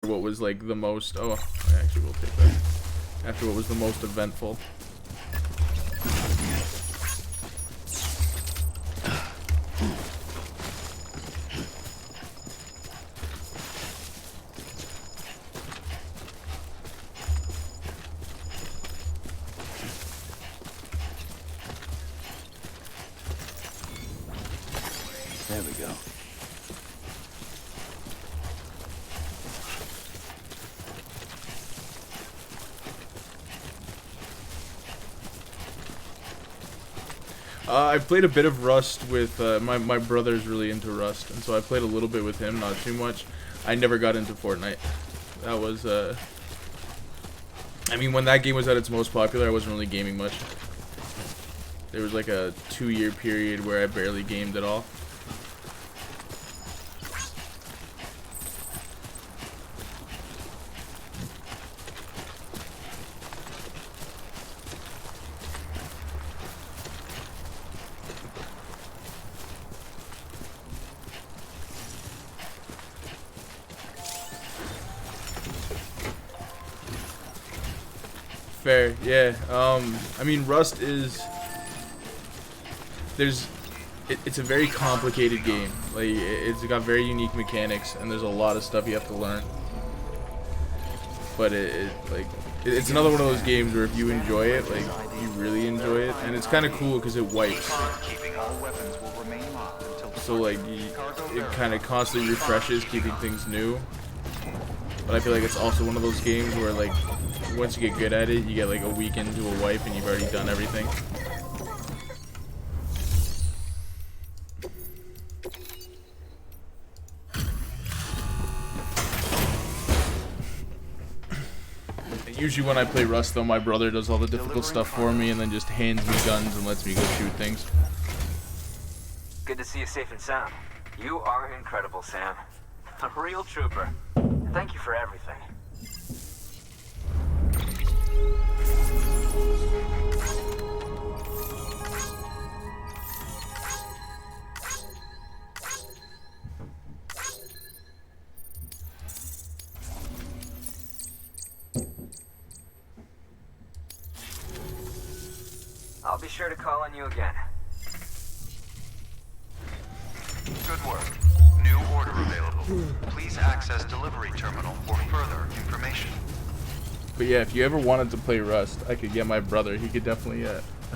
what was like the most. Oh, I actually will take that. After what was the most eventful. There we go. I played a bit of Rust with my brother's really into Rust, and so I played a little bit with him, not too much. I never got into Fortnite. That was I mean, when that game was at its most popular, I wasn't really gaming much. There was like a 2-year period where I barely gamed at all. Fair, yeah. I mean, Rust is... It's a very complicated game. Like, it's got very unique mechanics, and there's a lot of stuff you have to learn. But it's another one of those games where if you enjoy it, like, you really enjoy it. And it's kind of cool because it wipes. So, like, it kind of constantly refreshes, keeping things new. But I feel like it's also one of those games where, like, once you get good at it, you get like a week into a wipe and you've already done everything. Usually when I play Rust though, my brother does all the difficult stuff for me and then just hands me guns and lets me go shoot things. Good to see you safe and sound. You are incredible, Sam. A real trooper. Thank you for everything. I'll be sure to call on you again. Good work. New order available. Please access delivery terminal for further information. But yeah, if you ever wanted to play Rust, I could get my brother. He could definitely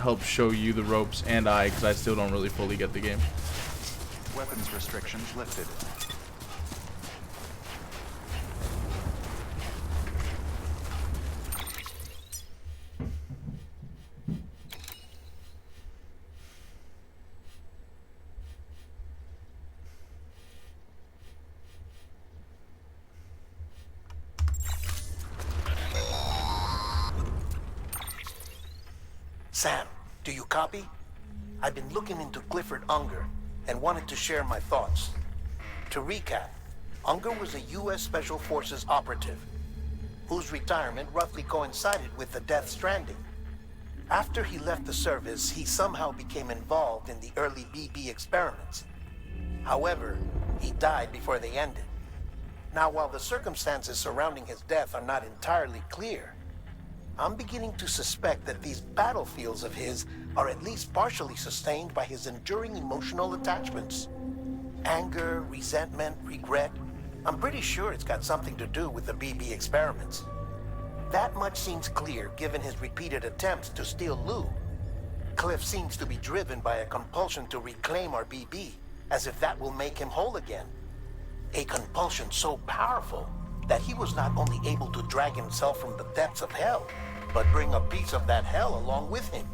help show you the ropes, and because I still don't really fully get the game. Weapons restrictions lifted. Sam, do you copy? I've been looking into Clifford Unger and wanted to share my thoughts. To recap, Unger was a U.S. Special Forces operative whose retirement roughly coincided with the death Stranding. After he left the service, he somehow became involved in the early BB experiments. However, he died before they ended. Now, while the circumstances surrounding his death are not entirely clear, I'm beginning to suspect that these battlefields of his are at least partially sustained by his enduring emotional attachments. Anger, resentment, regret. I'm pretty sure it's got something to do with the BB experiments. That much seems clear given his repeated attempts to steal Lou. Cliff seems to be driven by a compulsion to reclaim our BB, as if that will make him whole again. A compulsion so powerful that he was not only able to drag himself from the depths of hell, but bring a piece of that hell along with him.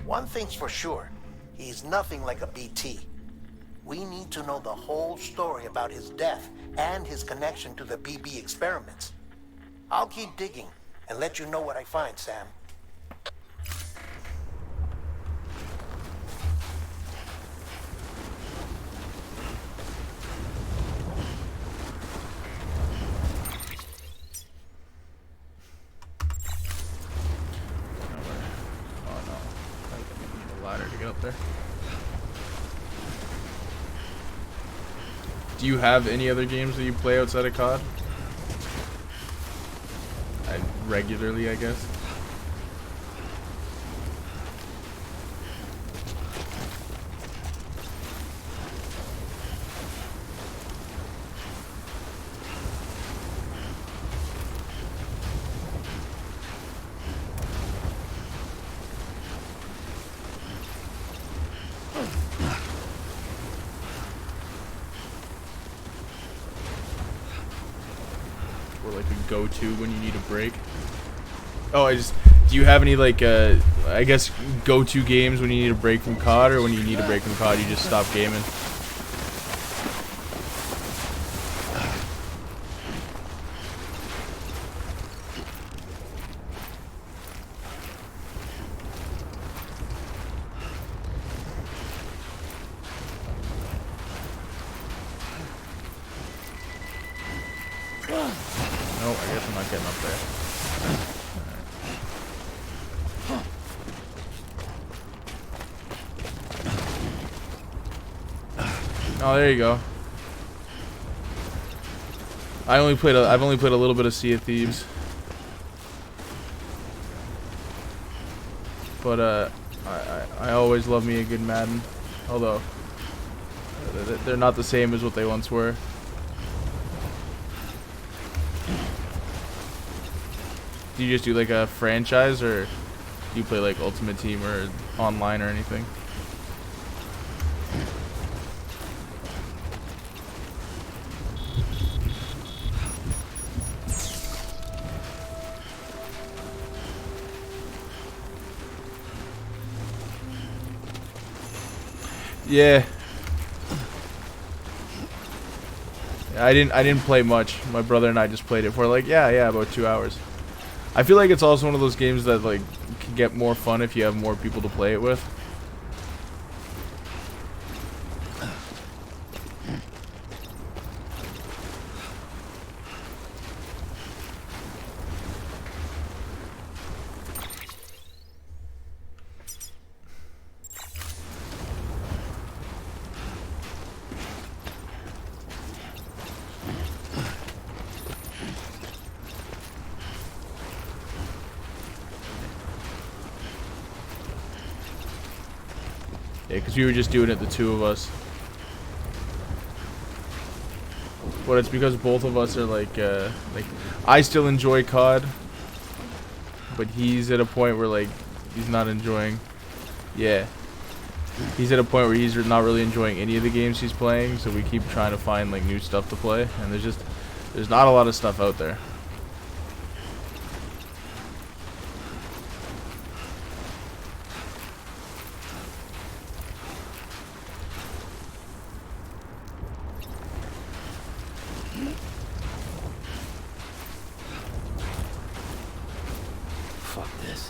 One thing's for sure, he's nothing like a BT. We need to know the whole story about his death and his connection to the BB experiments. I'll keep digging and let you know what I find, Sam. To get up there. Do you have any other games that you play outside of COD? regularly, I guess. Or like a go-to when you need a break. Oh, do you have any like I guess go-to games when you need a break from COD, or when you need a break from COD you just stop gaming? No, I guess I'm not getting up there. Oh, there you go. I've only played a little bit of Sea of Thieves. But I always love me a good Madden. Although they're not the same as what they once were. Do you just do like a franchise, or do you play like Ultimate Team or online or anything? Yeah. I didn't play much. My brother and I just played it for like about 2 hours. I feel like it's also one of those games that like can get more fun if you have more people to play it with. Yeah, because we were just doing it, the two of us. But it's because both of us are like I still enjoy COD, but he's at a point where like he's not enjoying. Yeah, he's at a point where he's not really enjoying any of the games he's playing. So we keep trying to find like new stuff to play, and there's not a lot of stuff out there. Fuck this.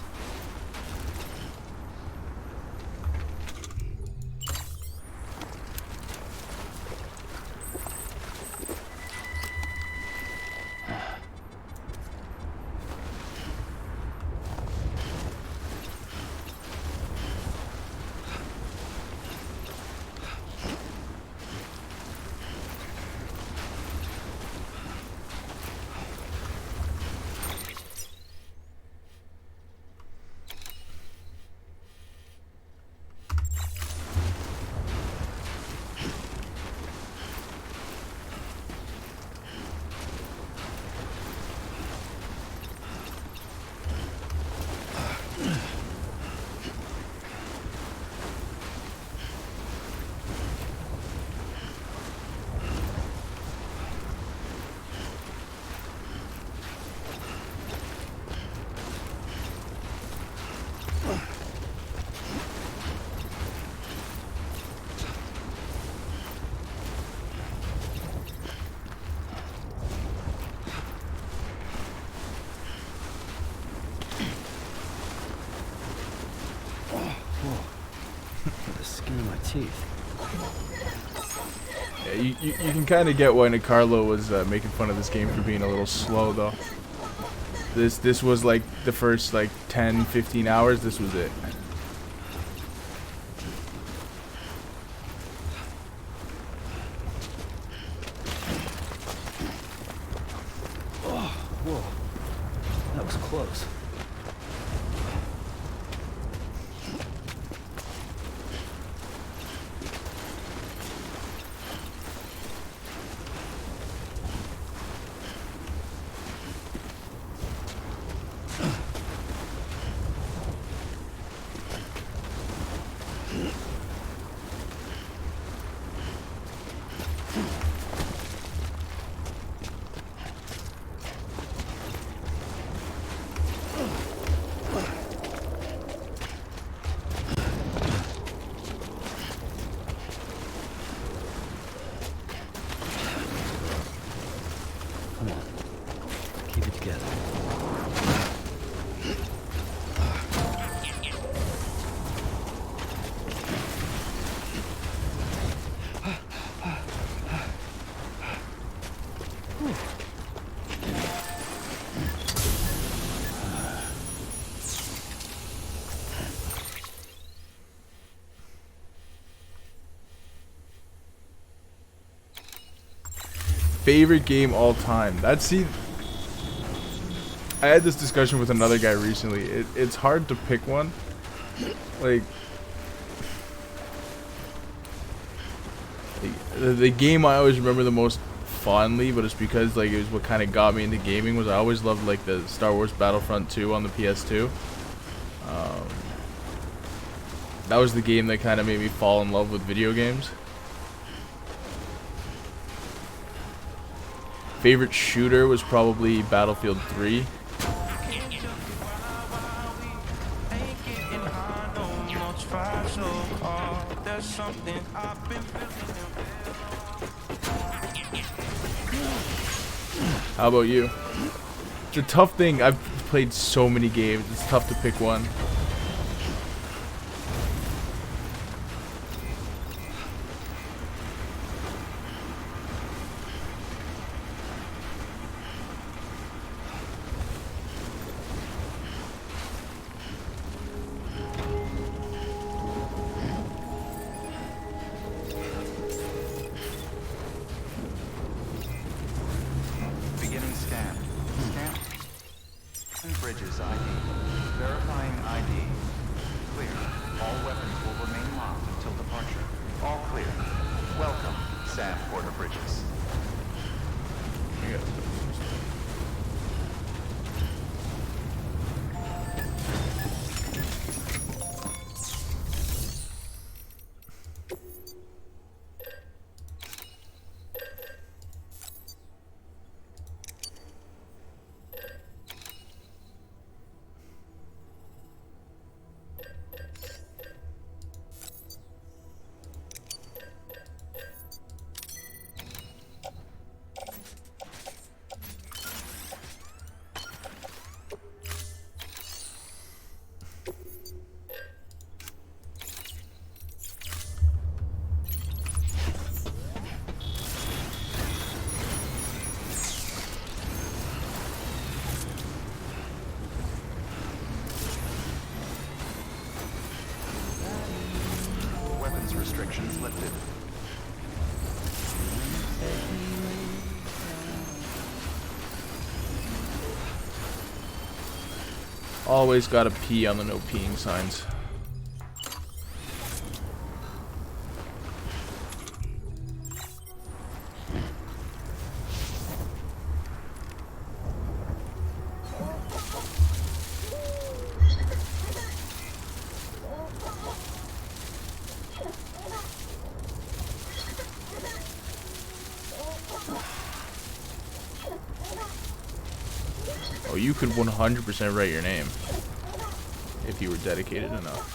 The skin of my teeth. Yeah, you can kind of get why Nicarlo was making fun of this game for being a little slow, though. This was like the first like 10-15 hours. This was it. Oh, whoa. That was close. Favorite game all time. I had this discussion with another guy recently. It's hard to pick one. Like the game I always remember the most fondly, but it's because like it was what kind of got me into gaming, was I always loved like the Star Wars Battlefront 2 on the PS2. That was the game that kind of made me fall in love with video games. Favorite shooter was probably Battlefield 3. How about you? It's a tough thing. I've played so many games. It's tough to pick one. Beginning scan. Scan bridges ID. Verifying ID. Clear. All weapons will remain locked until departure. All clear. Welcome, Sam Porter Bridges. Restrictions lifted. Always gotta pee on the no peeing signs. Oh, you could 100% write your name if you were dedicated enough.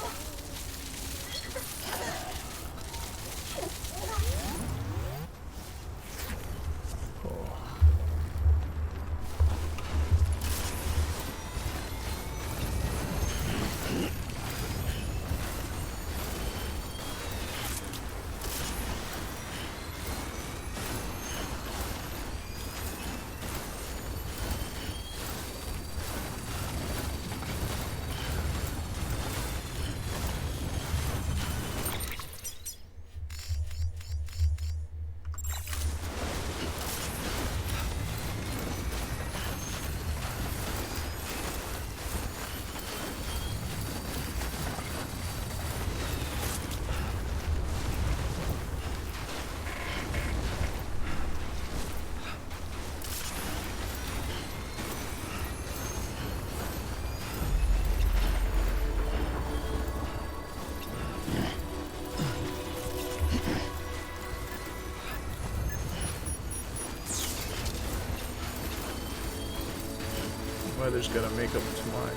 Weather's gotta make up its mind.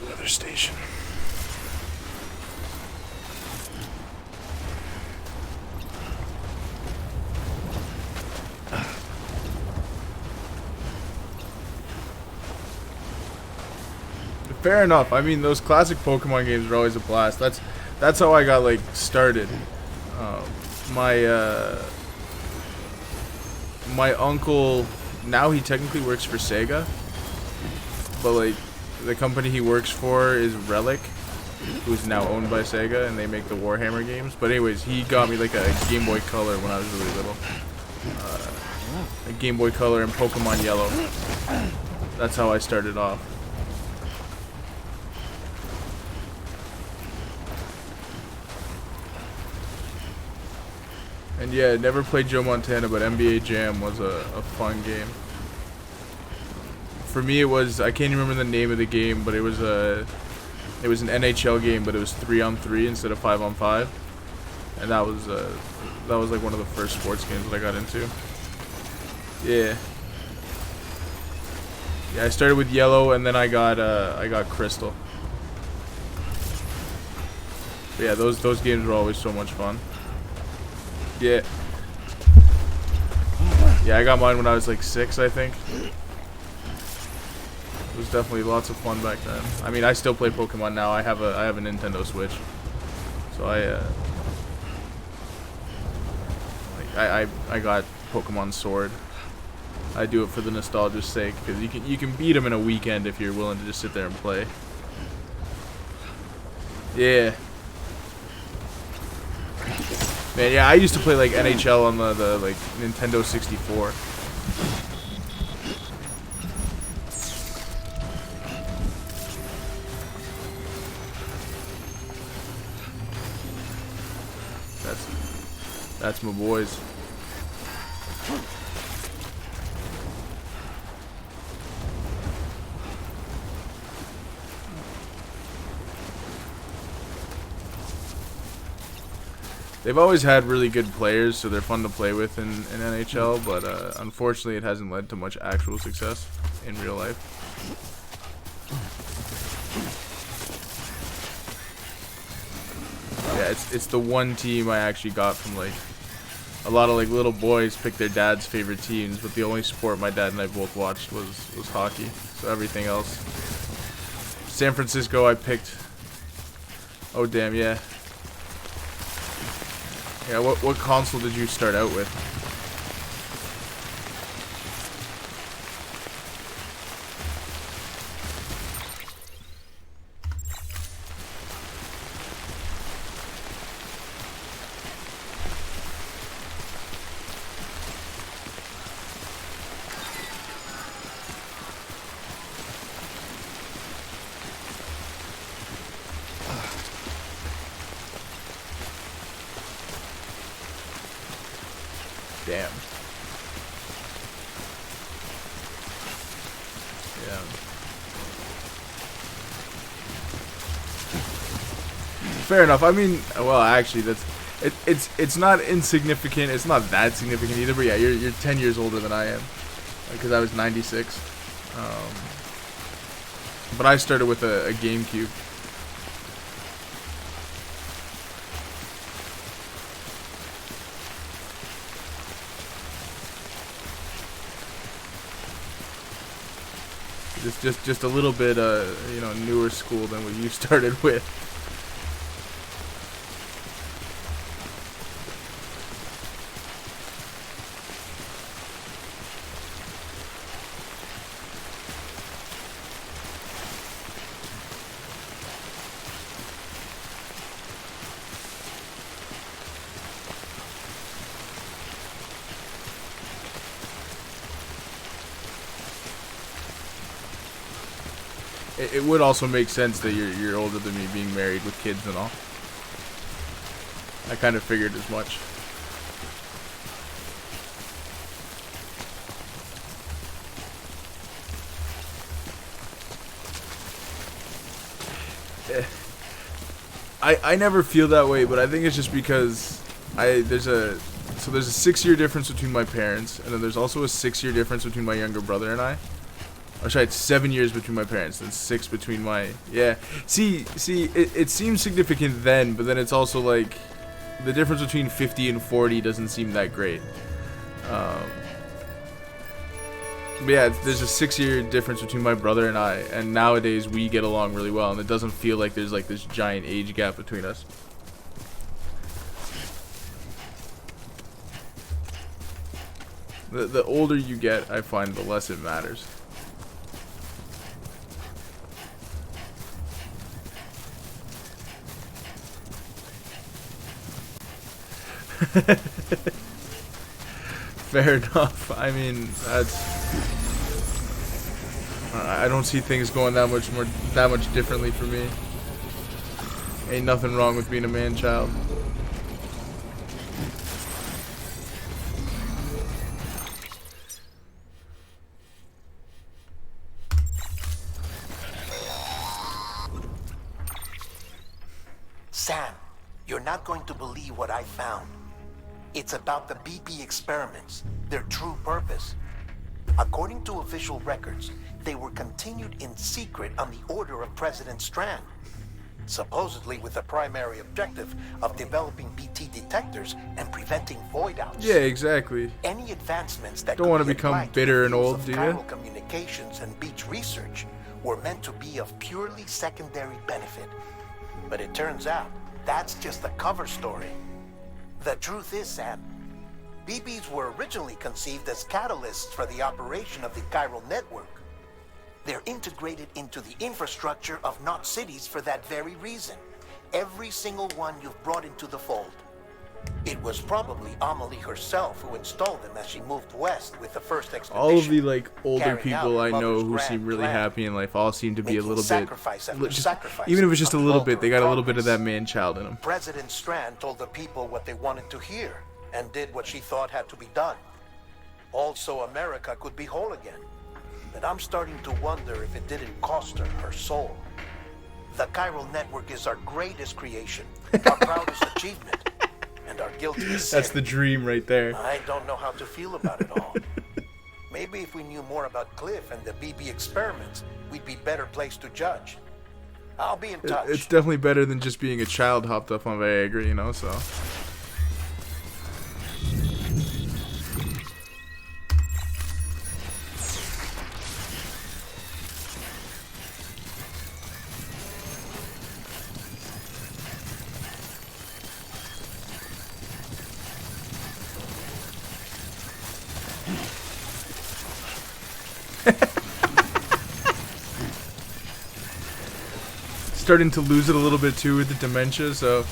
Weather station. Fair enough. I mean, those classic Pokemon games are always a blast. That's how I got like started. My uncle, now he technically works for Sega, but like the company he works for is Relic, who's now owned by Sega, and they make the Warhammer games. But anyways, he got me like a Game Boy Color when I was really little. A Game Boy Color and Pokemon Yellow. That's how I started off. And yeah, never played Joe Montana, but NBA Jam was a fun game. For me, it was, I can't even remember the name of the game, but it was an NHL game, but it was 3-on-3 instead of 5-on-5, and that was like one of the first sports games that I got into. Yeah. Yeah, I started with Yellow, and then I got Crystal. But yeah, those games were always so much fun. Yeah. Yeah, I got mine when I was like 6, I think. It was definitely lots of fun back then. I mean, I still play Pokemon now. I have a Nintendo Switch, so I got Pokemon Sword. I do it for the nostalgia's sake, because you can beat them in a weekend if you're willing to just sit there and play. Yeah. Man, yeah, I used to play like NHL on the like Nintendo 64. That's my boys. They've always had really good players, so they're fun to play with in NHL, but unfortunately it hasn't led to much actual success in real life. Yeah, it's the one team I actually got from like a lot of like little boys pick their dad's favorite teams, but the only sport my dad and I both watched was hockey. So everything else. San Francisco I picked. Oh damn, yeah. Yeah, what console did you start out with? Damn. Yeah. Fair enough. I mean, well, actually, it's not insignificant. It's not that significant either. But yeah, you're 10 years older than I am, because I was 96. But I started with a GameCube. Just a little bit, you know, newer school than what you started with. it would also make sense that you're older than me, being married with kids and all. I kind of figured as much. I never feel that way, but I think it's just because there's a 6-year difference between my parents, and then there's also a 6-year difference between my younger brother and I. Or sorry, it's 7 years between my parents, and 6 between my See, it seems significant then, but then it's also like the difference between 50 and 40 doesn't seem that great. But yeah, there's a 6-year difference between my brother and I, and nowadays we get along really well, and it doesn't feel like there's like this giant age gap between us. The older you get, I find, the less it matters. Fair enough. I mean, I don't see things going that much differently for me. Ain't nothing wrong with being a man-child. Sam, you're not going to believe what I found. It's about the BP experiments, their true purpose. According to official records, they were continued in secret on the order of President Strand, supposedly with the primary objective of developing BT detectors and preventing void-outs. Yeah, exactly. Any advancements that don't want to become bitter and old, do you? Chiral communications and beach research were meant to be of purely secondary benefit. But it turns out that's just the cover story. The truth is, Sam, BBs were originally conceived as catalysts for the operation of the chiral network. They're integrated into the infrastructure of Knot cities for that very reason. Every single one you've brought into the fold. It was probably Amelie herself who installed them as she moved west with the first expedition. All of the like older people I know who seem really happy in life all seem to be a little bit, even if it's just a little bit, they got a little bit of that man-child in them. President Strand told the people what they wanted to hear and did what she thought had to be done. Also, America could be whole again. But I'm starting to wonder if it didn't cost her soul. The chiral network is our greatest creation, our proudest achievement, and our guiltiest sin. That's the dream right there. I don't know how to feel about it all. Maybe if we knew more about Cliff and the BB experiments, we'd be better placed to judge. I'll be in touch. It's definitely better than just being a child hopped up on Viagra, you know, so. Starting to lose it a little bit too with the dementia, so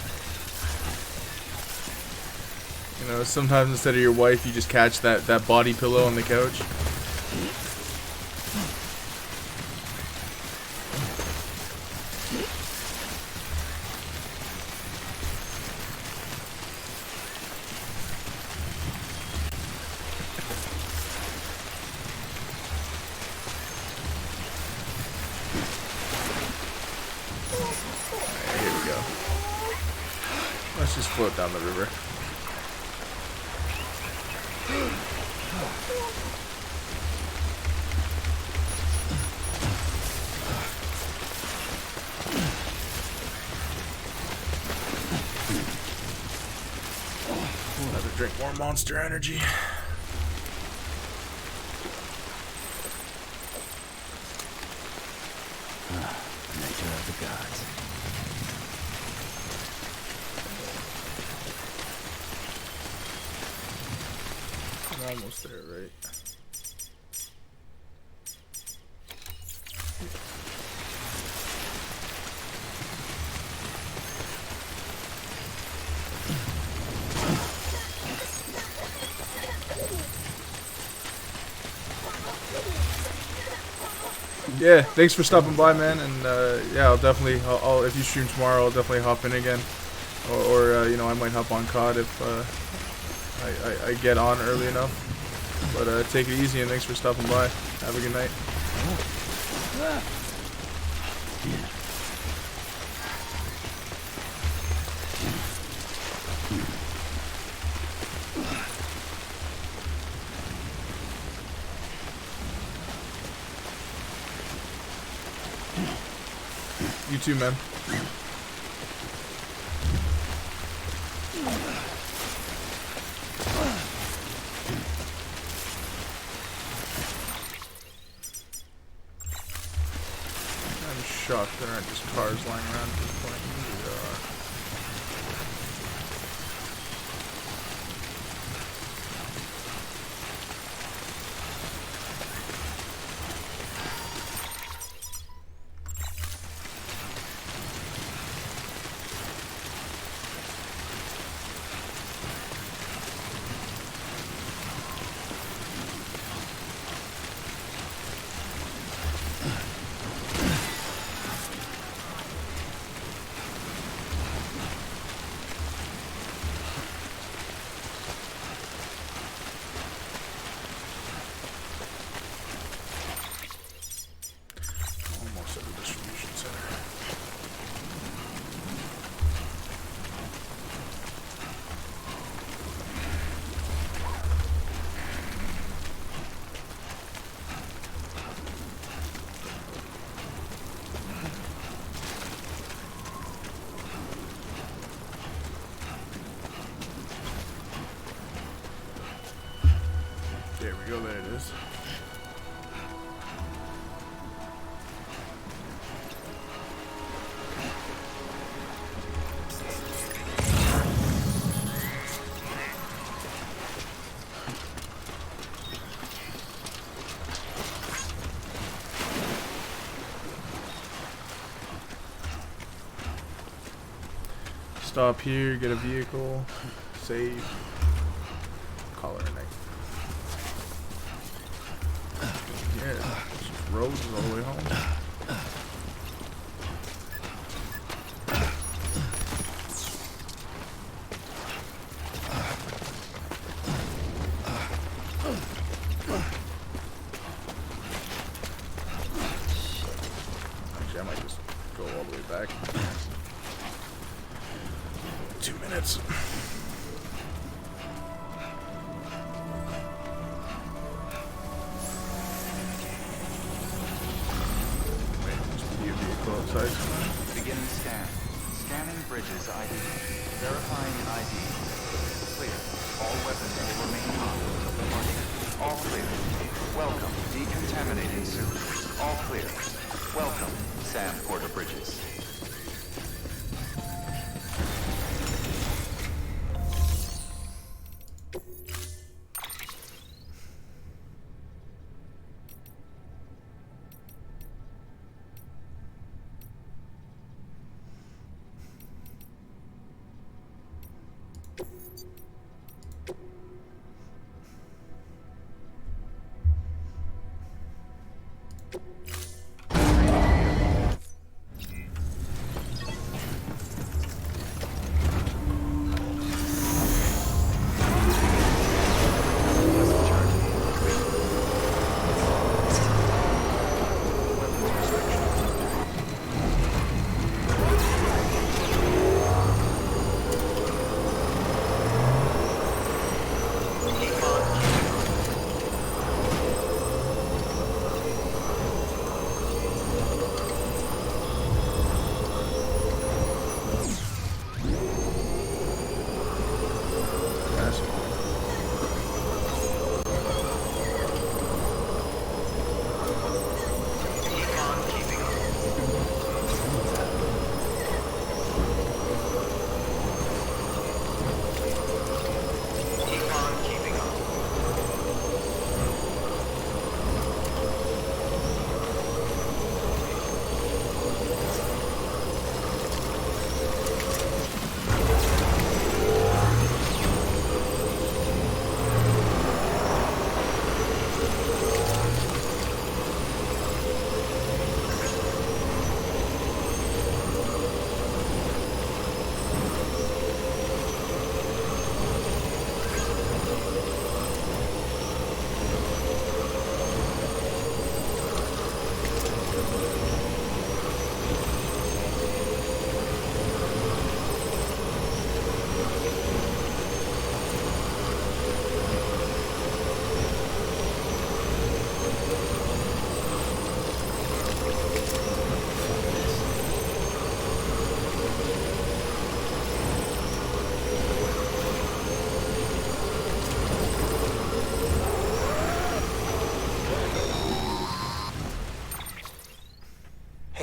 you know, sometimes instead of your wife you just catch that body pillow on the couch. Let's just float down the river. We'll have to drink more Monster Energy. Nature of the gods. We're almost there, right? Yeah, thanks for stopping by, man. And yeah, I'll definitely, I'll if you stream tomorrow, I'll definitely hop in again. Or you know, I might hop on COD if I get on early enough. But take it easy and thanks for stopping by. Have a good night. You too, man. I'm shocked there aren't just cars lying around at this point. There are. Almost at the distribution center. There we go, there it is. Stop here, get a vehicle, save, call it a night. Yeah, just roads all the way home. Actually, I might just go all the way back. 2 minutes. Outside. Beginning scan. Scanning bridges ID. Verifying ID. Clear. All weapons will remain on until the morning. All clear. Welcome. Decontaminating suit. All clear. Welcome, Sam Porter Bridges.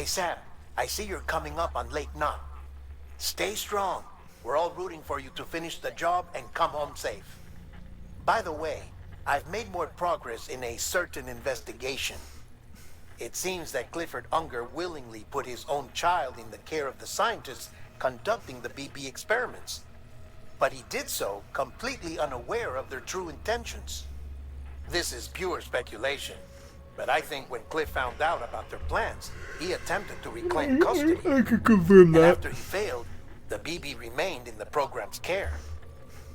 Sam, I see you're coming up on Lake Knot. Stay strong. We're all rooting for you to finish the job and come home safe. By the way, I've made more progress in a certain investigation. It seems that Clifford Unger willingly put his own child in the care of the scientists conducting the BB experiments. But he did so completely unaware of their true intentions. This is pure speculation, but I think when Cliff found out about their plans, he attempted to reclaim custody. I could confirm And that. after he failed, the BB remained in the program's care.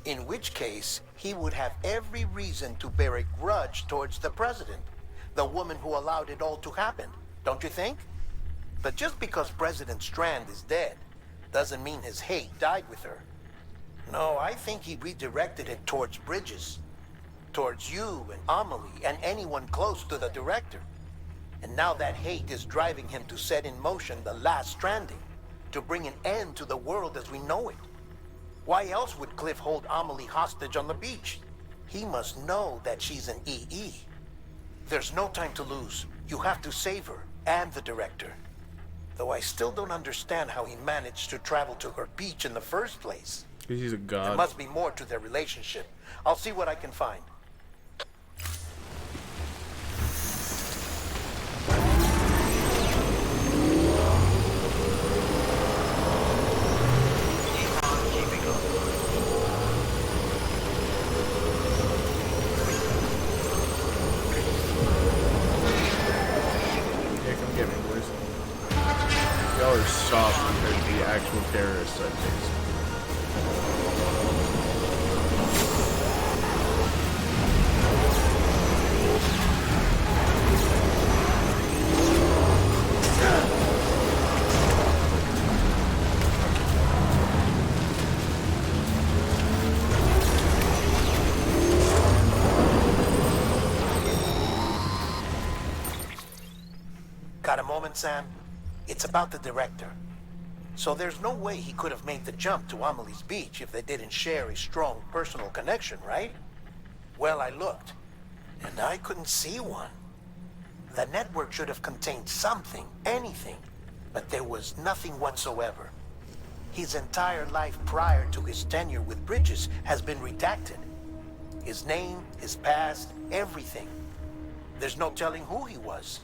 In which case, he would have every reason to bear a grudge towards the president, the woman who allowed it all to happen, don't you think? But just because President Strand is dead, doesn't mean his hate died with her. No, I think he redirected it towards Bridges. Towards you and Amelie and anyone close to the director. And now that hate is driving him to set in motion the last Stranding, to bring an end to the world as we know it. Why else would Cliff hold Amelie hostage on the beach? He must know that she's an EE. There's no time to lose. You have to save her and the director. Though I still don't understand how he managed to travel to her beach in the first place. He's a god. There must be more to their relationship. I'll see what I can find. Yeah, come get me, boys. Y'all are soft compared to the actual terrorists I faced. Got a moment, Sam? It's about the director. So there's no way he could have made the jump to Amelie's beach if they didn't share a strong personal connection, right? Well, I looked, and I couldn't see one. The network should have contained something, anything, but there was nothing whatsoever. His entire life prior to his tenure with Bridges has been redacted. His name, his past, everything. There's no telling who he was.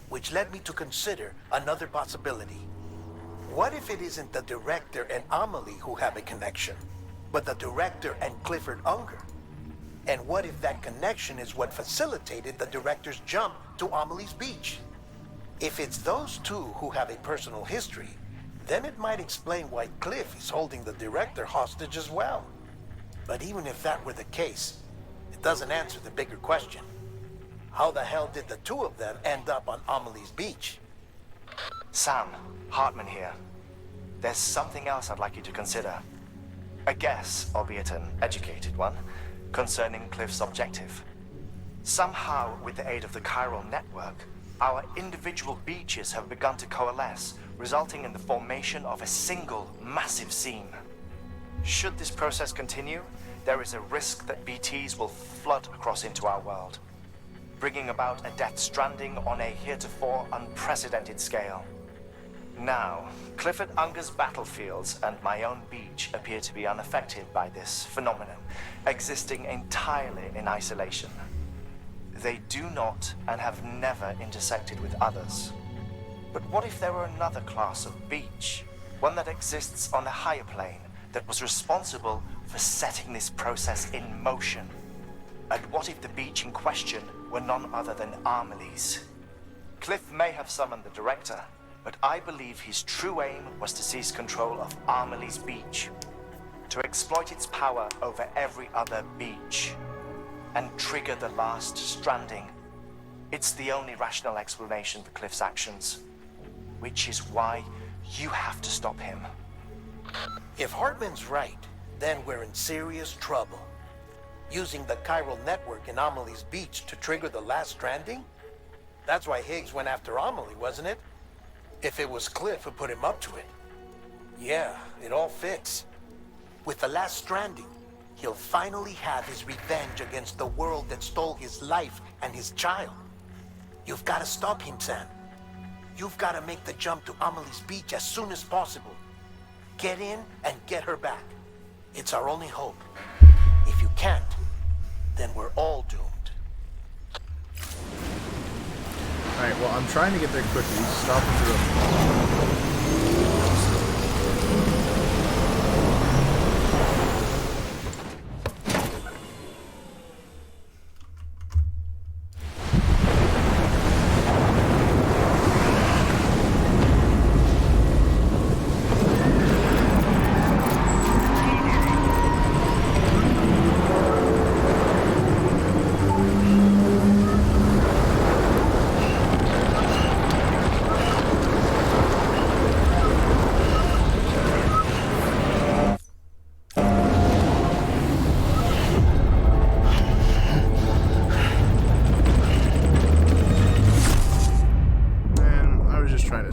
Which led me to consider another possibility. What if it isn't the director and Amelie who have a connection, but the director and Clifford Unger? And what if that connection is what facilitated the director's jump to Amelie's beach? If it's those two who have a personal history, then it might explain why Cliff is holding the director hostage as well. But even if that were the case, it doesn't answer the bigger question. How the hell did the two of them end up on Amelie's beach? Sam, Hartman here. There's something else I'd like you to consider. A guess, albeit an educated one, concerning Cliff's objective. Somehow, with the aid of the chiral network, our individual beaches have begun to coalesce, resulting in the formation of a single massive seam. Should this process continue, there is a risk that BTs will flood across into our world, bringing about a death stranding on a heretofore unprecedented scale. Now, Clifford Unger's battlefields and my own beach appear to be unaffected by this phenomenon, existing entirely in isolation. They do not and have never intersected with others. But what if there were another class of beach, one that exists on a higher plane, that was responsible for setting this process in motion? And what if the beach in question were none other than Amelie's? Cliff may have summoned the director, but I believe his true aim was to seize control of Amelie's beach, to exploit its power over every other beach, and trigger the last stranding. It's the only rational explanation for Cliff's actions, which is why you have to stop him. If Hartman's right, then we're in serious trouble. Using the chiral network in Amelie's beach to trigger the last stranding? That's why Higgs went after Amelie, wasn't it? If it was Cliff who put him up to it. Yeah, it all fits. With the last stranding, he'll finally have his revenge against the world that stole his life and his child. You've got to stop him, Sam. You've got to make the jump to Amelie's beach as soon as possible. Get in and get her back. It's our only hope. If you can't, then we're all doomed. Alright, well, I'm trying to get there quickly. Stop and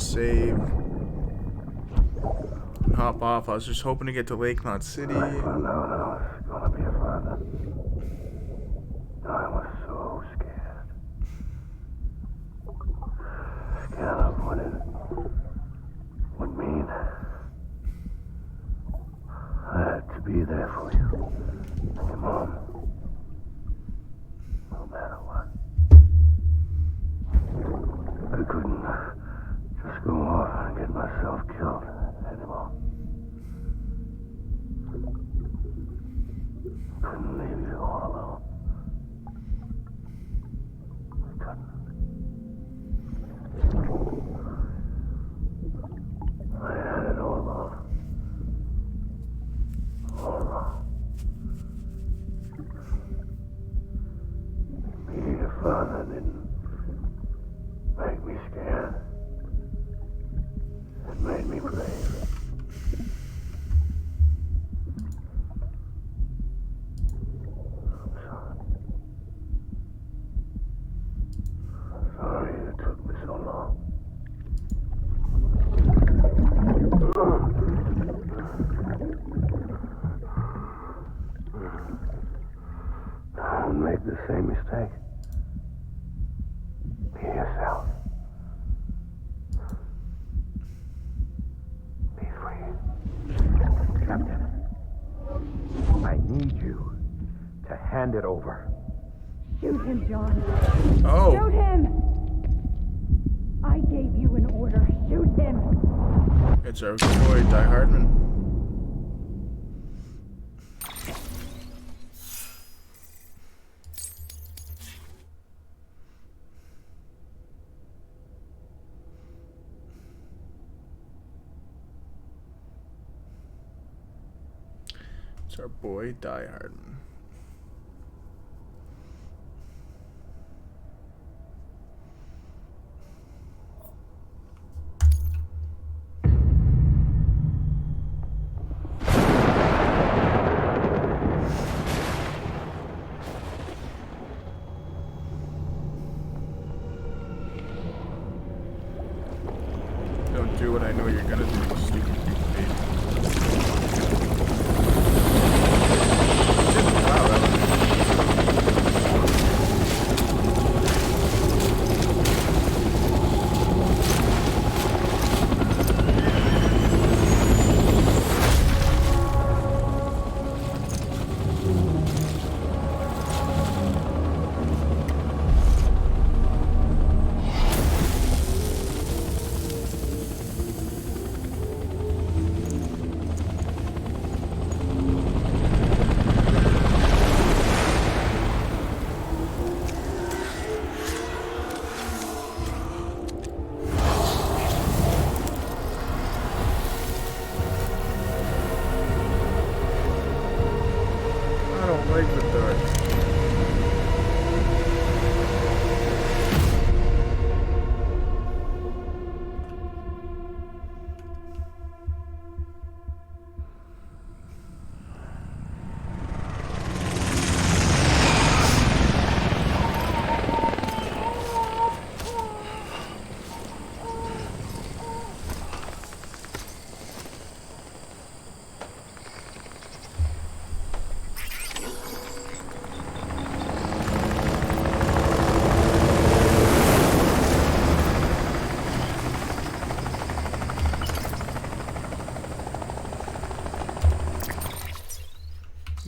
save and hop off. I was just hoping to get to Lake Knot City. I found out I was gonna be a father. I was so scared. Scared of what it would mean. I had to be there for you and your mom. No matter what. I couldn't just go off and get myself killed anymore. Couldn't leave you all alone. I had it all wrong. All wrong. Being a father didn't make me scared. It made me brave. I'm sorry it took me so long. Don't make the same mistake. Be yourself. Be free. Captain, I need you to hand it over. Shoot him, John. Oh. Shoot him! I gave you an order. Shoot him! It's our boy, Die Hardman. It's our boy, Die Hardman. Don't do what I know you're gonna do, you stupid baby. Wow, that was... I don't like the dark.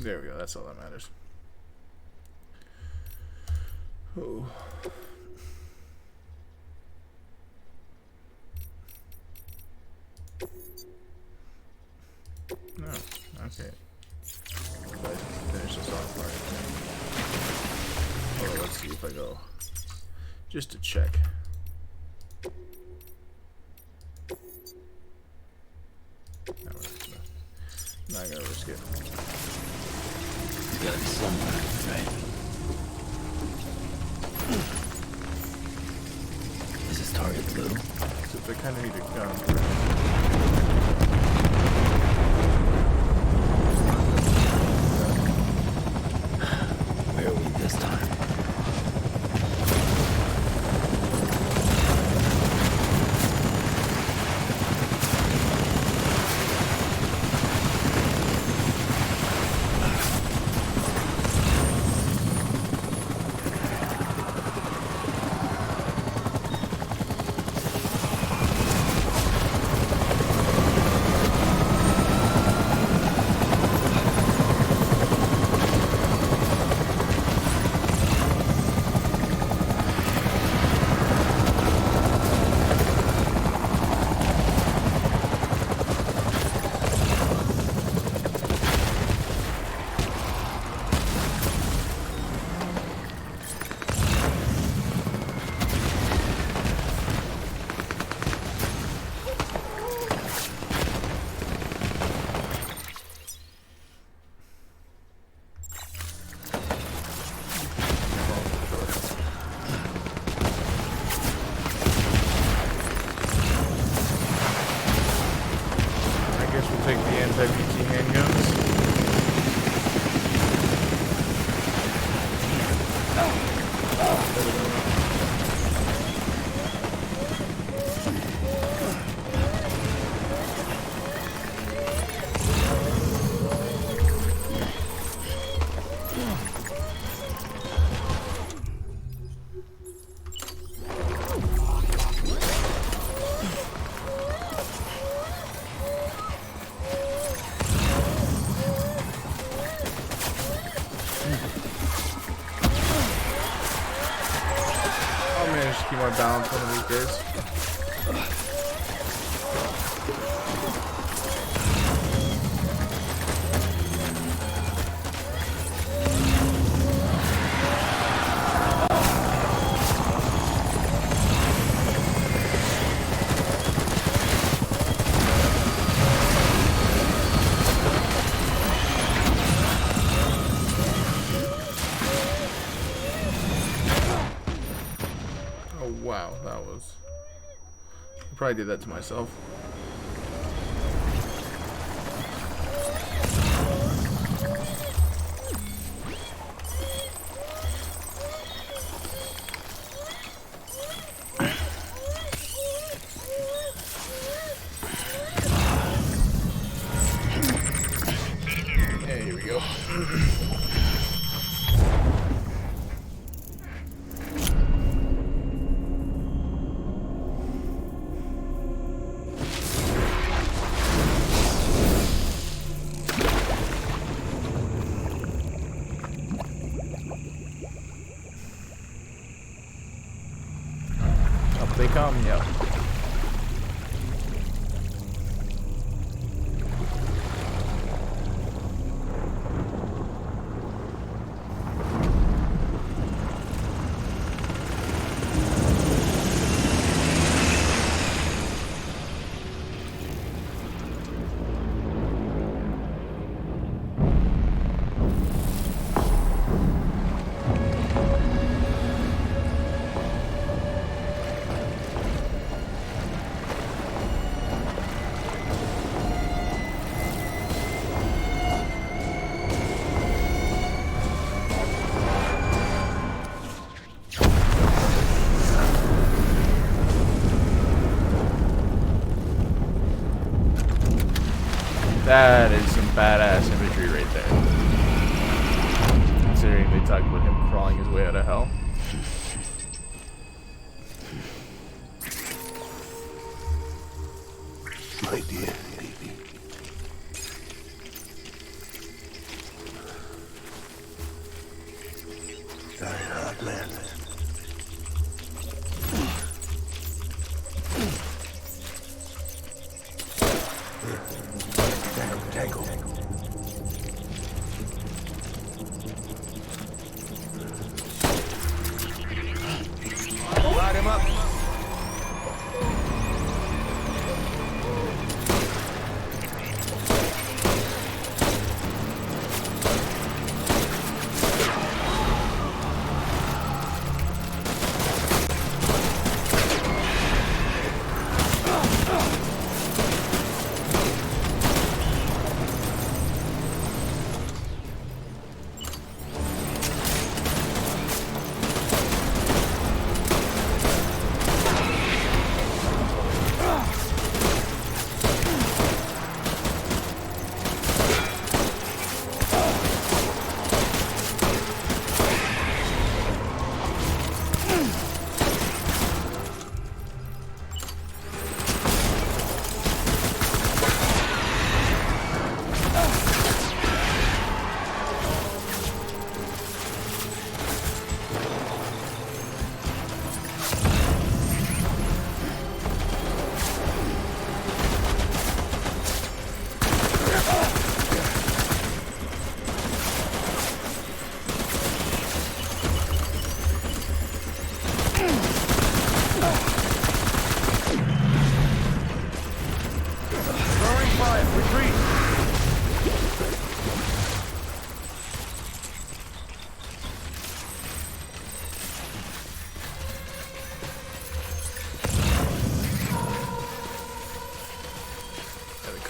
There we go. That's all that matters. Oh. No. Okay. Let's finish this off right. Oh, let's see if I go. Just to check. No, not gonna risk it. You gotta be somewhere, right? Is this target blue? Except I kind of need a gun. Where are we this time? Take the anti-BT handguns. Keep my balance one of these days. Wow, that was... I probably did that to myself. Yeah, here we go. Up they come, yep. That is some badass imagery right there. Considering they talked about him crawling his way out of hell. My dear baby.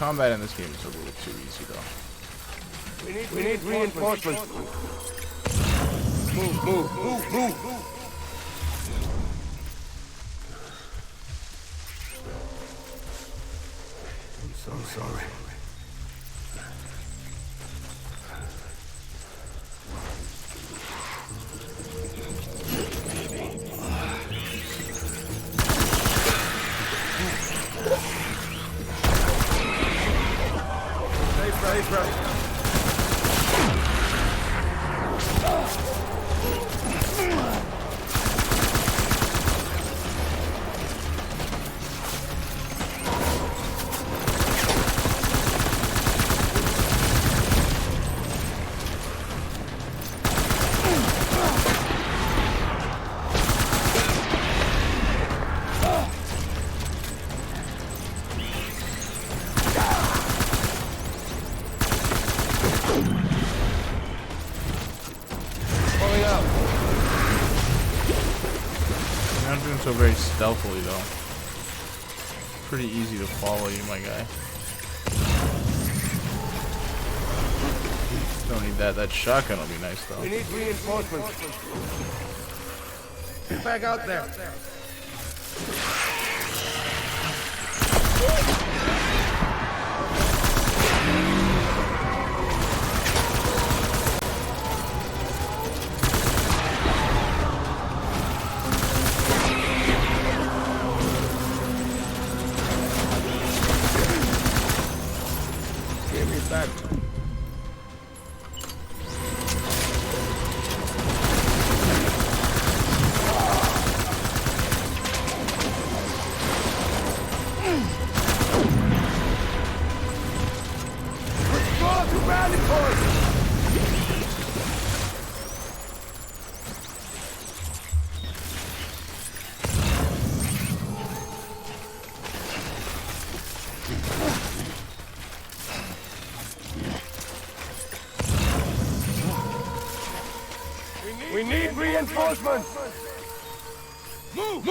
combat in this game is a little too easy, though. We need reinforcements. Move. I'm so sorry. Safe, right. You're not doing so very stealthily, though. Pretty easy to follow you, my guy. Don't need that. That shotgun will be nice, though. We need reinforcements. Get back out there. Give me back. We need reinforcements. Move.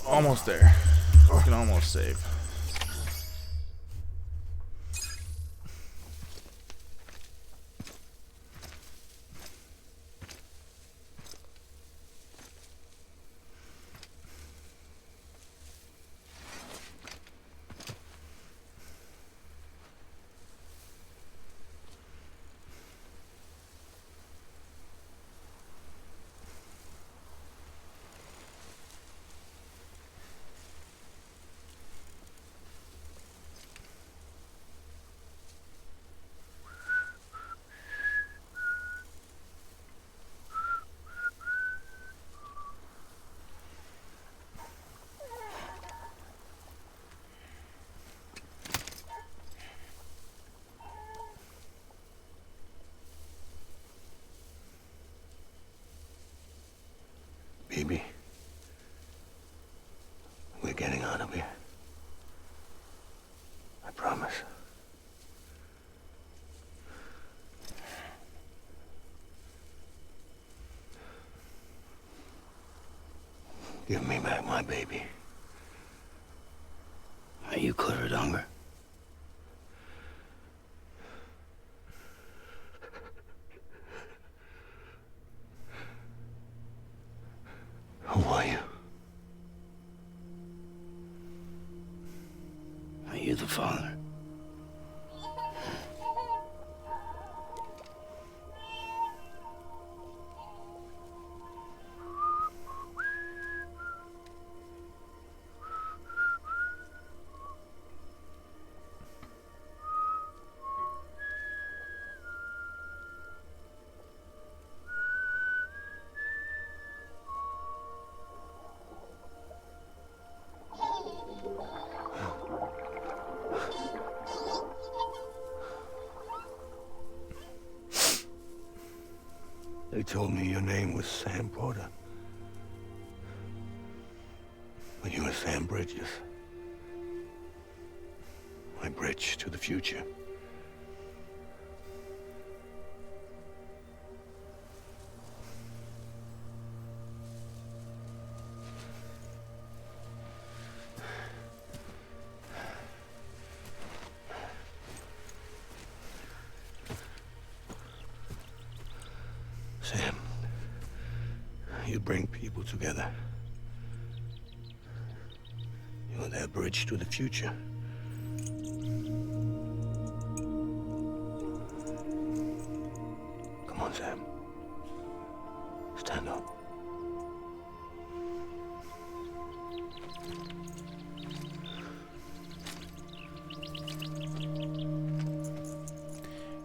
Almost there. We can almost save. Baby, we're getting out of here. I promise. Give me back my baby. Are you clear of hunger? Who are you? Are you the father? told me your name was Sam Porter. But you were Sam Bridges. My bridge to the future. Sam, you bring people together. You're their bridge to the future. Come on, Sam. Stand up.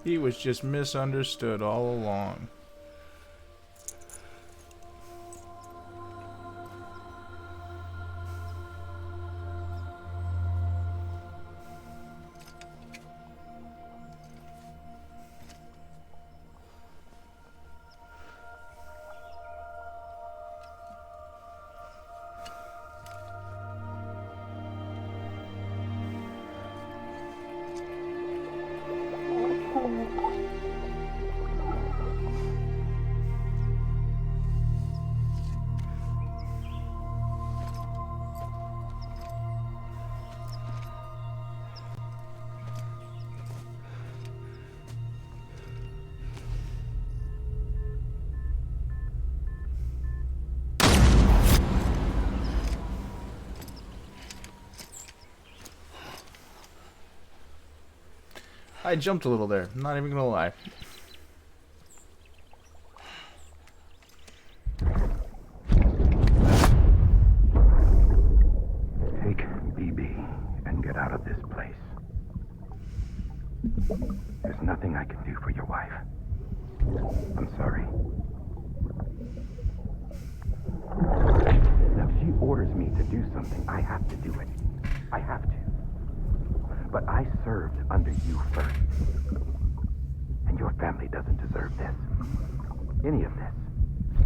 He was just misunderstood all along. I jumped a little there, I'm not even gonna lie. Take BB and get out of this place. There's nothing I can do for your wife. I'm sorry. Now, if she orders me to do something, I have to do it. I have to. But I served under you first. And your family doesn't deserve this. Any of this.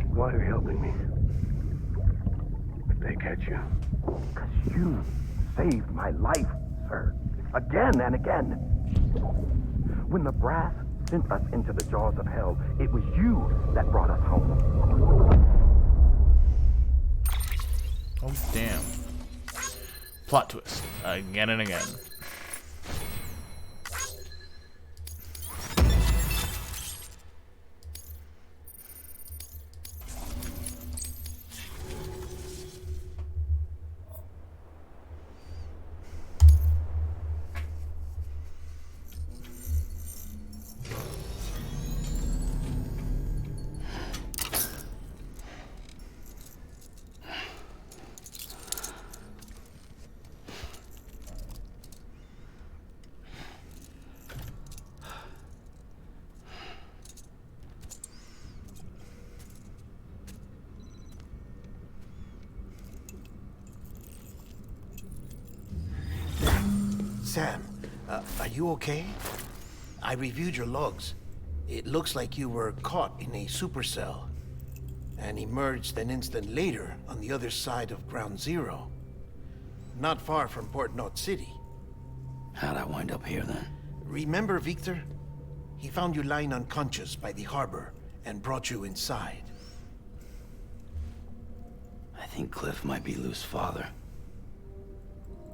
Why are you helping me? If they catch you. Because you saved my life, sir. Again and again. When the brass sent us into the jaws of hell, it was you that brought us home. Oh, damn. Plot twist. Again and again. Sam, are you okay? I reviewed your logs. It looks like you were caught in a supercell and emerged an instant later on the other side of Ground Zero. Not far from Port Knot City. How'd I wind up here then? Remember Victor? He found you lying unconscious by the harbor and brought you inside. I think Cliff might be Lou's father.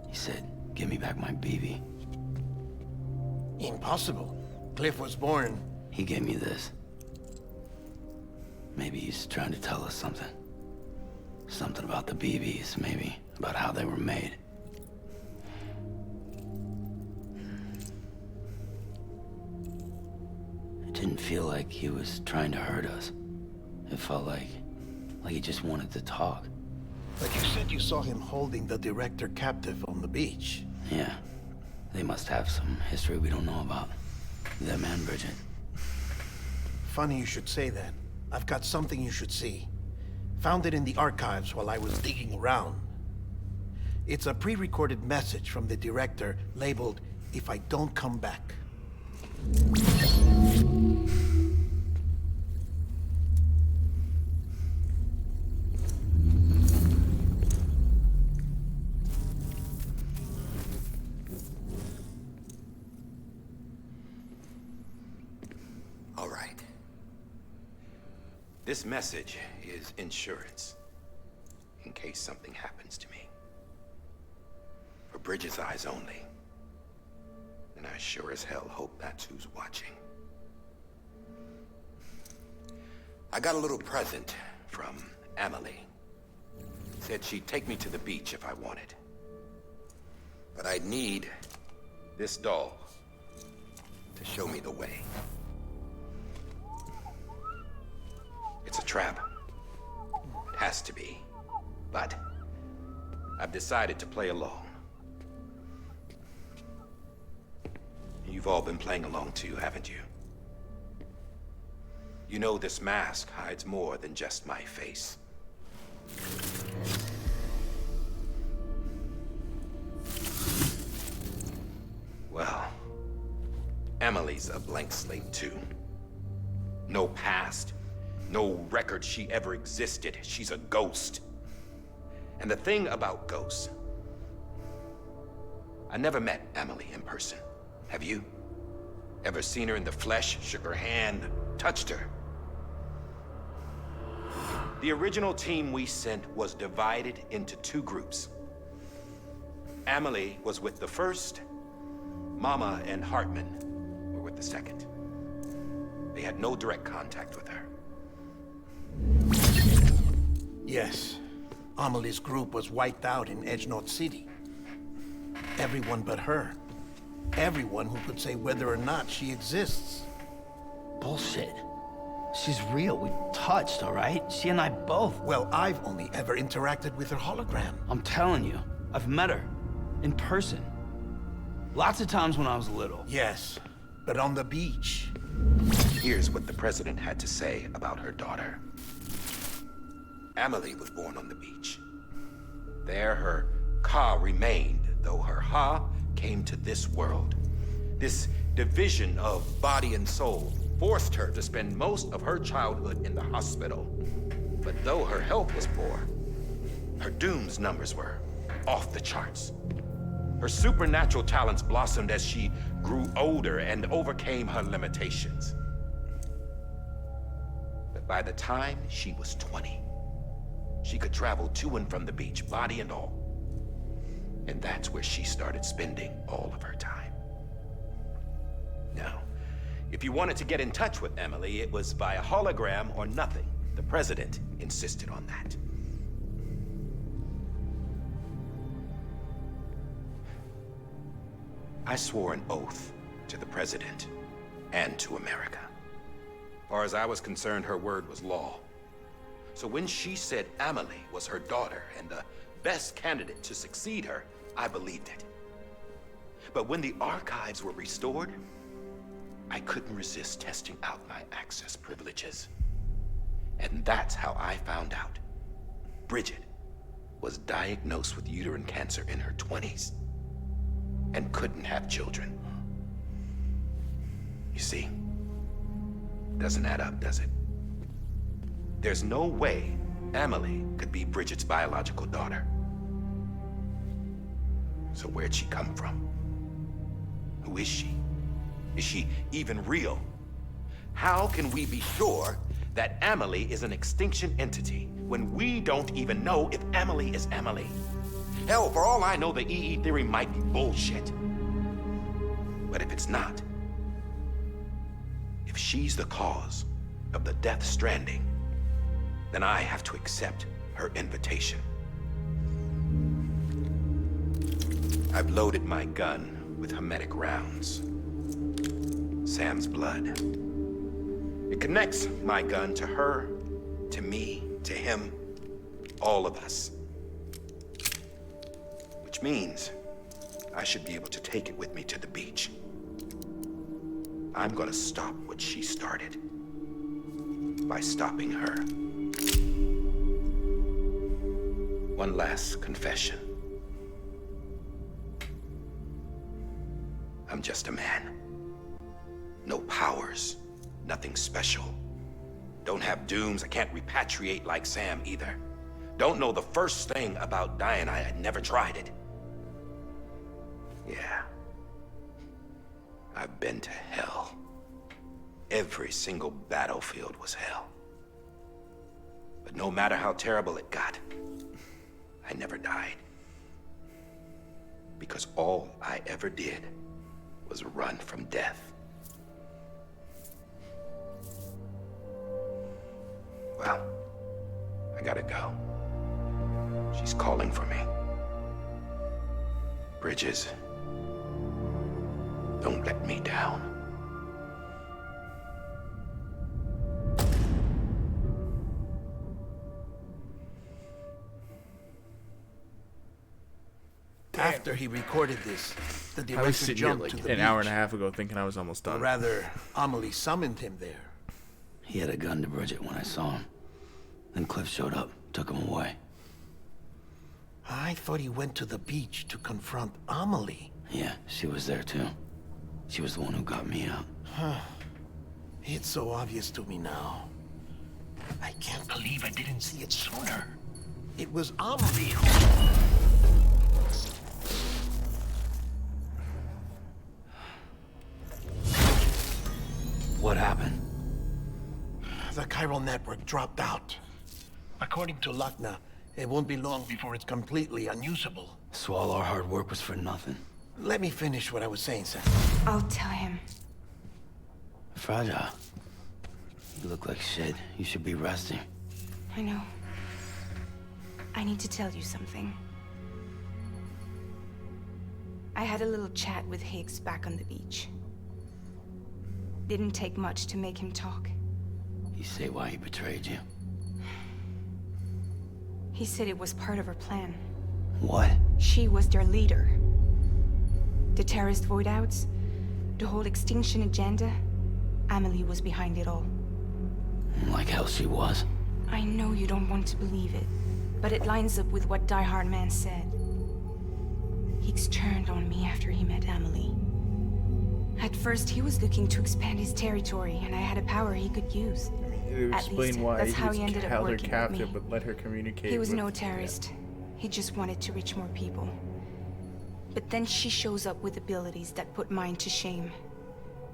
He said, give me back my BB. Impossible. Cliff was born... He gave me this. Maybe he's trying to tell us something. Something about the BBs, maybe. About how they were made. It didn't feel like he was trying to hurt us. It felt like he just wanted to talk. But you said you saw him holding the director captive on the beach. Yeah. They must have some history we don't know about. Them and Bridget. Funny you should say that. I've got something you should see. Found it in the archives while I was digging around. It's a pre-recorded message from the director labeled, "If I don't come back." This message is insurance, in case something happens to me. For Bridget's eyes only. And I sure as hell hope that's who's watching. I got a little present from Emily. Said she'd take me to the beach if I wanted. But I'd need this doll to show me the way. It's a trap. It has to be. But I've decided to play along. You've all been playing along too, haven't you? You know this mask hides more than just my face. Well, Emily's a blank slate too. No past, no record she ever existed. She's a ghost. And the thing about ghosts, I never met Emily in person. Have you? Ever seen her in the flesh, shook her hand, touched her? The original team we sent was divided into two groups. Emily was with the first, Mama and Hartman were with the second. They had no direct contact with her. Yes. Amelie's group was wiped out in Edgenorth City. Everyone but her. Everyone who could say whether or not she exists. Bullshit. She's real. We touched, all right? She and I both. Well, I've only ever interacted with her hologram. I'm telling you, I've met her. In person. Lots of times when I was little. Yes, but on the beach. Here's what the president had to say about her daughter. Emily was born on the beach. There her Ka remained, though her Ha came to this world. This division of body and soul forced her to spend most of her childhood in the hospital. But though her health was poor, her Doom's numbers were off the charts. Her supernatural talents blossomed as she grew older and overcame her limitations. But by the time she was 20, she could travel to and from the beach, body and all. And that's where she started spending all of her time. Now, if you wanted to get in touch with Emily, it was via hologram or nothing. The president insisted on that. I swore an oath to the president and to America. As far as I was concerned, her word was law. So when she said Emily was her daughter and the best candidate to succeed her, I believed it. But when the archives were restored, I couldn't resist testing out my access privileges. And that's how I found out Bridget was diagnosed with uterine cancer in her 20s and couldn't have children. You see, doesn't add up, does it? There's no way Emily could be Bridget's biological daughter. So where'd she come from? Who is she? Is she even real? How can we be sure that Emily is an extinction entity when we don't even know if Emily is Emily? Hell, for all I know, the EE theory might be bullshit. But if it's not, if she's the cause of the death stranding, then I have to accept her invitation. I've loaded my gun with hermetic rounds. Sam's blood. It connects my gun to her, to me, to him, all of us. Which means I should be able to take it with me to the beach. I'm gonna stop what she started by stopping her. One last confession. I'm just a man. No powers, nothing special. Don't have dooms, I can't repatriate like Sam either. Don't know the first thing about dying, I never tried it. Yeah. I've been to hell. Every single battlefield was hell. But no matter how terrible it got, I never died. Because all I ever did was run from death. Well, I gotta go. She's calling for me. Bridges, don't let me down. After he recorded this, the I was director sitting here jumped like to the an beach. hour and a half ago thinking I was almost Or done. rather, Amelie summoned him there. He had a gun to Bridget when I saw him. Then Cliff showed up, took him away. I thought he went to the beach to confront Amelie. Yeah, she was there too. She was the one who got me out. Huh. It's so obvious to me now. I can't believe I didn't see it sooner. It was Amelie who... What happened? The chiral network dropped out. According to Lakna, it won't be long before it's completely unusable. So all our hard work was for nothing. Let me finish what I was saying, Sam. I'll tell him. Fragile. You look like shit. You should be resting. I know. I need to tell you something. I had a little chat with Higgs back on the beach. Didn't take much to make him talk. You say why he betrayed you? He said it was part of her plan. What? She was their leader. The terrorist void-outs, the whole extinction agenda, Amelie was behind it all. Like hell she was. I know you don't want to believe it, but it lines up with what Die Hard Man said. Higgs turned on me after he met Amelie. At first, he was looking to expand his territory, and I had a power he could use. It would At explain least, why that's how he was ended up held her working with captive, me. but let her communicate. He was with, no terrorist. He just wanted to reach more people. But then she shows up with abilities that put mine to shame.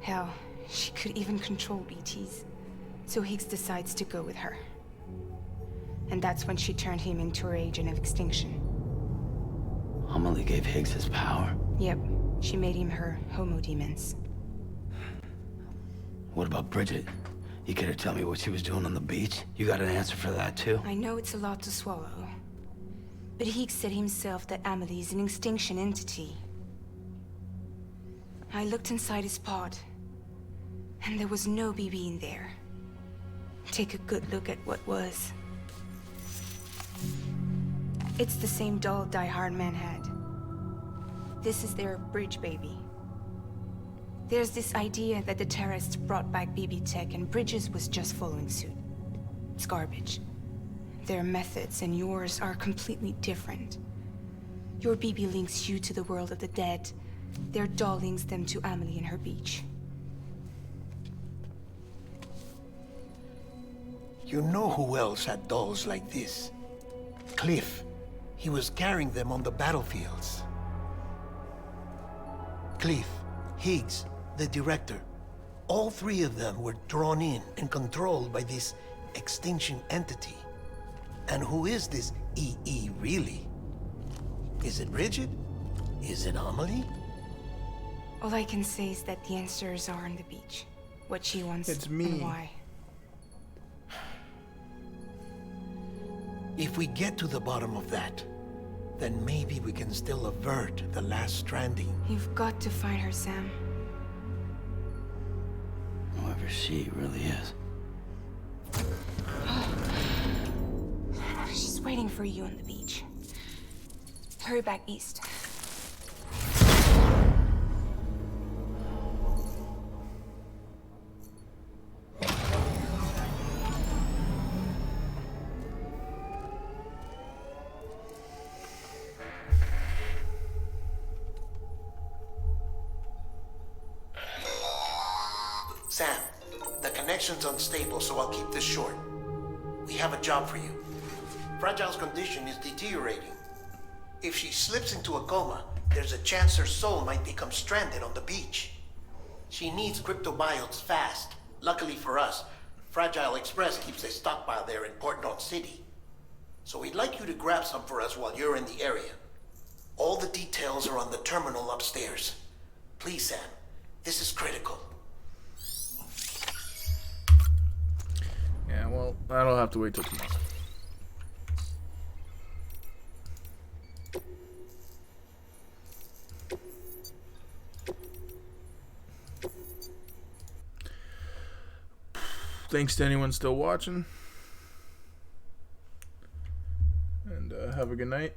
Hell, she could even control BTs. So Higgs decides to go with her. And that's when she turned him into her agent of extinction. Amelie gave Higgs his power. Yep, she made him her homo demons. What about Bridget? You care to tell me what she was doing on the beach? You got an answer for that too? I know it's a lot to swallow. But Higgs said himself that Amelie is an extinction entity. I looked inside his pod, and there was no BB in there. Take a good look at what was. It's the same doll Die Hard Man had. This is their bridge baby. There's this idea that the terrorists brought back BB tech and Bridges was just following suit. It's garbage. Their methods and yours are completely different. Your BB links you to the world of the dead. Their doll links them to Amelie and her beach. You know who else had dolls like this? Cliff. He was carrying them on the battlefields. Cliff, Higgs, the director. All three of them were drawn in and controlled by this extinction entity. And who is this EE really? Is it Bridget? Is it Amelie? All I can say is that the answers are on the beach. What she wants It's me. and why. If we get to the bottom of that, then maybe we can still avert the last stranding. You've got to find her, Sam. Whoever she really is. She's waiting for you on the beach. Hurry back east. Sam, the connection's unstable, so I'll keep this short. We have a job for you. Fragile's condition is deteriorating. If she slips into a coma, there's a chance her soul might become stranded on the beach. She needs cryptobiotes fast. Luckily for us, Fragile Express keeps a stockpile there in Port North City. So we'd like you to grab some for us while you're in the area. All the details are on the terminal upstairs. Please, Sam. This is critical. Yeah, well, that'll have to wait till tomorrow. Thanks to anyone still watching. And have a good night.